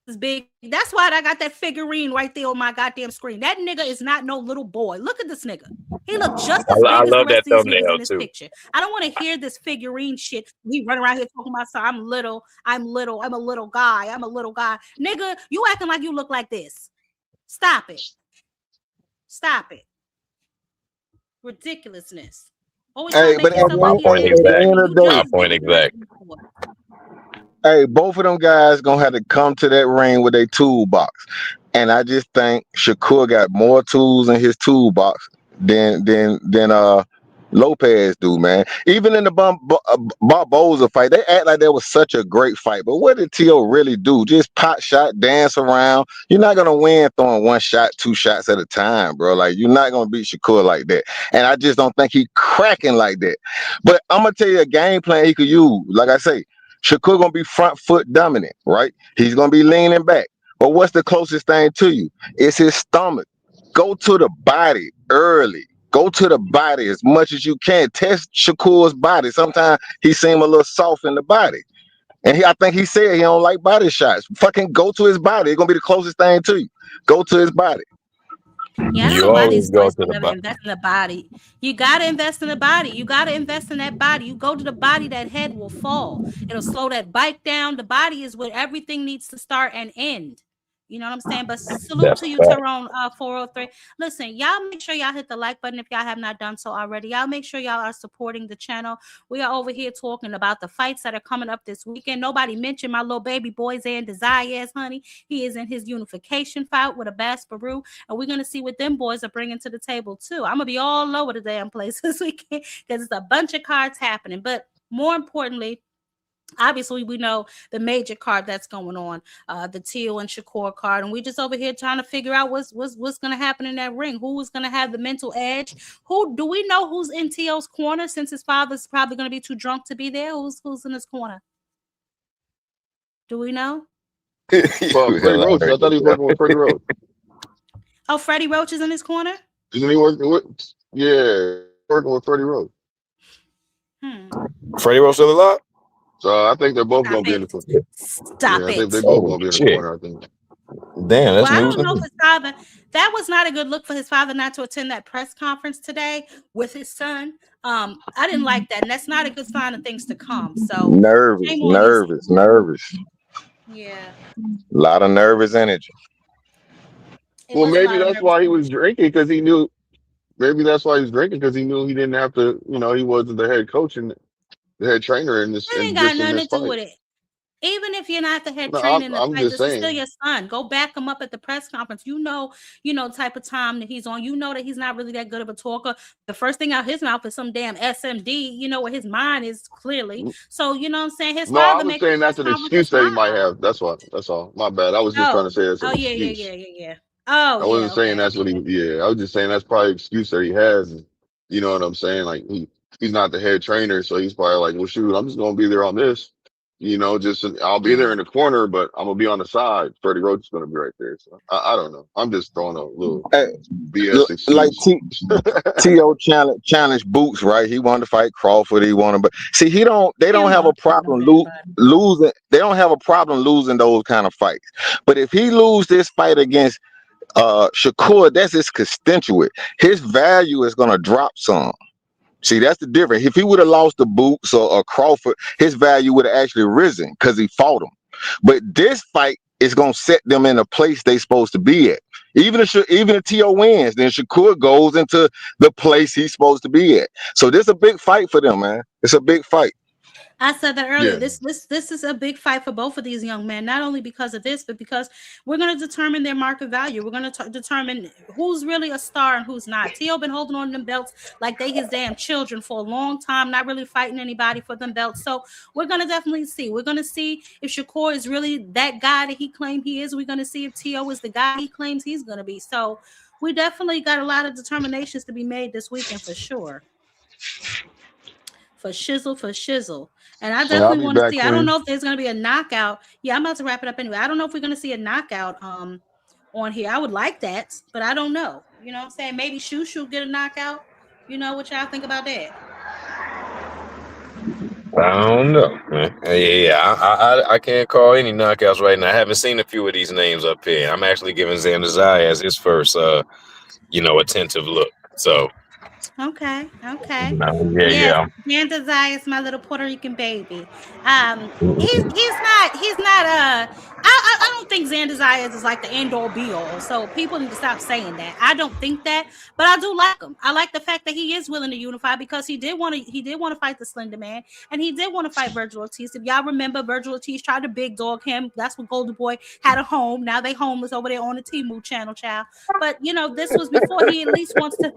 is big. That's why I got that figurine right there on my goddamn screen. That nigga is not no little boy. Look at this nigga. He look just as big I as the love rest that of these niggas in thumbnail this too. picture. I don't want to hear this figurine shit. He running around here talking about, so I'm little, I'm a little guy, Nigga, you acting like you look like this. Stop it. Ridiculousness. Always trying Hey, to but make yourself My look point bigger at the exact. end when of you the just My day, as point big as the rest exact. of these boys. hey, both of them guys gonna have to come to that ring with a toolbox, and I just think Shakur got more tools in his toolbox than Lopez do, man. Even in the Barboza fight, they act like that was such a great fight, but what did Tio really do? Just pot shot, dance around. You're not gonna win throwing one shot, two shots at a time, bro. Like, you're not gonna beat Shakur like that, and I just don't think he cracking like that. But I'm gonna tell you a game plan he could use. Like I say, Shakur gonna be front foot dominant, right? He's gonna be leaning back. But what's the closest thing to you? It's his stomach. Go to the body early. Go to the body as much as you can. Test Shakur's body. Sometimes he seem a little soft in the body. And I think he said he don't like body shots. Fucking go to his body. It's gonna be the closest thing to you. Go to his body. Yeah, I don't You know why always these go boys to don't the never invest in the body. You gotta invest in the body. You gotta invest in that body. You go to the body, that head will fall. It'll slow that bike down. The body is where everything needs to start and end. You know what I'm saying? But salute That's to you, a fact. Tyrone 403. Listen, y'all make sure y'all hit the like button if y'all have not done so already. Y'all make sure y'all are supporting the channel. We are over here talking about the fights that are coming up this weekend. Nobody mentioned my little baby boy Zan Desires, honey. He is in his unification fight with a Bass Baru, and we're gonna see what them boys are bringing to the table too. I'm gonna be all over the damn place this weekend because it's a bunch of cards happening. But more importantly, obviously we know the major card that's going on, the Teal and Shakur card, and we just over here trying to figure out what's going to happen in that ring. Who is going to have the mental edge? Who do we know who's in Teal's corner, since his father's probably going to be too drunk to be there? Who's in his corner? Do we know? Well, Freddie Roach. I thought he was working with Freddie Roach. Oh, Freddie Roach is in his corner? Isn't he working with? Yeah, working with Freddie Roach. Freddie Roach still alive? So I think they're both going to be in the corner. Stop I it. think they're both going to be in the corner. I think. Damn, that's Well, I news. don't know if his father. That was not a good look for his father not to attend that press conference today with his son. I didn't like that, and that's not a good sign of things to come. So Nervous. Yeah. A lot of nervous energy. Well, maybe that's why he was drinking, because he knew. Maybe that's why he was drinking, because he knew he didn't have to. You know, he wasn't the head coach and the head trainer in this. It ain't In got this in nothing this to do fight. with it. Even if you're not the head No, trainer in the I'm fight, just this is still saying. your son. Go back him up at the press conference. You know, type of time that he's on. You know that he's not really that good of a talker. The first thing out his mouth is some damn SMD, where his mind is clearly. So, you know what I'm saying? His No, I father was makes the saying press that's an conference excuse is that he might fine. have. That's why. That's all. My bad. I was just trying to say that's an excuse. Yeah. Oh, I wasn't saying that's what he. Yeah, I was just saying that's probably an excuse that he has. And you know what I'm saying? Like he's not the head trainer, so he's probably like, well, shoot, I'm just gonna be there on this. Just I'll be there in the corner, but I'm gonna be on the side. Freddie Roach is gonna be right there. So I don't know. I'm just throwing a little BS Like excuse. T.O. challenged Boots, right? He wanted to fight Crawford. He wanted, but see, they don't have a problem losing. They don't have a problem losing those kind of fights. But if he lose this fight against Shakur, that's his constituent. His value is gonna drop some. See, that's the difference. If he would have lost the Boots or Crawford, his value would have actually risen because he fought him. But this fight is gonna set them in a place they supposed to be at. Even if T.O. wins, then Shakur goes into the place he's supposed to be at. So this is a big fight for them, man. It's a big fight. I said that earlier. Yeah. This is a big fight for both of these young men, not only because of this, but because we're going to determine their market value. We're going to determine who's really a star and who's not. T.O. been holding on to them belts like they his damn children for a long time, not really fighting anybody for them belts. So we're going to definitely see. We're going to see if Shakur is really that guy that he claimed he is. We're going to see if T.O. is the guy he claims he's going to be. So we definitely got a lot of determinations to be made this weekend for sure. For shizzle. And I definitely want to see. I don't know if there's going to be a knockout. Yeah, I'm about to wrap it up anyway. I don't know if we're going to see a knockout on here. I would like that, but I don't know. You know what I'm saying? Maybe Shushu get a knockout. You know what y'all think about that? I don't know, man. I can't call any knockouts right now. I haven't seen a few of these names up here. I'm actually giving Xander Zaya as his first, attentive look. So. Okay. Yeah. Dan Desire is my little Puerto Rican baby. He's not I don't think Xander Zayas is like the end all be all. So people need to stop saying that. I don't think that, but I do like him. I like the fact that he is willing to unify because he did want to fight the Slender Man and he did want to fight Virgil Ortiz. If y'all remember, Virgil Ortiz tried to big dog him. That's what Golden Boy had a home. Now they homeless over there on the Temu channel, child. But this was before he at least wants to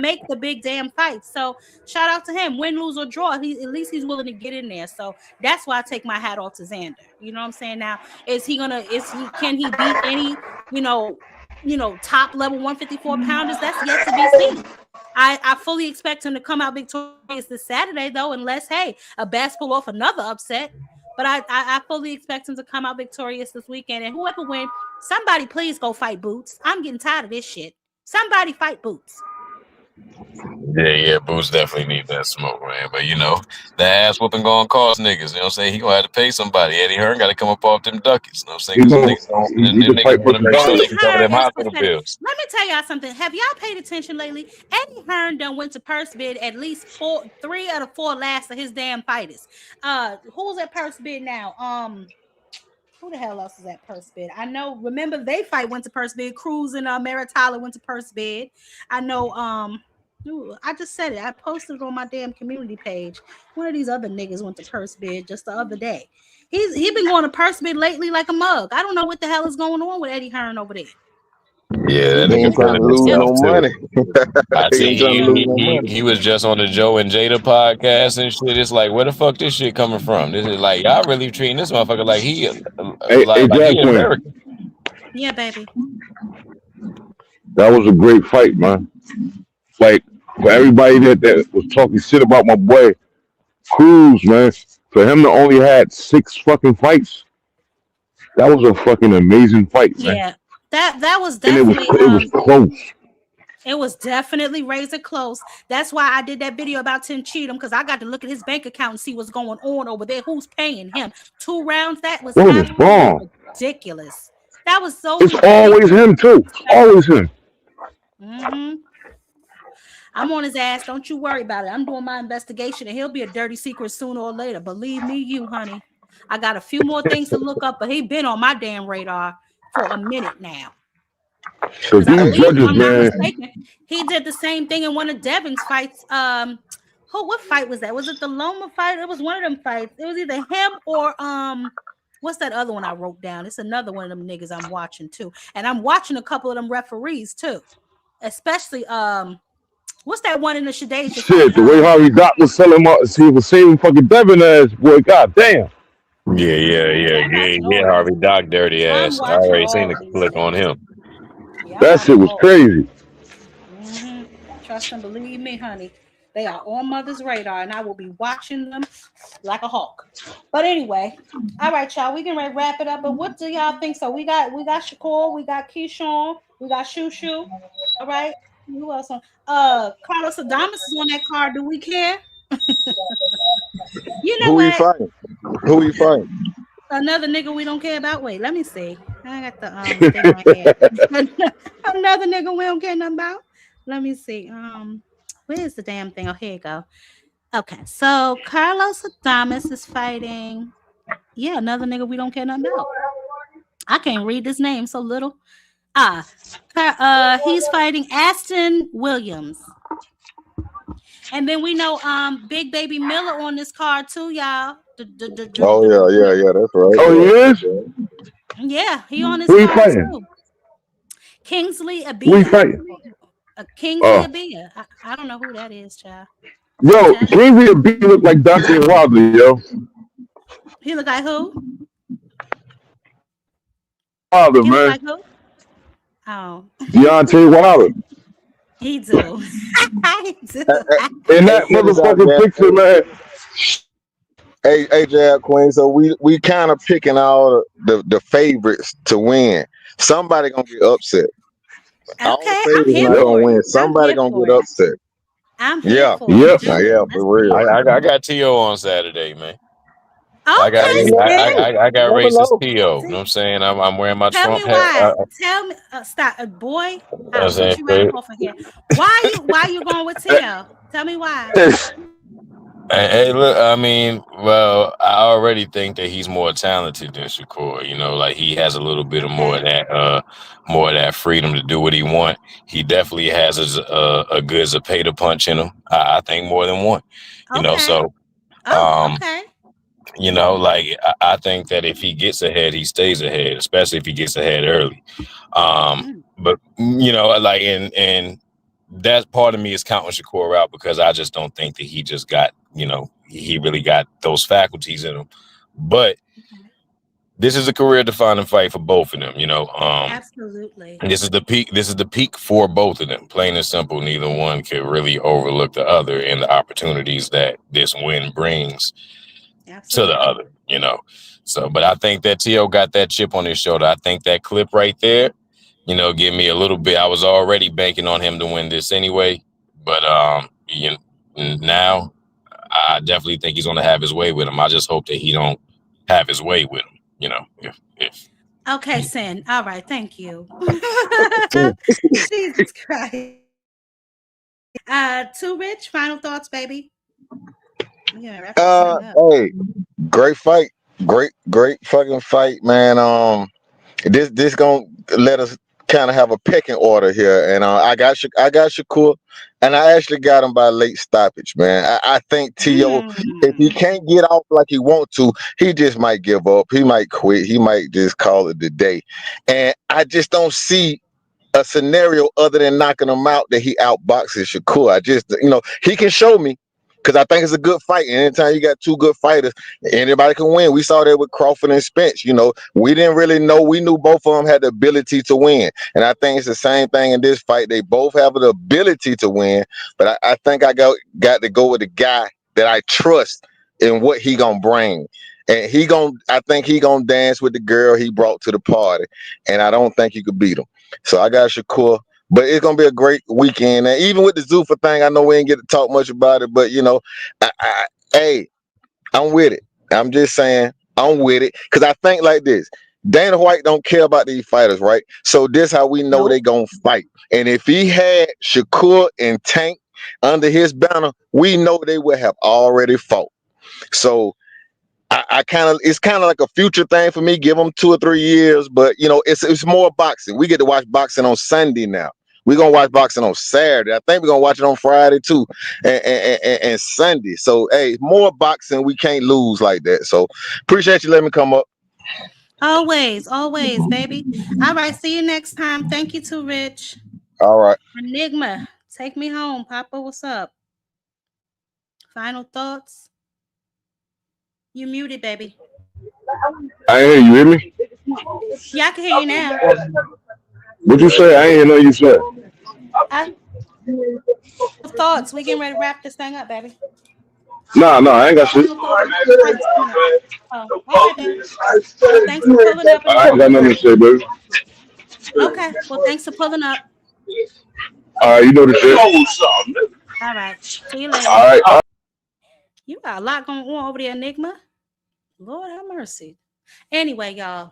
make the big damn fight. So shout out to him. Win, lose, or draw. At least he's willing to get in there. So that's why I take my hat off to Xander. You know what I'm saying? Now, can he beat any, top level 154 pounders? That's yet to be seen. I fully expect him to come out victorious this Saturday, though, unless, a Bass pull off another upset. But I fully expect him to come out victorious this weekend. And whoever wins, somebody please go fight Boots. I'm getting tired of this shit. Somebody fight Boots. Yeah, Boots definitely need that smoke, man. But the ass whooping gonna cost niggas. You know what I'm saying? He gonna have to pay somebody. Eddie Hearn gotta come up off them ducats. You know what I'm saying? Because niggas want to make sure they can cover them hospital bills. Let me tell y'all something. Have y'all paid attention lately? Eddie Hearn done went to purse bid at least 3 out of 4 last of his damn fighters. Who's at purse bid now? Who the hell else is at purse bid? I know. Remember, they fight went to purse bid. Cruz and Maritala went to purse bid. I know. I just said it. I posted it on my damn community page. One of these other niggas went to purse bid just the other day. He been going to purse bid lately like a mug. I don't know what the hell is going on with Eddie Hearn over there. Yeah, that He nigga ain't trying to feeling lose himself no too. money. I He see ain't trying to lose no money. he was just on the Joe and Jada podcast and shit. It's like, where the fuck this shit coming from? This is like y'all really treating this motherfucker like he Hey, like Jack he Queen, American. Yeah, baby. that was a great fight, man. Like for everybody that was talking shit about my boy Cruz, man, for him to only had 6 fucking fights, that was a fucking amazing fight, man. Yeah, that was And definitely it was close. it was definitely razor close. That's why I did that video about Tim Cheatham, because I got to look at his bank account and see what's going on over there. Who's paying him? 2 rounds. That was What is absolutely wrong? ridiculous. That was so It's always ridiculous. him too. It's always him. Mm-hmm. I'm on his ass. Don't you worry about it. I'm doing my investigation, and he'll be a dirty secret sooner or later. Believe me, you honey. I got a few more things to look up, but he been on my damn radar for a minute now. Cause I these believe, if judges, I'm not man, mistaken, he did the same thing in one of Devin's fights. What fight was that? Was it the Loma fight? It was one of them fights. It was either him or what's that other one I wrote down? It's another one of them niggas I'm watching too, and I'm watching a couple of them referees too, especially what's that one in the Shadeja fight? shit, the way Harvey Doc was selling he was saving fucking Devin ass, boy, god damn. Yeah, Harvey Doc dirty I'm ass. I watching already seen all the of these click on things. him. Yeah, I'm That shit watching was all. crazy. Mm-hmm. Trust and believe me, honey. They are on mother's radar, and I will be watching them like a hawk. But anyway, all right, y'all. We can wrap it up. But what do y'all think? So we got Shakur, we got Keyshawn, we got Shushu. All right. Who else on? Carlos Adamas is on that card. Do we care? You know Who he what? fighting? Who he fighting? Another nigga we don't care about. Wait, let me see. I got the thing right here. Another nigga we don't care nothing about. Let me see. Where's the damn thing? Oh, here you go. Okay, so Carlos Adamas is fighting. Yeah, another nigga we don't care nothing about. I can't read this name so little. He's fighting Aston Williams. And then we know Big Baby Miller on this card too, y'all. Oh yeah, that's right. Oh, he is? Yeah, he on this Who he card fighting? too. Kingsley Who he Abia. fighting? Kingsley Oh. Abia. I don't know who that is, child. Yo, Kingsley B look like Dante Wilder, yo. He look like who? Wilder, He look man. like who? Oh. Deontay Wilder. He do. I do. In that motherfucking picture, man. Hey, Jack Queen. So we kind of picking all the favorites to win. Somebody gonna get upset. All the Okay, I'm favorites here not for gonna it. win. I'm Somebody here gonna for get it. upset. I'm here Yeah, for it. yeah, for real. I got T.O. on Saturday, man. I got Okay, Sid. I got Never racist know. T.O. You know what I'm saying? I'm wearing my Tell me Trump hat. why. Tell me, stop, boy. I'm I'll saying, put you right up off of here. Why you going with Tio? Tell me why. Hey, look, I mean, well, I already think that he's more talented than Shakur. You know, like he has a little bit of more of that freedom to do what he want. He definitely has a good Zapata punch in him. I think more than one. You know, so okay. you know, like I think that if he gets ahead, he stays ahead, especially if he gets ahead early. But you know, like and that part of me is counting Shakur out because I just don't think that he just got, you know, he really got those faculties in him. But this is a career defining fight for both of them, you know. Absolutely. This is the peak. This is the peak for both of them. Plain and simple. Neither one can really overlook the other and the opportunities that this win brings to the other, you know. So, but I think that T.O. got that chip on his shoulder. I think that clip right there, you know, give me a little bit. I was already banking on him to win this anyway, but now I definitely think he's going to have his way with him. I just hope that he don't have his way with him, you know. If Okay, Sin. All right, thank you. Jesus Christ. Too Rich, final thoughts, baby. Yeah, Hey, great fight. great fucking fight, man. This gonna let us kind of have a pecking order here, and I got Shakur, and I actually got him by late stoppage, man. I think T.O., if he can't get off like he want to, he just might give up. He might quit. He might just call it the day, and I just don't see a scenario other than knocking him out that he outboxes Shakur. I just, he can show me because I think it's a good fight. And anytime you got two good fighters, anybody can win. We saw that with Crawford and Spence. We didn't really know. We knew both of them had the ability to win. And I think it's the same thing in this fight. They both have the ability to win. But I think I got to go with the guy that I trust in what he gonna bring. And I think he gonna dance with the girl he brought to the party. And I don't think you could beat him. So I got Shakur, but it's gonna be a great weekend. And even with the Zuffa thing, I know we ain't get to talk much about it, but hey, I'm with it. I'm just saying I'm with it because I think like this. Dana White don't care about these fighters, right? So this how we know they gonna fight. And if he had Shakur and Tank under his banner, we know they would have already fought. So it's kind of like a future thing for me. Give them 2 or 3 years, but it's more boxing. We get to watch boxing on Sunday now. We're gonna watch boxing on Saturday. I think we're gonna watch it on Friday too, and Sunday. So hey, more boxing. We can't lose like that. So appreciate you letting me come up. Always, baby. All right, see you next time. Thank you too, Rich. All right. Enigma, take me home. Papa, what's up? Final thoughts? You muted, baby. I ain't hear you. Hear me? Yeah, I can hear you now. What you say? I ain't hear no you said. Thoughts? We getting ready to wrap this thing up, baby. Nah, I ain't got shit. Oh, all right, baby. Well, thanks for pulling up. I ain't got nothing to say, baby. Okay. Well, thanks for pulling up. You know the shit. All right. See you later. All right. You got a lot going on over there, Enigma. Lord have mercy. Anyway, y'all.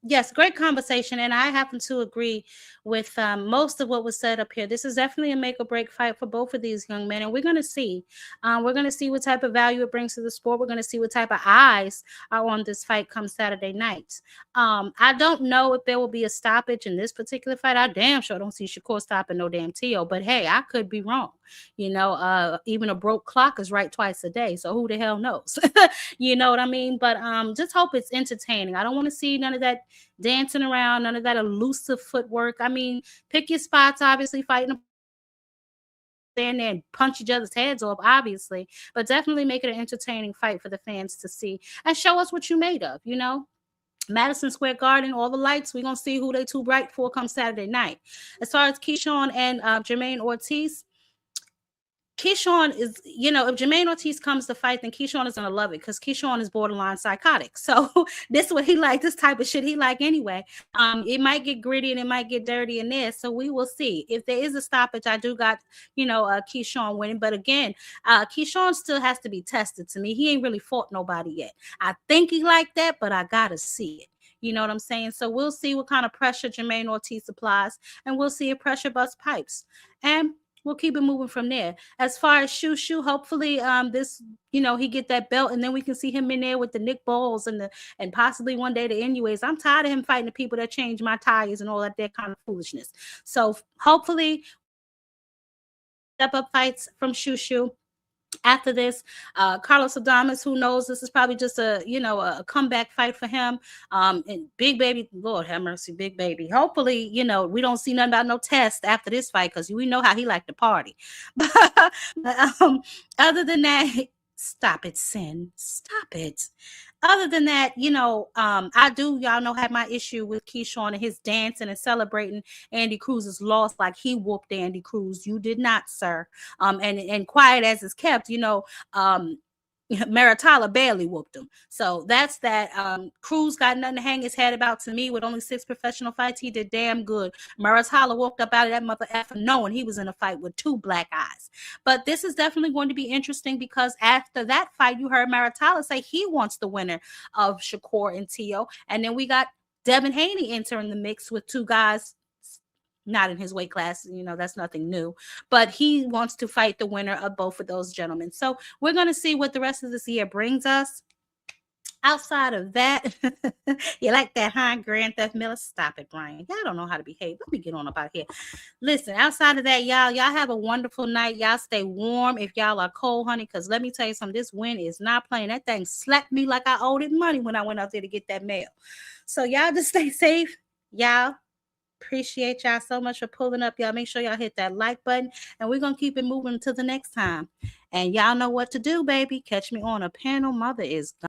Yes, great conversation, and I happen to agree with most of what was said up here. This is definitely a make or break fight for both of these young men, and we're going to see. We're going to see what type of value it brings to the sport. We're going to see what type of eyes are on this fight come Saturday night. I don't know if there will be a stoppage in this particular fight. I damn sure don't see Shakur stopping no damn T.O., but hey, I could be wrong. Even a broke clock is right twice a day, so who the hell knows? You know what I mean? But just hope it's entertaining. I don't want to see none of that dancing around, none of that elusive footwork. I mean, pick your spots, obviously fighting stand there and punch each other's heads off, obviously, but definitely make it an entertaining fight for the fans to see and show us what you made of, Madison Square Garden, all the lights, we're going to see who they too bright for come Saturday night. As far as Keyshawn and Jermaine Ortiz, Keyshawn is, if Jermaine Ortiz comes to fight, then Keyshawn is going to love it because Keyshawn is borderline psychotic. So this is what he like, this type of shit he like anyway. It might get gritty and it might get dirty in there. So we will see. If there is a stoppage, I do got, Keyshawn winning. But again, Keyshawn still has to be tested to me. He ain't really fought nobody yet. I think he like that, but I got to see it. You know what I'm saying? So we'll see what kind of pressure Jermaine Ortiz applies, and we'll see if pressure busts pipes. And we'll keep it moving from there. As far as Shoo, hopefully he get that belt and then we can see him in there with the Nick Balls and possibly one day the Inuits. I'm tired of him fighting the people that change my tires and all that kind of foolishness. So hopefully step up fights from Shoo. After this, Carlos Adames, who knows, this is probably just a comeback fight for him. And Big Baby, Lord have mercy, Big Baby. Hopefully, we don't see nothing about no test after this fight because we know how he liked to party. But other than that, stop it, Sin. Stop it. Other than that, I do, y'all know, have my issue with Keyshawn and his dancing and celebrating Andy Cruz's loss like he whooped Andy Cruz. You did not, sir. And quiet as it's kept, Maratala barely whooped him. So that's that. Cruz got nothing to hang his head about to me. With only 6 professional fights, he did damn good. Maratala walked up out of that mother effer knowing he was in a fight with 2 black eyes. But this is definitely going to be interesting because after that fight, you heard Maratala say he wants the winner of Shakur and T.O. And then we got Devin Haney entering the mix with 2 guys not in his weight class, that's nothing new, but he wants to fight the winner of both of those gentlemen. So we're going to see what the rest of this year brings us. outside of that, you like that high Grand Theft Miller? Stop it, Brian. Y'all don't know how to behave. Let me get on about here. Listen, outside of that, y'all have a wonderful night. Y'all stay warm if y'all are cold, honey, because let me tell you something, this wind is not playing. That thing slapped me like I owed it money when I went out there to get that mail. So y'all just stay safe. Y'all, appreciate y'all so much for pulling up. Y'all make sure y'all hit that like button, and we're going to keep it moving until the next time. And y'all know what to do, baby. Catch me on a panel. Mother is gone.